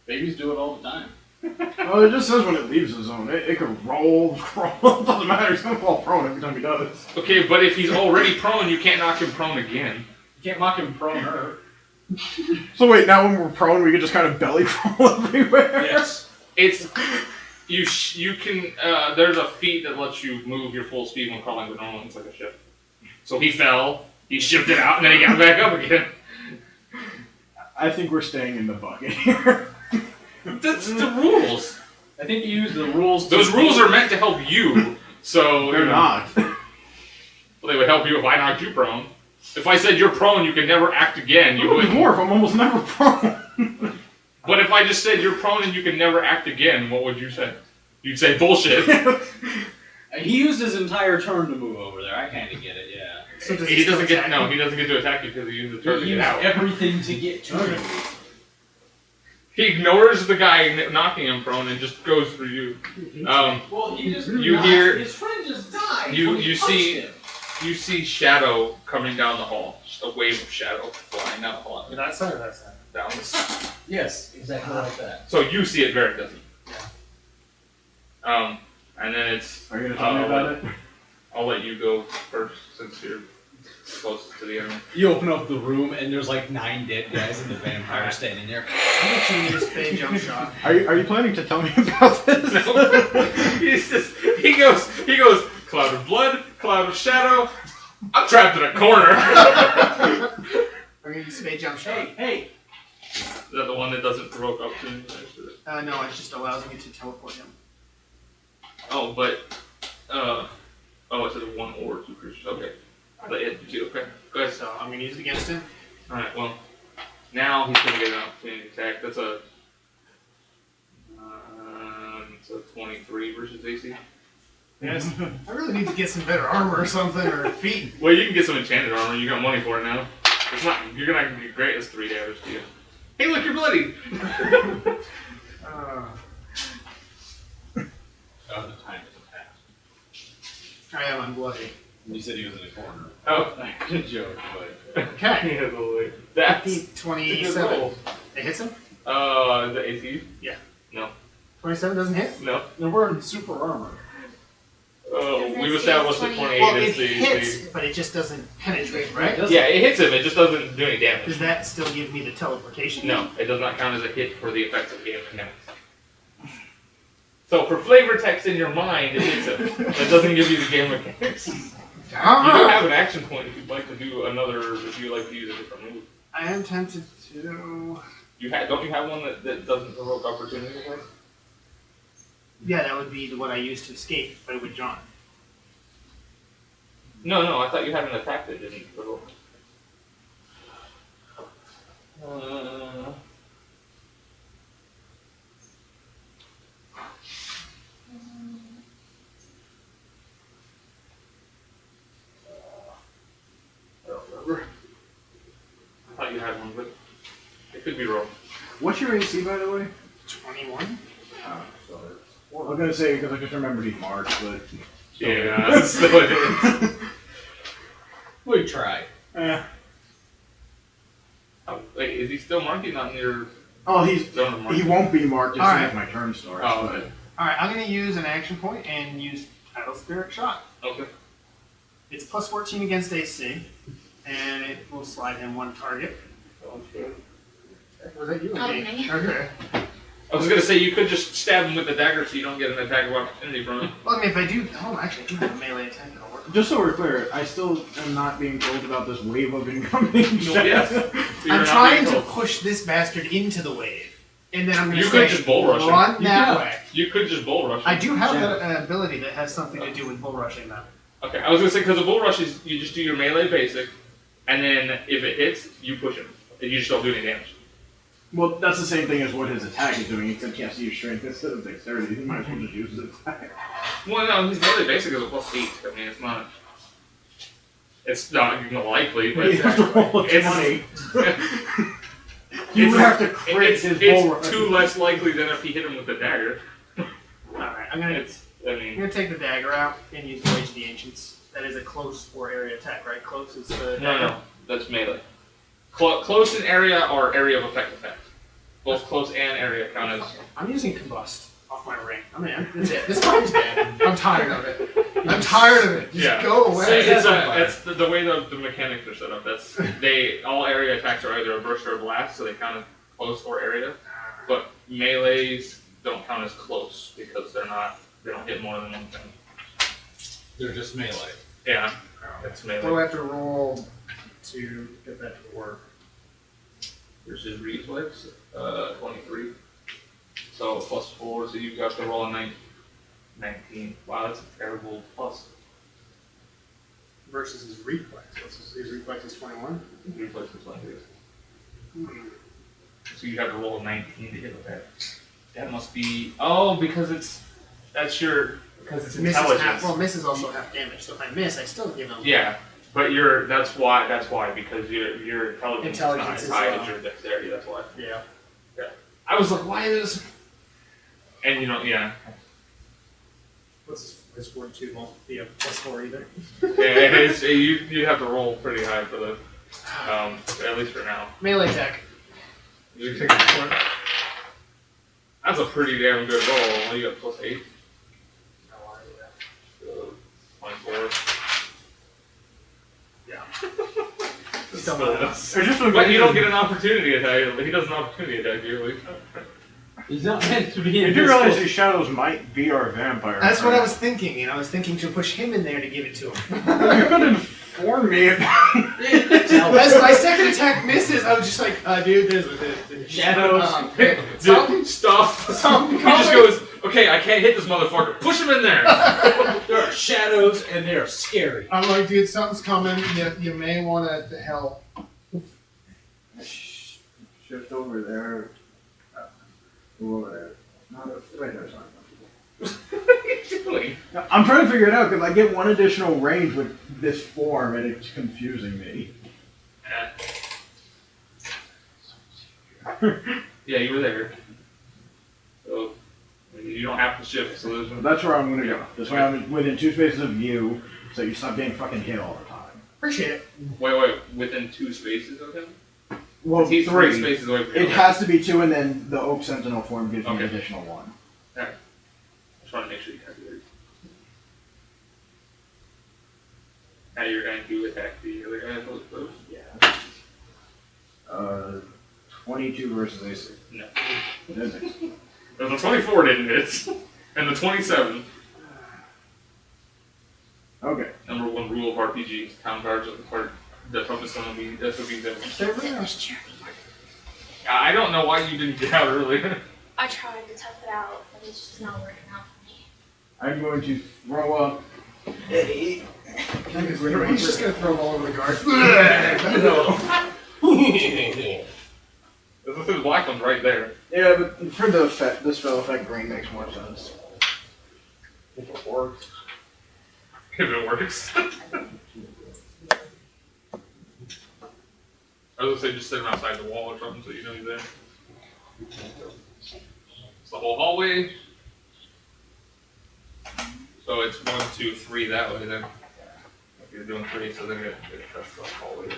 Babies do it all the time. Well, it just says when it leaves the zone. It can roll, crawl. It doesn't matter. He's going to fall prone every time he does. Okay, but if he's already prone, you can't knock him prone again. You can't mock him prone her. So wait, now when we're prone, we can just kind of belly crawl everywhere? Yes. It's... You can... there's a feat that lets you move your full speed when crawling, but normally it's like a shift. So he fell, he shifted out, and then he got back up again. I think we're staying in the bucket here. That's the rules. I think you use the rules. Those rules are meant to help you, so... They're not. Well, they would help you if I knocked you prone. If I said you're prone, you can never act again, you I'm a would. dwarf. I'm almost never prone. But if I just said you're prone and you can never act again, what would you say? You'd say bullshit. He used his entire turn to move over there. I kind of get it, yeah. So does He still doesn't get attack no. him? He doesn't get to attack you because he used the turn to He get used out. everything to get to him. He ignores the guy knocking him prone and just goes for you. Well, he just You hear- his friend just died. you- when he you punched see- him. You see shadow coming down the hall. Just a wave of shadow flying down the hall. That side or that side? Down. Yes, exactly like that. So you see it, Varric doesn't. And then it's. Are you going to tell me about it? I'll let you go first since you're closest to the enemy. You open up the room and there's like 9 dead guys and the vampire standing there. I'm gonna change this fade jump shot. Are you planning to tell me about this? he goes, cloud of blood, cloud of shadow. I'm trapped in a corner. I'm gonna use fade jump shot. Hey! Is that the one that doesn't provoke opportunity? No, it just allows me to teleport him. Oh, but it says 1 or 2 creatures. Okay, but it do. Okay, go ahead. So I'm gonna use it against him. All right. Well, now he's gonna get an opportunity attack. That's a 23 versus AC. Yes. I really need to get some better armor or something, or feet. Well, you can get some enchanted armor. You got money for it now. It's not. You're not gonna be great as 3 damage to you. Hey, look, you're bloody. The time has passed. I am unbloody. You said he was in a corner. Oh, Good joke, but... Okay. yeah, totally. That's 27. It hits him? the AC. 27 doesn't hit? No. They're wearing super armor. Oh, Does we've it established say that 28? 28 Well, is it the hits, AC. but it just doesn't penetrate, right? Yeah, it hits him. It just doesn't do any damage. Does that still give me the teleportation? No, it does not count as a hit for the effects of game mechanics. So for flavor text in your mind, it hits him. That doesn't give you the game mechanics. You do have an action point if you'd like to do another. If you like to use a different move. I am tempted to... Don't you have one that doesn't provoke opportunity attacks? Yeah, that would be the one I used to escape, but with John. No, I thought you had an attack that didn't provoke. I don't remember. I thought you had one, but it could be wrong. What's your AC, by the way? 21? I was going to say, because I just remembered he marked, but... Yeah, still it is. We tried. Eh. Oh, wait, is he still marking on your Oh, zone of he marking? won't be marked as soon Alright. as my turn starts. Oh, but- okay. Alright, I'm going to use an action point and use Tidal Spirit Shot. Okay. It's plus 14 against AC, and it will slide him 1 target. Was that you? Oh, Okay. me. Okay. I was gonna say you could just stab him with the dagger so you don't get an attack of opportunity from him. Well, I mean, if I do... Oh, actually, I do have a melee attack that'll work. Just so we're clear, I still am not being told about this wave of incoming. Yes. So you're I'm not trying being to told. push this bastard into the wave. And then I'm going You to could just bull rush him. run that Yeah. way. You could just bull rush him. I do have an ability that has something to do with bull rushing, though. Okay, I was gonna say because a bull rush is you just do your melee basic, and then if it hits, you push him, and you just don't do any damage. Well, that's the same thing as what his attack is doing, except he has to use strength instead of dexterity. He might as well just use his attack. Well, no, his melee basic is a +8. I mean, it's not even likely, but You have to roll a 20. You would have to crit his bull it's 2 less likely than if he hit him with the dagger. Alright, I'm gonna take the dagger out and use Rage of the Ancients. That is a close or area attack, right? Close is the No, that's melee. Close in area or area of effect. Both close and area count as. I'm using Combust off my ring. I mean, that's it. This fire's dead. I'm tired of it. I'm tired of it. Just go away. So it's the way the mechanics are set up. All area attacks are either a burst or a blast, so they count as close or area. But melees don't count as close because they don't hit more than one thing. They're just melee. Yeah, it's melee. What do I have to roll to get that to work? Here's his reflex, 23. So +4, so you've got to roll a 19. Wow, that's a terrible plus. Versus his reflex. His reflex is 21? Reflex is 23. So you have to roll a 19 to hit with that. That must be, because it's intelligence. Miss is also half damage, so if I miss, I still give him. Yeah, but that's why, because your intelligence is not as high as your dexterity, that's why. Yeah. I was like, why is... And yeah. What's his 42? Won't be a +4 either. Yeah, you have to roll pretty high for the, at least for now. Melee attack. You take a point. That's a pretty damn good roll. You got +8. So, 24. Yeah. Still But you don't get an opportunity attack. He does an opportunity attack usually. He's not meant to be You do realize these shadows might be our vampire. That's what I was thinking, I was thinking to push him in there to give it to him. You could inform me. As my second attack misses, I was just like, dude, there's the shadows. Stuff. He just goes, okay, I can't hit this motherfucker. Push him in there. There are shadows and they are scary. I'm like, dude, something's coming. You may want to help. Shift over there. Over there. Wait, there's not. What are you doing? I'm trying to figure it out because I get one additional range with this form and it's confusing me. Yeah, you were there. So you don't have to shift. So there's That's where I'm gonna go. This way I'm within 2 spaces of you, so you stop getting fucking hit all the time. Appreciate it. Wait, within 2 spaces of him? Well, He's 3 spaces away from you. It has to be 2, and then the Oak Sentinel form gives me an additional 1. Alright. Just want to make sure you calculate. Now you're going to attack the other guy opposed to those? Yeah. 22 versus AC. No. Physics. The 24 didn't hit, and the 27. Okay. Number 1 rule of RPG: town guards are the part that focus on the SOBs. Finish journey. I don't know why you didn't get out earlier. I tried to tough it out, but it's just not working out for me. I'm going to throw up. He's just gonna throw him all over the guard. This black one's right there. Yeah, but for the effect, the spell effect, green makes more sense. If it works. If it works. I was gonna say just sit him outside the wall or something so you know he's there. It's the whole hallway. So it's 1, 2, 3 that way then. If you're doing 3, so then that's the hallway.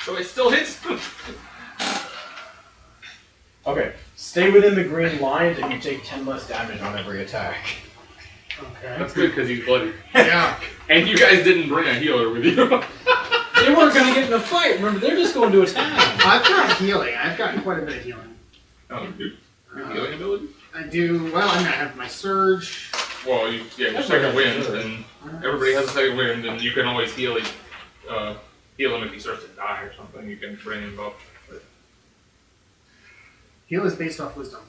So it still hits. Okay. Stay within the green lines and you take 10 less damage on every attack. Okay. That's good because he's bloody. Yeah. And you guys didn't bring a healer with you. They weren't going to get in a fight. Remember, they're just going to attack. I've got healing. I've gotten quite a bit of healing. Oh, dude. Your healing ability? I do. Well, I have my surge. Well, your second wind, and everybody has a second wind, and you can always heal him if he starts to die or something. You can bring him up. But... Heal is based off wisdom.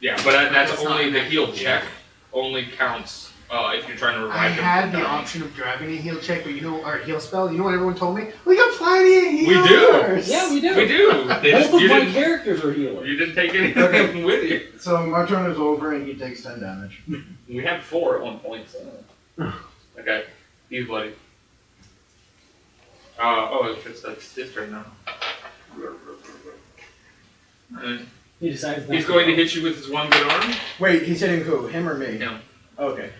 Yeah, but that's only the heal check. Only counts if you're trying to revive him. I had the option of driving a heal check, but or heal spell. You know what everyone told me? We got plenty of We do. Yeah, we do. We do. They Both just, of you, my didn't, characters are healers. you didn't take anything with you. So my turn is over and he takes 10 damage. We had 4 at one point, so. Okay. He's bloody. It's his turn now. And He decides he's going to hit you with his one good arm. Wait, he's hitting who? Him or me? Him. Okay.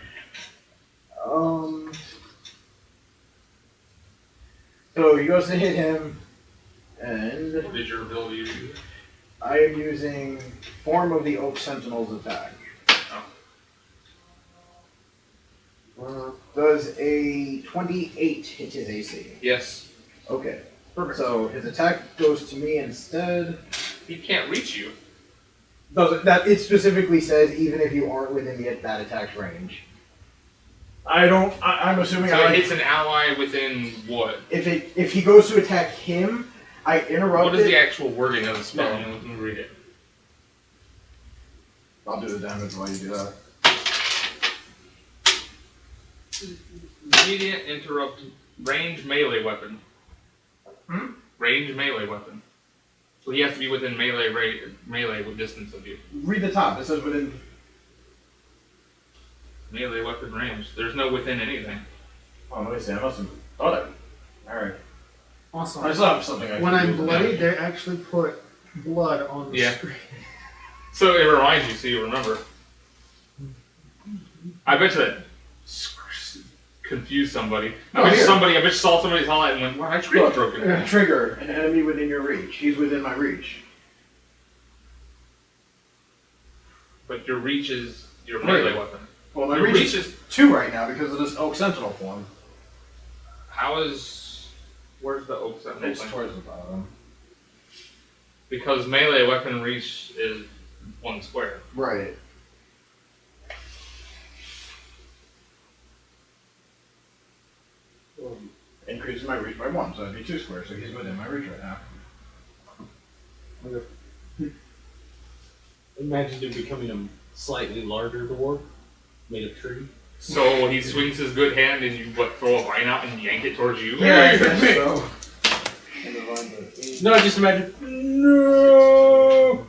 So he goes to hit him, and What is your ability to do? I am using Form of the Oak Sentinel's attack. Does a 28 hit his AC? Yes. Okay. Perfect. So his attack goes to me instead. He can't reach you. It specifically says even if you aren't within that attack's range. I'm assuming So it hits an ally within what? if he goes to attack him, I interrupt What is the it. actual wording of the spell? No. Let me read it. I'll do the damage while you do that. Immediate interrupt range melee weapon. Range melee weapon. So he has to be within melee with distance of you. Read the top. It says within. Melee weapon range. There's no within anything. Oh, let me see. I must have thought it. Alright. Awesome. I still have something I can When do I'm with bloody, that. they actually put blood on the Yeah. screen. So it reminds you, so you remember. I bet you that confused somebody. I bet you saw somebody's highlight and went, "Wow, my screen's broken." Trigger an enemy within your reach. He's within my reach. But your reach is your Right. melee weapon. Well, my Your reach reach is is 2 right now because of this Oak Sentinel form. how is where's the oak sentinel It's thing? towards the bottom. Because melee weapon reach is 1 square. Right. Increases my reach by 1, so it'd be 2 squares, so he's within my reach right now. Imagine him becoming a slightly larger dwarf, made of tree. So he swings his good hand and you throw a vine out and yank it towards you. I guess so. No, just imagine. No!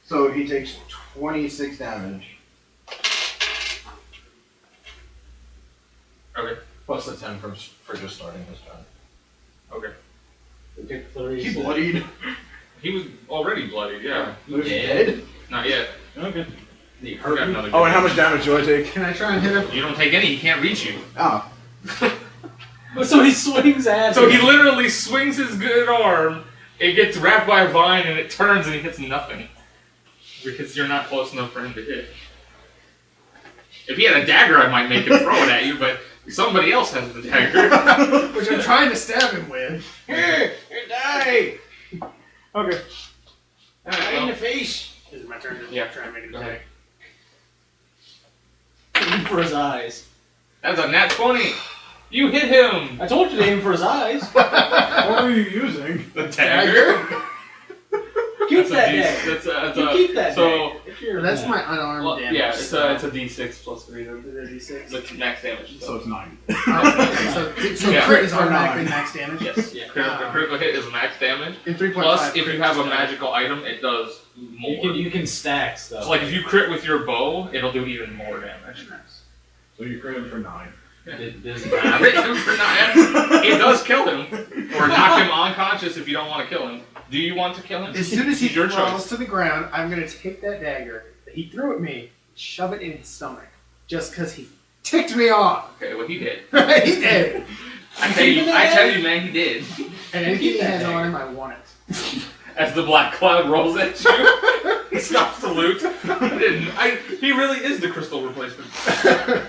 So he takes 26 damage. Okay. Plus the 10 for just starting his turn. Okay. We took 30. He bloodied. He was already bloodied, yeah. He's dead? Not yet. Okay. He got another Oh, and how good much damage do I take? Can I try and hit him? You don't take any, he can't reach you. Oh. So he swings at So him. he literally swings his good arm, it gets wrapped by a vine, and it turns and he hits nothing. Because you're not close enough for him to hit. If he had a dagger, I might make him throw it at you, but somebody else has the dagger. Which I'm trying to stab him with. Here! Die! Okay. Alright, well, face! Is it my turn to Yeah. try and make an Go ahead. attack? Aim for his eyes. that's a nat 20! You hit him! I told you to aim for his eyes. What were you using? The dagger? Keep That's a that D- day. That's You a, keep that so, day. If you're That's mad. my unarmed well, damage. yeah, it's a D6 plus 3. Is it a D6? It's max damage. So it's 9. So Yeah. crit is Or automatically nine. max damage? Yes, yeah. Critical hit is max damage. In 3.5. Plus, if you crit have is a magical item, it does more. You can stack stuff. So, like, if you crit with your bow, it'll do even more damage. So you crit him for 9. It does Crit not. him for 9. It does kill him. Or knock him unconscious if you don't want to kill him. Do you want to kill him? As soon as he It's your falls choice. to the ground, I'm going to take that dagger that he threw at me, shove it in his stomach, just because he ticked me off. Okay, well, he did. He did. I tell you, man, he did. And anything he has on him, I want it. As the black cloud rolls at you, he stops to loot. He really is the crystal replacement.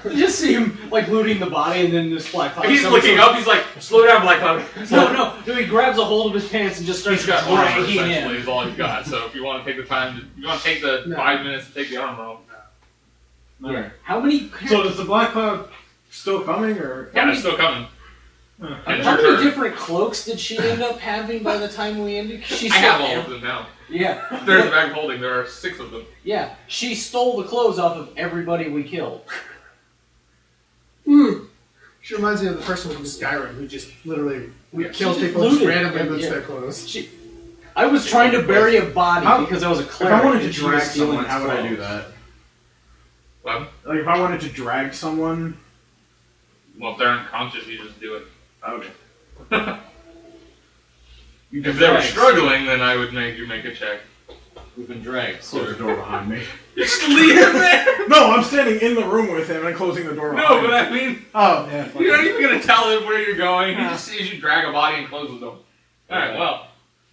You just see him like looting the body, and then this black cloud. He's looking up. He's like, "Slow down, black cloud." No. He grabs a hold of his pants and just starts He's got armor dragging essentially. him. Is all he's got. So if you want to take the time, you want to take the No. 5 minutes to take the armor off. Yeah. How many? So is the Black Cloud still coming, or? Yeah, they're still coming. Huh. And it's How your many turn. different cloaks did she end up having by the time we ended? 'Cause she I have stole all of them now. Yeah. There's the bag of holding. There are 6 of them. Yeah. She stole the clothes off of everybody we killed. She reminds me of the person from Skyrim who just literally Yeah, kills she just people and just looted. randomly loots Yeah. their clothes. I was trying to bury a body because I was a If cleric. I wanted to and she was drag stealing someone, how would I do clothes. that? Well, Like, if I wanted to drag someone... if they're unconscious, you just do it. Okay. If they were struggling, then I would make you make a check. We've been dragged. Close the door behind me. You just leave him there. No, I'm standing in the room with him and closing the door behind No, me. but I mean, Oh, yeah. you're not even gonna tell him where you're going. He just sees you drag a body and close the door. All right, well.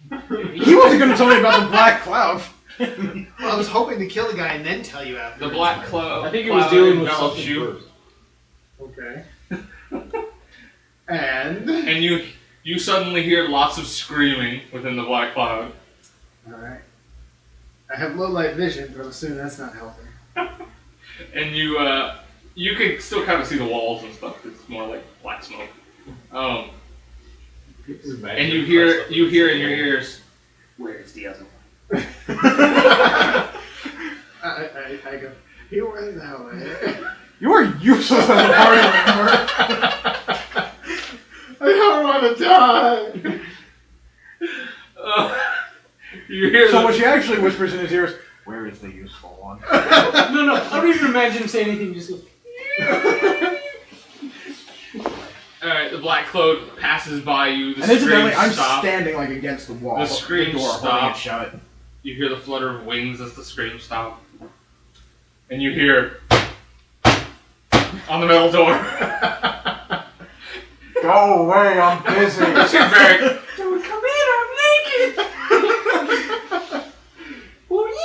He wasn't going to tell me about the black cloud. Well, I was hoping to kill the guy and then tell you after. The black cloud. I think it was dealing with envelops something you, first. Okay. And and you suddenly hear lots of screaming within the black cloud. alright. I have low light vision, but I'm assuming that's not helping. And you can still kind of see the walls and stuff. It's more like black smoke. And you hear in your ears, "Where's the other one?" I go, you went that way. You are useless as a party member. I don't want to die. You hear So what she actually whispers in his ears, where is the useful one? No, I don't even imagine him saying anything. Just goes, Alright, the black cloud passes by you. The And incidentally, screams I'm stop. standing like against the wall. The screams door, holding stop. it shut. You hear the flutter of wings as the screams stop. And you hear on the metal door. Go away, I'm busy. It's your Varric. "Don't come in, I'm naked." What is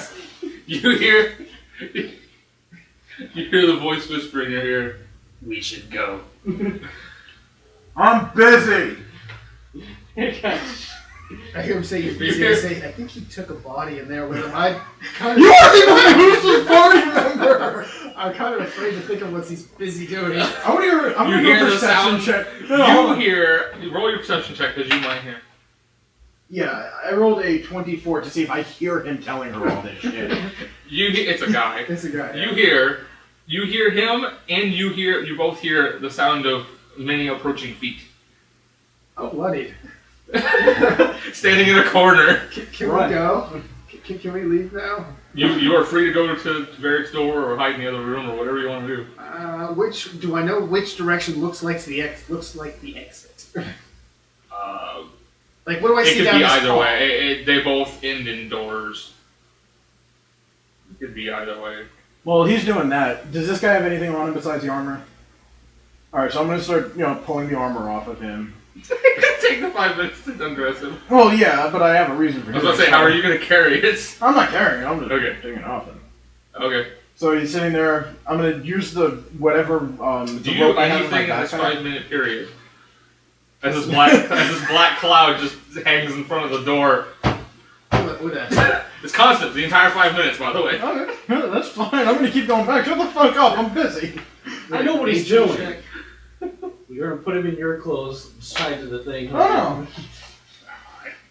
it? You hear the voice whisper in your ear, "We should go." I'm busy. I hear him say you're busy. I say, I think he took a body in there with him. I kind You of, are the only useless party member. I'm kind of afraid to think of what he's busy doing. I'm gonna hear do a the perception sound. check. No, hold on. Roll your perception check because you might hear. Yeah, I rolled a 24 to see if I hear him telling her all this shit. It's a guy. It's a guy. You hear him, and you both hear the sound of many approaching feet. Oh, bloodied. Standing in a corner. Can we go? Can we leave now? You are free to go to Varric's door or hide in the other room or whatever you want to do. Do I know which direction looks like the exit? Like, what do I It see could down be this either hall? way. They both end indoors. It could be either way. Well, he's doing that. Does this guy have anything on him besides the armor? Alright, so I'm gonna start, pulling the armor off of him. Take the 5 minutes to undress him. Well, yeah, but I have a reason for I was doing about to say, how are you going to carry it? I'm not carrying it, I'm just Okay. taking it off him. Okay. So he's sitting there, I'm gonna use the whatever, Do the you rope do I have in my anything in this backpack. 5-minute period? As this black cloud just hangs in front of the door. It's constant, the entire 5 minutes, by the way. Okay, yeah, that's fine, I'm gonna keep going back. Shut the fuck up, I'm busy. I know what he's doing. You're gonna put him in your clothes, tied to the thing. Oh.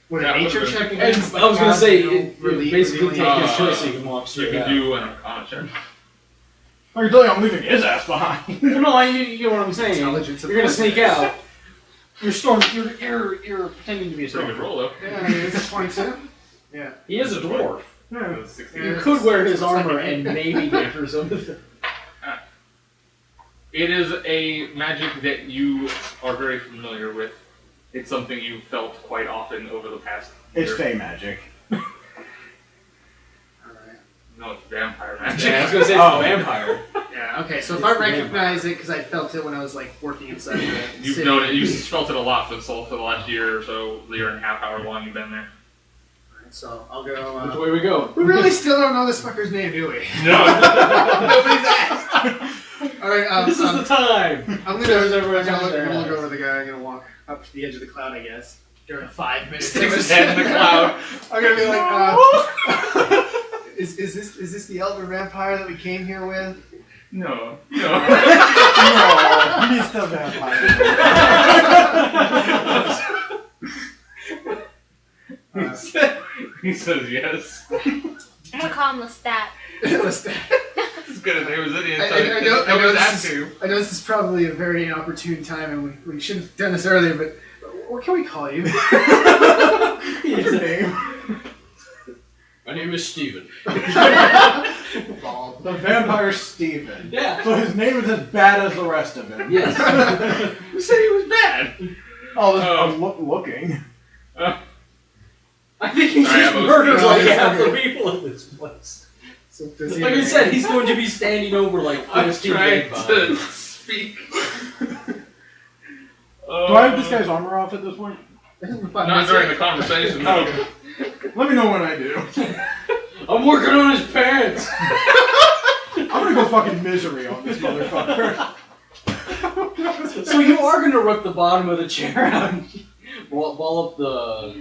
Would Yeah, a nature would've check And against I was gonna say, it relief basically or take healing? his choice so you can walk You straight can out. do an Arcana check. I can tell you I'm leaving his ass behind. No, you know what I'm saying. Intelligence, of You're gonna course sneak it is. out. You're pretending to be a Pretty good storm. roll, though. Yeah, it's 22. Yeah. He is a dwarf. Yeah. 16. You could wear his Looks like armor an and maybe get through some of the... It is a magic that you are very familiar with. It's something you felt quite often over the past year. It's fey magic. Alright. No, it's vampire magic. Yeah, I was gonna say it's Oh. a vampire. Yeah, okay, so if It's I the recognize it because I felt it when I was like working inside the You've city. known it. You felt it a lot for the last year or so, the year and a half, however long you've been there. Alright, so I'll go. Which way we go? We really still don't know this fucker's name, do we? No, nobody's asked. Alright, This is the time! I'm gonna Shows everyone's I'm gonna out there. look over the guy. I'm gonna walk up to the edge of the cloud, I guess. During 5 minutes. Sticks his head in the cloud. I'm gonna be like, is this the elder vampire that we came here with? No. No, he's still vampire. He says yes. I'm gonna call him Lestat. Let's good as he was in I know that this too. I know this is probably a very inopportune time, and we should have done this earlier, but what can we call you? What's your name? My name is Steven. The vampire Steven. Yeah. So his name is as bad as the rest of him. Yes. Who said he was bad? Oh, I'm looking. I think he Sorry, just I was- murdered No, like it's half the okay. people in this place. So does he Like I have a said, name? he's going to be standing over like I'm 15 trying dead to bodies. speak. Do I have this guy's armor off at this point? Not during the conversation. No. Okay. Let me know when I do. I'm working on his pants. I'm gonna go fucking misery on this motherfucker. So you are going to rip the bottom of the chair out and ball up the...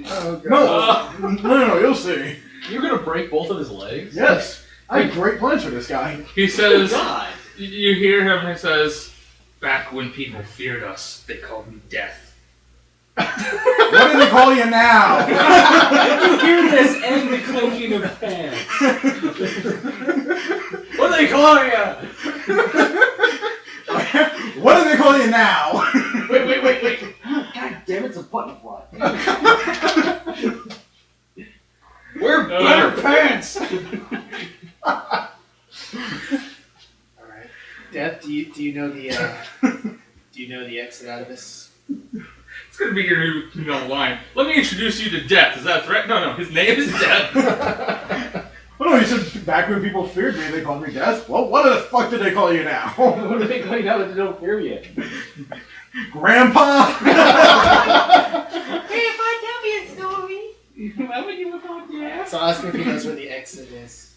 Oh, God. No, you'll see. You're going to break both of his legs? Yes. I have great plans for this guy. He says, God. you hear him and he says, back when people feared us, they called me death. What do they call you now? You hear this and the clinking of pants. What do they call you? What do they call you now? Wait. God damn, it's a butterfly. Wear better pants. Alright. Death, do you know the exit out of this? It's gonna be your new line. Let me introduce you to Death. Is that a threat? No, his name is Death. Oh no, you said back when people feared me, they called me Death. Well, what the fuck did they call you now? What do they call you now that they don't fear you? Grandpa? Grandpa, tell me a story. Why would you look like that? So ask him if he knows where the exit is.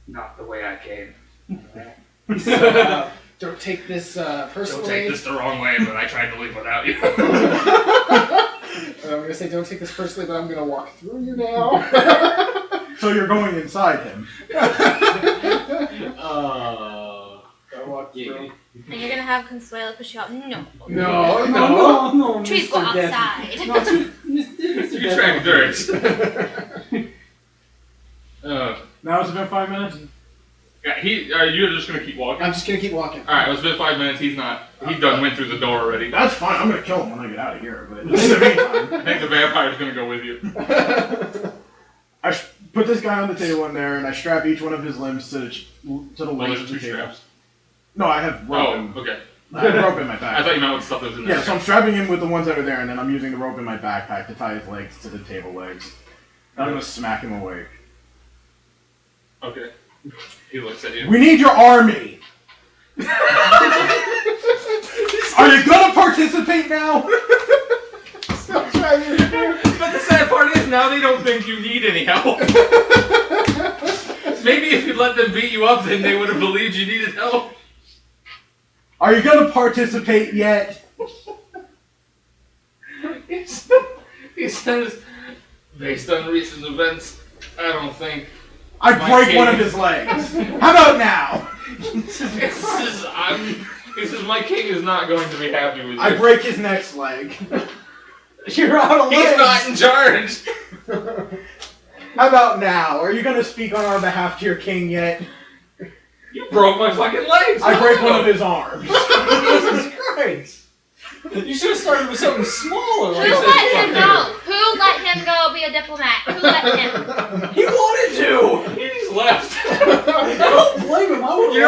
Not the way I came. So, don't take this personally. Don't take this the wrong way, but I tried to leave without you. I'm gonna say don't take this personally, but I'm gonna walk through you now. So you're going inside him. I walk through. And you're gonna have Consuelo push you out. No. No, Trees go Mr. Death. outside. No, Mr. You track dirt. Now it's been 5 minutes? Yeah, you're just gonna keep walking? I'm just gonna keep walking. Alright, it's been 5 minutes. He done went through the door already. That's fine, I'm gonna kill him when I get out of here, but in the meantime, I think the vampire's gonna go with you. I put this guy on the table in there, and I strap each one of his limbs to the Well, legs there's of the 2 table. straps. No, I have rope. Oh, okay. I have rope in my I back. thought you meant what stuff that was in there. Yeah, so I'm strapping him with the ones that are there, and then I'm using the rope in my backpack to tie his legs to the table legs. I'm gonna smack him awake. Okay. He looks at you. We need your army! Are you gonna participate now? Stop trying to But the sad part is now they don't think you need any help. Maybe if you let them beat you up, then they would have believed you needed help. Are you gonna participate yet? He says, based on recent events, I don't think. I My break king. one of his legs. How about now? He says, my king is not going to be happy with you. I break his next leg. You're out of He's legs. not in charge. How about now? Are you gonna speak on our behalf to your king yet? You broke my fucking legs. I break one of his arms. Jesus Christ. You should have started with something smaller. Who Like let him go? Who let him go be a diplomat? Who let him? he wanted to. He just left. I don't blame him. I would You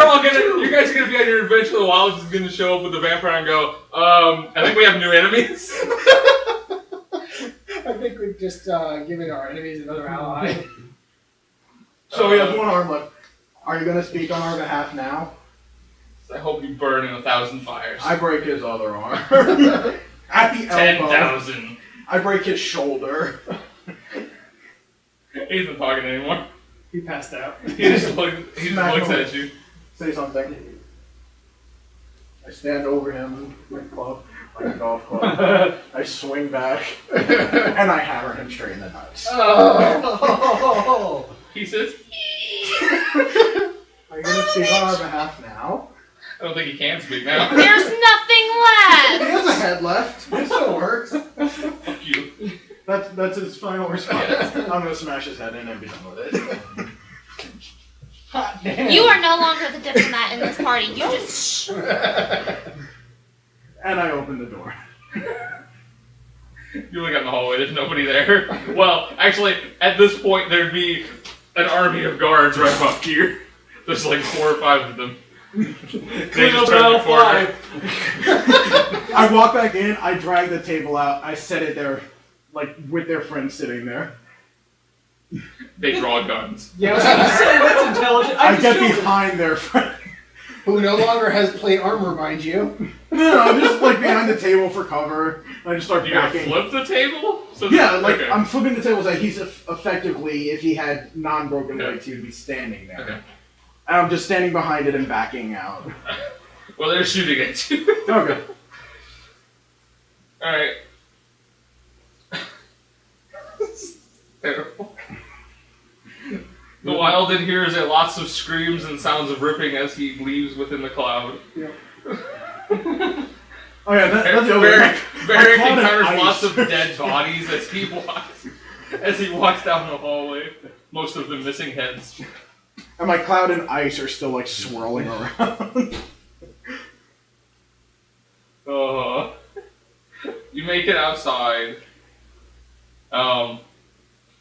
guys are gonna be on your adventure. The Wilds is gonna show up with the vampire and go, I think we have new enemies. I think we've just given our enemies another ally. So he has one arm left. Are you gonna speak on our behalf now? I hope you burn in 1,000 fires. I break his other arm. At the elbow. 10,000. I break his shoulder. He isn't talking anymore. He passed out. He just looks at you. Say something. I stand over him with a club, like a golf club. I swing back, and I hammer him straight in the nuts. Oh. He says, Are you gonna speak on our behalf now? I don't think he can speak now. There's nothing He left. has a head left. It still works. Fuck you. That's his final response. I'm gonna smash his head in and be done with it. Hot You are no longer the diplomat in this party. You just shh. And I open the door. You look out in the hallway, there's nobody there. Well, actually, at this point, there'd be an army of guards right up here. There's like 4 or 5 of them. Clean up aisle 5. I walk back in, I drag the table out, I set it there, like, with their friends sitting there. They draw guns. Yeah, I was gonna say, that's intelligent. I get behind their friend. Who no longer has plate armor, mind you. No, I'm just, like, behind the table for cover. I just start You gotta backing. flip the table? So Yeah, like, okay. I'm flipping the table so that he's effectively, if he had non-broken legs, he would be standing there. Okay. And I'm just standing behind it and backing out. Well, they're shooting at you. Okay. Alright. Terrible. The Wilden hears lots of screams and sounds of ripping as he leaves within the cloud. Oh yeah, that's the other Varric one. Varric cloud and encounters ice. lots of dead bodies as he walks down the hallway. Most of them missing heads. And my cloud and ice are still, like, swirling around. You make it outside.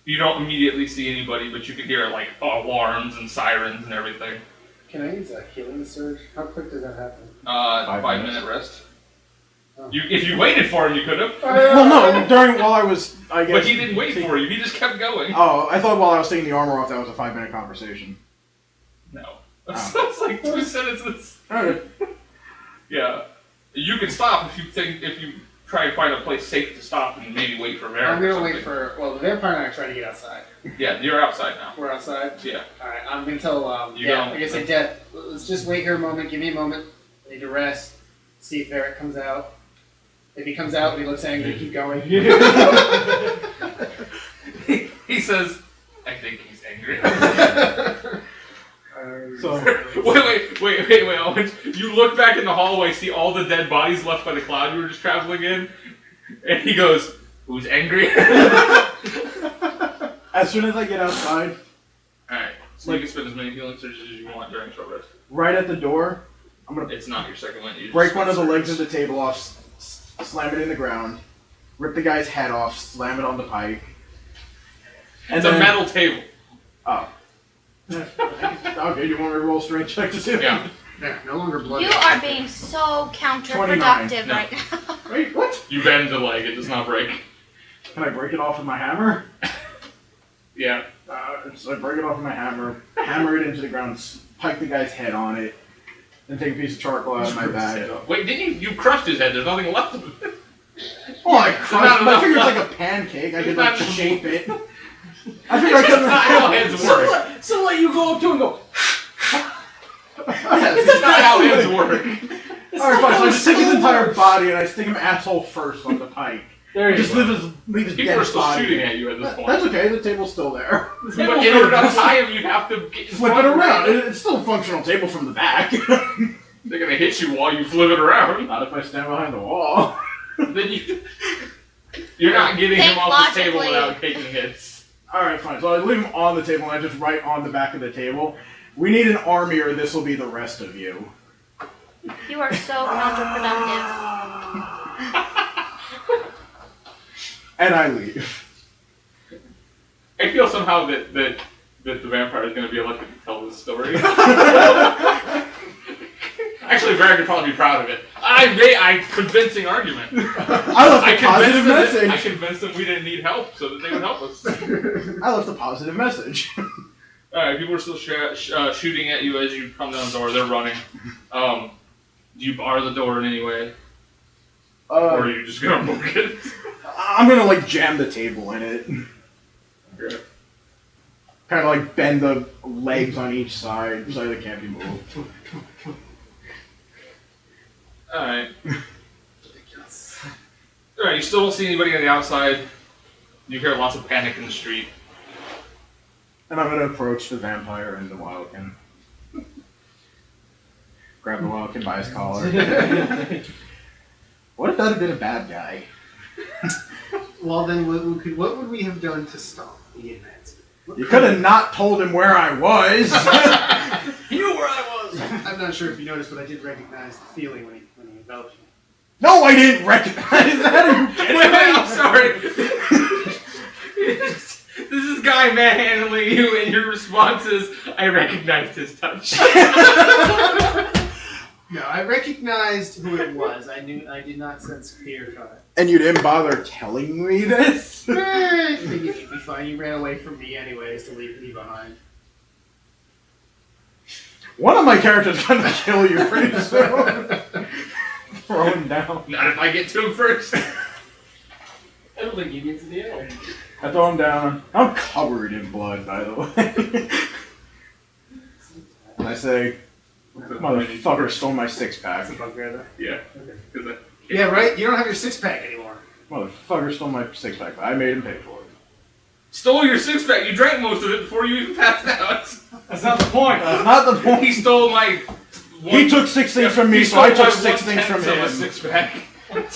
You don't immediately see anybody, but you can hear like alarms and sirens and everything. Can I use a healing surge? How quick does that happen? 5 minute rest. If you waited for him, you could have. Well, no, while I was, I guess... But he didn't wait for you. He just kept going. Oh, I thought while I was taking the armor off, that was a 5-minute conversation. No. That's like 2 sentences. Alright. Yeah. You can stop if you try and find a place safe to stop and maybe wait for Varric. I'm gonna wait for. Well, the vampire and I are trying to get outside. Yeah, you're outside now. We're outside? Yeah. Alright, I'm gonna tell, You like don't- I said, Death, let's just wait here a moment, give me a moment. I need to rest, see if Varric comes out. If he comes out and he looks angry, keep going. He says, I think he's angry. So, Wait, Owen. You look back in the hallway, see all the dead bodies left by the cloud you were just traveling in, and he goes, who's angry? as soon as I get outside, Alright, so you can spend as many healing surges as you want during short rest. right at the door, I'm gonna It's not your second one. You just break one of the spend legs of surges. the table off, slam it in the ground, rip the guy's head off, slam it on the pike. And It's a metal table. Oh. Okay, you want me to roll strength check to see? Yeah. Yeah, no longer blood. You are being so counterproductive 29. right now. Wait, what? You bend the leg, it does not break. Can I break it off with my hammer? Yeah. So I break it off with my hammer, hammer it into the ground, pike the guy's head on it, then take a piece of charcoal out of my bag. Wait, didn't you crushed his head? There's nothing left of it. Oh, I Not crushed my enough finger's left. like a pancake. I could Not like enough. shape it. I think I That's not how heads work. So like you go up to him and go, That's not how heads work. Alright, fine. So I just take his entire body and I stick him asshole first on the pike. there you Just go. leave his People dead are still body. shooting at you at this point. That's okay. The table's still there. But in order to tie him, you have to get Flip it around. It's still a functional table from the back. They're gonna hit you while you flip it around. Not if I stand behind the wall. Then you're not getting him Think off the table logically. without taking hits. Alright, fine. So I leave him on the table and I just write on the back of the table, we need an army or this will be the rest of you. You are so counterproductive. And I leave. I feel somehow that the vampire is going to be elected to tell this story. Actually, Varric would probably be proud of it. I made a convincing argument. I left a positive message. I convinced them we didn't need help, so that they would help us. I left a positive message. Alright, people are still shooting at you as you come down the door. They're running. Do you bar the door in any way? Or are you just going to book it? I'm gonna like jam the table in it. Okay. Kind of like bend the legs on each side so they can't be moved. Alright. Alright, you still don't see anybody on the outside. You hear lots of panic in the street. And I'm gonna approach the vampire and the wildkin. Grab the wildkin by his collar. What if that had been a bad guy? Well, then what would we have done to stop the advancement? You could have not told him where I was. I'm not sure if you noticed, but I did recognize the feeling when he enveloped me. No, I didn't recognize that. Are you kidding Wait, me? I'm sorry. This is Guy manhandling you, and your response is, I recognized his touch. No, I recognized who it was. I did not sense fear from it. And you didn't bother telling me this? I figured you'd be fine. You ran away from me anyways to leave me behind. One of my characters is gonna kill you pretty soon. Throw him down. Not if I get to him first. I don't think he needs the L. I throw him down. I'm covered in blood, by the way. And I say, motherfucker stole my six-pack. Yeah. Yeah, right? You don't have your six-pack anymore. Motherfucker stole my six-pack. I made him pay for it. Stole your six-pack. You drank most of it before you even passed out. That's not the point. That's not the point. He stole my... He took 6 things from me, so I took 6 things from of a him. six-pack.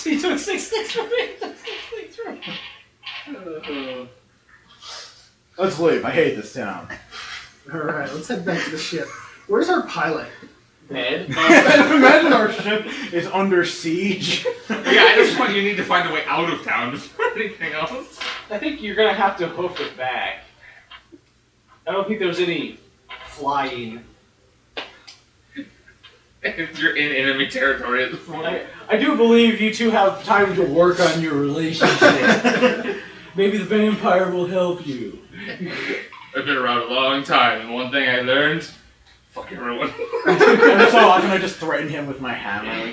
He took 6 things from me. Let's leave. I hate this town. Alright, let's head back to the ship. Where's our pilot? Ned? Imagine our ship is under siege. Yeah, at this point you need to find a way out of town before anything else. I think you're gonna have to hoof it back. I don't think there's any flying. You're in enemy territory at this point. I do believe you two have time to work on your relationship. Maybe the vampire will help you. I've been around a long time, and one thing I learned, fuck everyone. And so often I just threaten him with my hammer.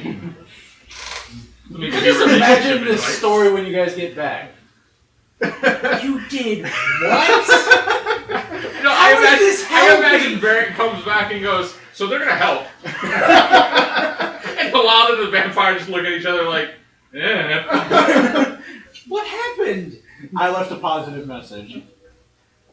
Just imagine this story when you guys get back. You did what? No, I imagine Varric comes back and goes, so they're gonna help. And a lot of the vampires just look at each other like, yeah. What happened? I left a positive message.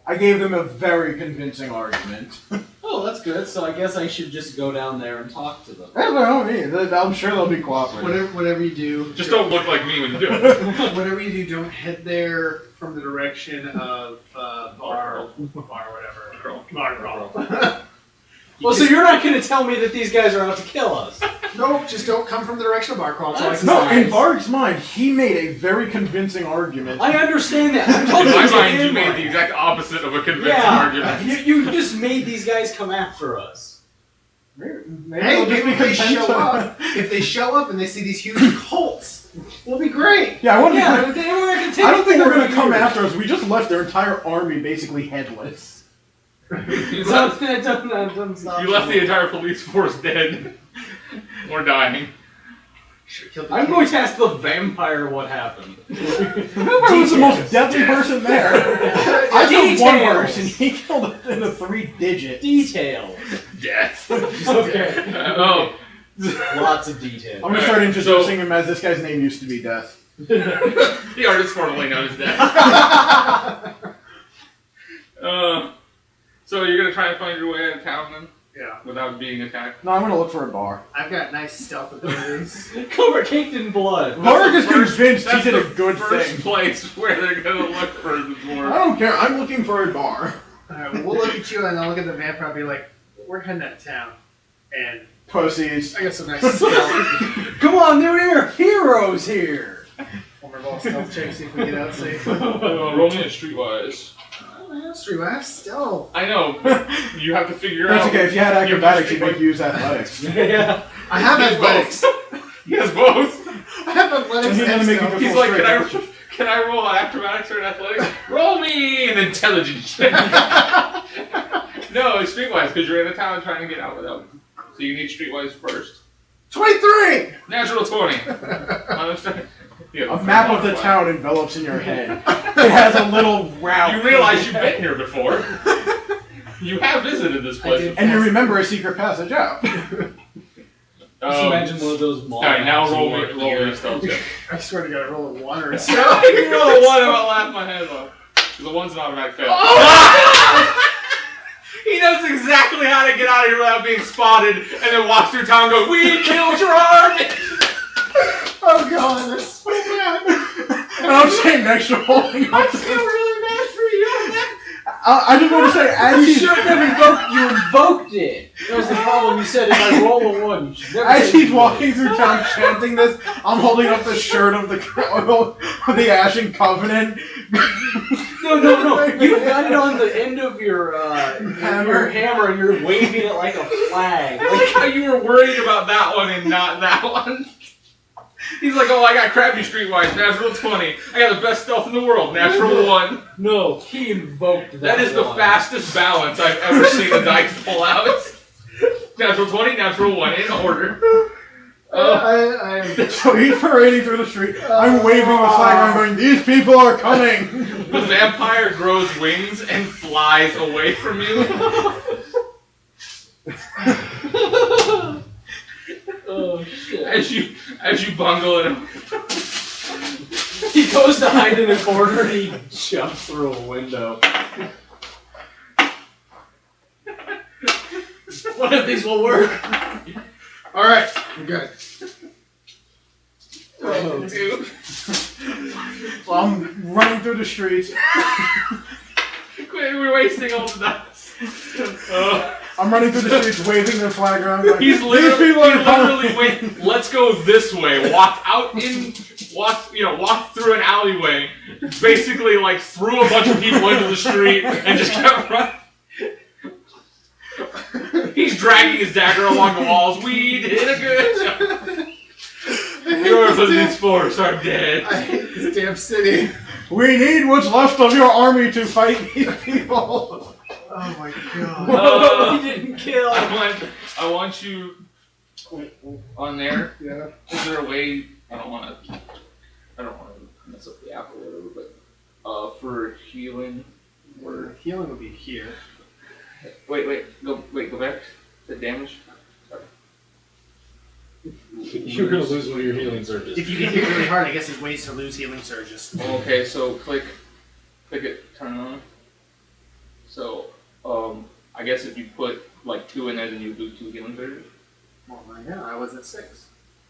I gave them a very convincing argument. Oh, that's good. So I guess I should just go down there and talk to them. I'm sure they'll be cooperative. Whatever you do, Just don't look like me when you do it. whatever you do, don't head there from the direction of Bar whatever. Bar. Well, so you're not going to tell me that these guys are out to kill us? Nope, just don't come from the direction of Bar Crawl. No, in Varric's mind, he made a very convincing argument. I understand that. I'm In talking my to mind, you him. made the exact opposite of a convincing argument. You just made these guys come after us. Maybe Hey, they'll just maybe be if they content show to- up. If they show up and they see these huge cults, we'll be great. Yeah, I wouldn't. Yeah, but they were going to take I don't think they're going to 4 come years. after us. We just left their entire army basically headless. You left That doesn't stop the entire police force dead. Or dying. I'm going to ask the vampire what happened. Who was the most deadly person there? I killed one Details. person. He killed it in a 3-digit. Details. Death. Okay. Oh. Lots of details. I'm going to start introducing him as this guy's name used to be Death. The artist formerly known as Death. So you're gonna try and find your way out of town then? Yeah. Without being attacked? No, I'm going to look for a bar. I've got nice stealth abilities. Covered, caked in blood. Varric is convinced he That's did a the good first thing. place where they're gonna look for the I dwarf. don't care. I'm looking for a bar. Alright, well, we'll look at you and I'll look at the vampire and be like, we're heading out of town. And Pussies. I got some nice stealth. Come on, they're heroes here. One more ball stealth check, see if we get out safe. Roll me a streetwise. Streetwise stealth. I know. You have to figure That's out. okay. If you had your acrobatics, you'd streetwise- make use athletics. Yeah. I have He has athletics. both. He has both. I have athletics And he's and gonna make you stealth. go He's like, straight. can I roll acrobatics or an athletics? Roll me an intelligence check. No, it's streetwise because you're in a town trying to get out without. So you need streetwise first. 23! Natural 20. A map of the town envelops in your head. It has a little route. You realize you've been here before. You have visited this place before. And you remember a secret passage out. Just imagine one of those malls. Alright, now roll me a stealth check. I swear to God, I roll a 1 or a You 7. roll a 1 and I'll laugh my head off. The 1's an automatic fail. He knows exactly how to get out of here without being spotted and then walks through town and goes, "We killed your army!" Oh God, that's so bad. And I'm saying next to holding I up. feel really bad for you. I just want to say, as You he's shouldn't have invoked. You invoked it. That was the problem. You said if I roll a 1, you should never As say he's walking through town chanting this, I'm holding up the shirt of the Ashen Covenant. No. You've got it on the end of your hammer and you're waving it like a flag. I like how you were worried about that one and not that one. He's like, oh, I got crappy streetwise, natural 20. I got the best stealth in the world, natural 1. No, he invoked that. That is the one. fastest balance I've ever seen a dice pull out. Natural 20, natural 1, in order. So he's parading through the street. I'm waving the flag. I'm going, these people are coming. The vampire grows wings and flies away from you. Oh shit! As you bungle it. He goes to hide in a corner and he jumps through a window. One of these will work. All right, we're good. Oh, Dude. So I'm running through the streets. We're wasting all the dice. I'm running through the streets, waving the flag around. Like, He's these literally, people are coming. wait, let's go this way. Walk through an alleyway, basically like threw a bunch of people into the street and just kept running. He's dragging his dagger along the walls. We did a good job. Yours was these force are dead. I hate this damn city. We need what's left of your army to fight these people. Oh my god. he didn't kill. I want you on there. Yeah. Is there a way? I don't want to mess up the app or whatever, but for healing, Where healing would be here. wait, go back. The damage. You're gonna lose one of your healing surges. If you get hit really hard, I guess there's ways to lose healing surges. Okay, so click it, turn it on. So, I guess if you put like 2 in there, then you lose 2 healing surges. Oh my god, I was at 6.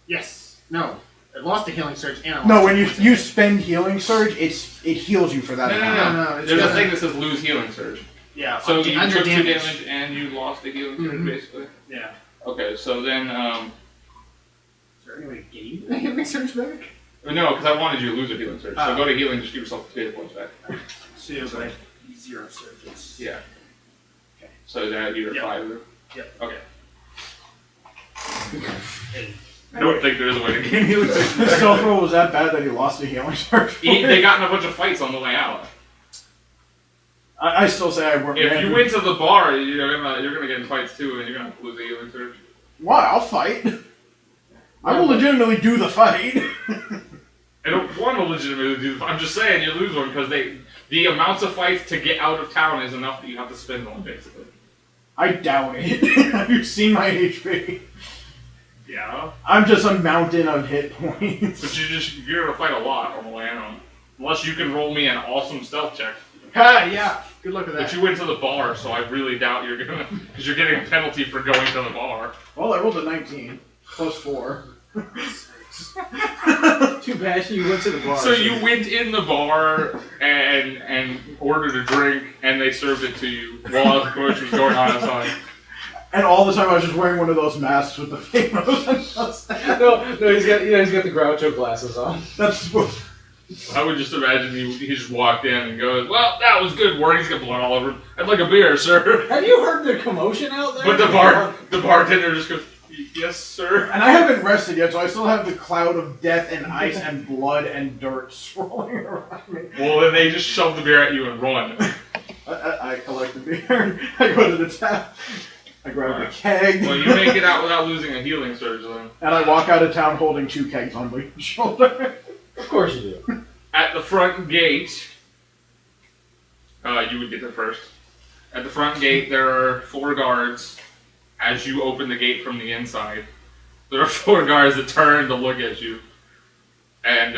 Yes. No. I lost a healing surge and I lost No, a when healing you surge. spend healing surge, it heals you for that. No. it's There's a gonna- thing that says lose healing surge. Yeah. So you under took 2 damage. damage and you lost a healing surge, Mhm. basically. Yeah. Okay, so then, Is there any way to gain a healing surge back? no, because I wanted you to lose a healing surge. So Oh. go to healing, just give yourself 2 hit points back. 2, but I have 0 surges. Yeah. Okay. So that you're Yep. 5 there. Yep. Okay. Hey. I don't think there is a way to gain healing surge. The stealth roll was that bad that he lost a healing surge. They got in a bunch of fights on the way out. I still say I work. If you went to the bar, you're gonna get in fights too, and you're gonna lose a healing surge. Why? I'll fight. I will legitimately do the fight. I don't want to legitimately do. I'm just saying you lose one because the amounts of fights to get out of town is enough that you have to spend one basically. I doubt it. Have you seen my HP? Yeah. I'm just a mountain of hit points. But you're gonna fight a lot on the way out. Unless you can roll me an awesome stealth check. Ha, yeah. Good luck with But that. you went to the bar, so I really doubt you're gonna, because you're getting a penalty for going to the bar. Well, I rolled a 19 plus 4. Too bad you went to the bar. So you went in the bar and ordered a drink, and they served it to you while the commotion was going on outside. And all the time I was just wearing one of those masks with the fake nose and stuff. no, he's got the Groucho glasses on. That's what. I would just imagine he just walked in and goes, "Well, that was good work. He's got blood all over him. I'd like a beer, sir." Have you heard the commotion out there? But the bartender just goes, "Yes, sir." And I haven't rested yet, so I still have the cloud of death and ice and blood and dirt swirling around me. Well, then they just shove the beer at you and run. I collect the beer. I go to the tap. I grab the keg. Well, you make it out without losing a healing surge, then. And I walk out of town holding 2 kegs on my shoulder. Of course you do. At the front gate, you would get there first. At the front gate, there are 4 guards. As you open the gate from the inside, there are 4 guards that turn to look at you. And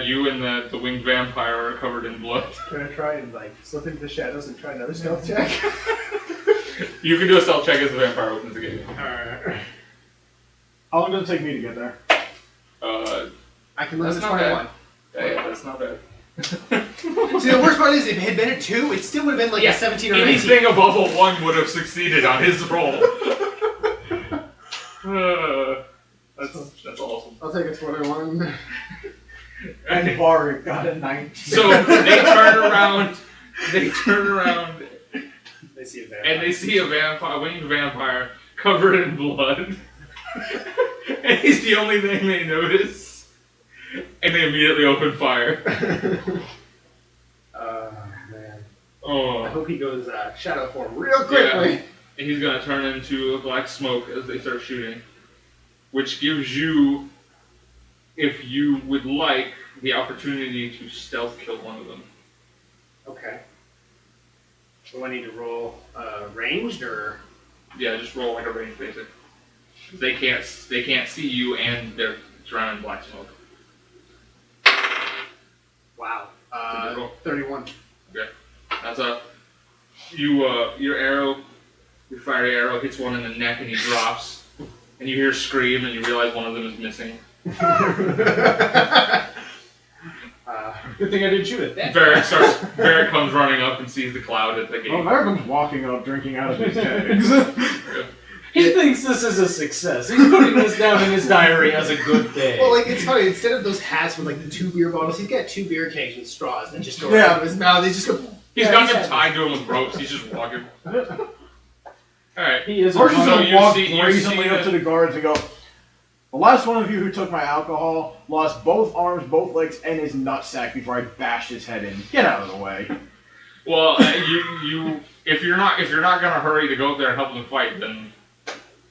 you and the winged vampire are covered in blood. Can I try and slip into the shadows and try another stealth check? You can do a stealth check as the vampire opens the gate. Alright. How long does it take me to get there? I can live That's with not 21. Yeah, that's not bad. See, the worst part is, if it had been a 2, it still would have been like a 17 or 19. Anything above a 1 would have succeeded on his roll. That's awesome. I'll take a 21. And Varric got a 19. So they turn around. They turn around. They see a vampire. And they see a winged vampire covered in blood. And he's the only thing they notice. And they immediately open fire. Man. Oh. I hope he goes shadow form real quickly. Yeah. And he's gonna turn into a black smoke as they start shooting. Which gives you, if you would like, the opportunity to stealth kill one of them. Okay. Do I need to roll ranged or? Yeah, just roll like a range basic. They can't see you, and they're surrounded in black smoke. Wow. Roll. 31. Okay, that's your arrow, your fiery arrow hits one in the neck, and he drops, and you hear a scream, and you realize one of them is missing. Good thing I didn't shoot it. Varric comes running up and sees the cloud at the gate. Oh, Varric comes walking up, drinking out of his kegs. He thinks this is a success. He's putting this down in his diary as a good day. Well, like, it's funny. Instead of those hats with, like, the 2 beer bottles, he's got 2 beer kegs with straws that just go right out of his mouth. They just go... He's got them tied to him with ropes. He's just walking. Alright. He is Horses a gonna you walk see brazenly up the- to the guards and go, the last one of you who took my alcohol lost both arms, both legs, and his nutsack before I bashed his head in. Get out of the way. Well, if you're not gonna hurry to go up there and help them fight, then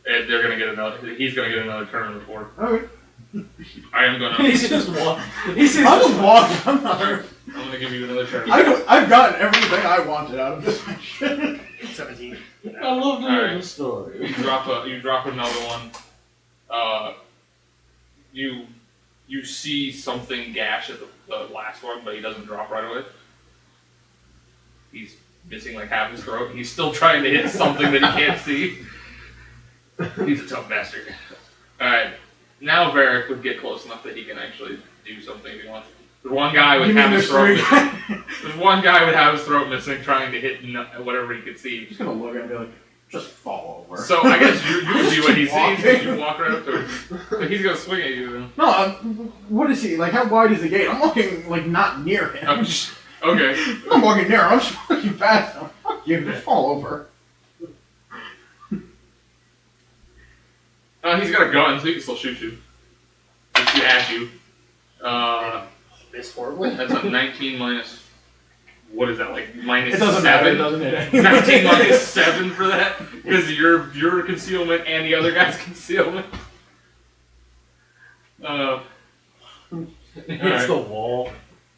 they're gonna get another. He's gonna get another turn in the board. Okay. I am gonna. He's just walking. He's I'm just just walking. I'm not. I'm gonna give you another turn. I've gotten everything I wanted out of this mission. 17. I love to hear Alright. the story. You drop another one. You see something gash at the last one, but he doesn't drop right away. He's missing like half his throat. He's still trying to hit something that he can't see. He's a tough bastard. Alright. Now Varric would get close enough that he can actually do something if he wants. There's one guy with half his throat missing. There's one guy with half his throat missing trying to hit whatever he could see. He's gonna look at him and be like, just fall over. So I guess you would see what he Keep walking. sees. You walk right up to him. So he's gonna swing at you then. No, what is he? Like, how wide is the gate? I'm walking, like, not near him. Okay. I'm walking near him. I'm just walking past him. Fuck you, just fall over. He's got a gun, so he can still shoot you. He'll shoot at you. Miss horribly. That's a 19 minus. What is that, like minus It doesn't 7? matter, it doesn't hit anything. 19 minus 7 for that? Because your concealment and the other guy's concealment. It's the wall.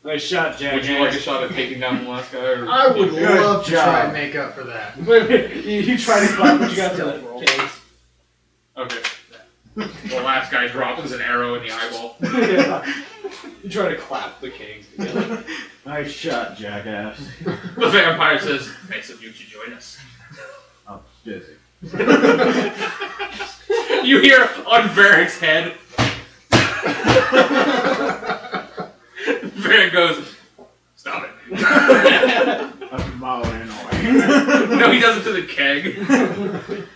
Nice shot, Jack. Would you like a shot at taking down the last guy? Or? I would Good love to job. try and make up for that. You try to clap, but you got the case. Okay. The last guy drops with an arrow in the eyeball. Yeah. You try to clap the kegs together. Nice shot, jackass. The vampire says, "Nice of you to join us." I'm busy. You hear on Varric's head. Varric goes, "Stop it." That's mildly annoying. No, he does it to the keg.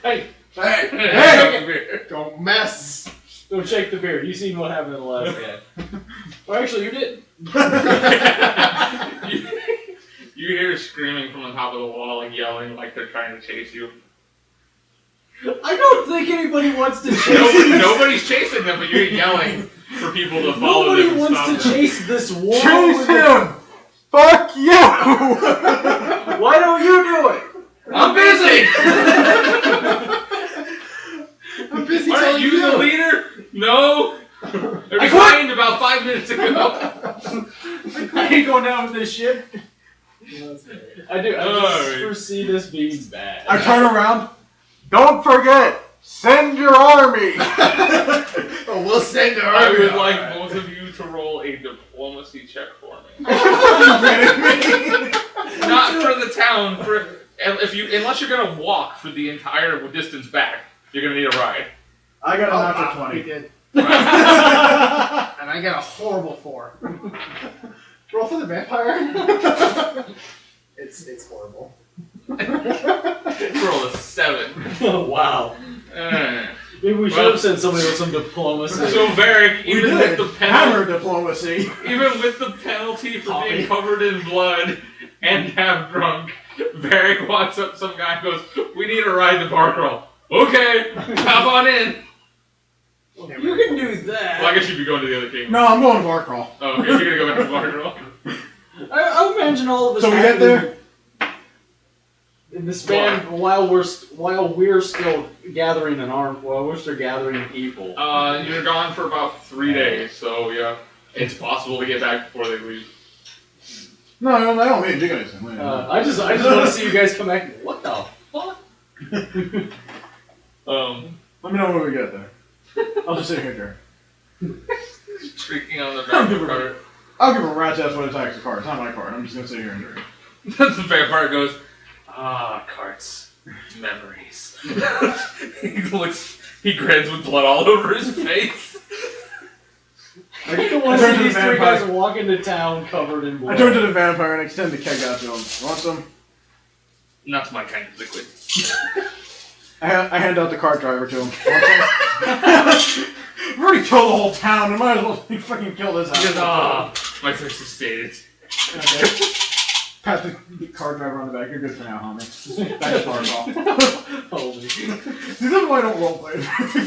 Hey, Hey! Don't mess. don't shake the beer. You seen what happened to the last guy. Well, actually, you did. You hear screaming from the top of the wall, like yelling, like they're trying to chase you. I don't think anybody wants to chase this. Nobody's chasing them, but you're yelling for people to follow Nobody them and wants stop to them. chase this wall. Chase him! Fuck you! Why don't you do it? I'm busy! I'm busy What, telling you you. the leader? No! They resigned about 5 minutes ago. I ain't going down with this shit. I do. I just Alright. foresee this being bad. I turn around. Don't forget, send your army! Oh, we'll send our I would army. like both of you to roll a diplomacy check for me. Not for the town, unless you're gonna walk for the entire distance back, you're gonna need a ride. I got a Oh, natural wow, 20. he did. Right. And I got a horrible 4. Roll for the vampire. It's horrible. Roll a 7. Oh, wow. Uh, You Maybe we should Well- have sent somebody with some diplomacy. So Varric, We even did. with the Hammer penalty, diplomacy. even with the penalty for Copy. being covered in blood and half drunk, Varric walks up to some guy and goes, "We need a ride to bar crawl." Okay, hop on in. You can do that. Well, I guess you'd be going to the other kingdom. No, I'm going to bar crawl. Oh, okay, you're gonna go back to the bar crawl. I imagine all of this. So we get happening there? in the span while we're still gathering an arm. While we're still gathering people. You're gone for about 3 days, so yeah, it's possible to get back before they leave. No, I don't mean to do anything. I just want to see you guys come back. What the fuck? Let me know when we get there. I'll just sit here. Shrieking on the back of the cart. I'll give a rat's ass what attacks the cart. It's not my cart. I'm just gonna sit here and drink. The vampire goes, carts, memories. He grins with blood all over his face. I don't want to see these three guys walk into town covered in blood. I turn to the vampire and extend the keg out to him. Want some? Not my kind of liquid. I hand out the cart driver to him. Want some? I've already killed the whole town. I might as well fucking kill this He goes, house. my thirst is stated. Okay. Pat the cart driver on the back. You're good for now, homie. Back to bar call. Holy. See, this is why I don't roleplay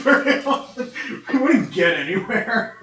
very often. We wouldn't get anywhere.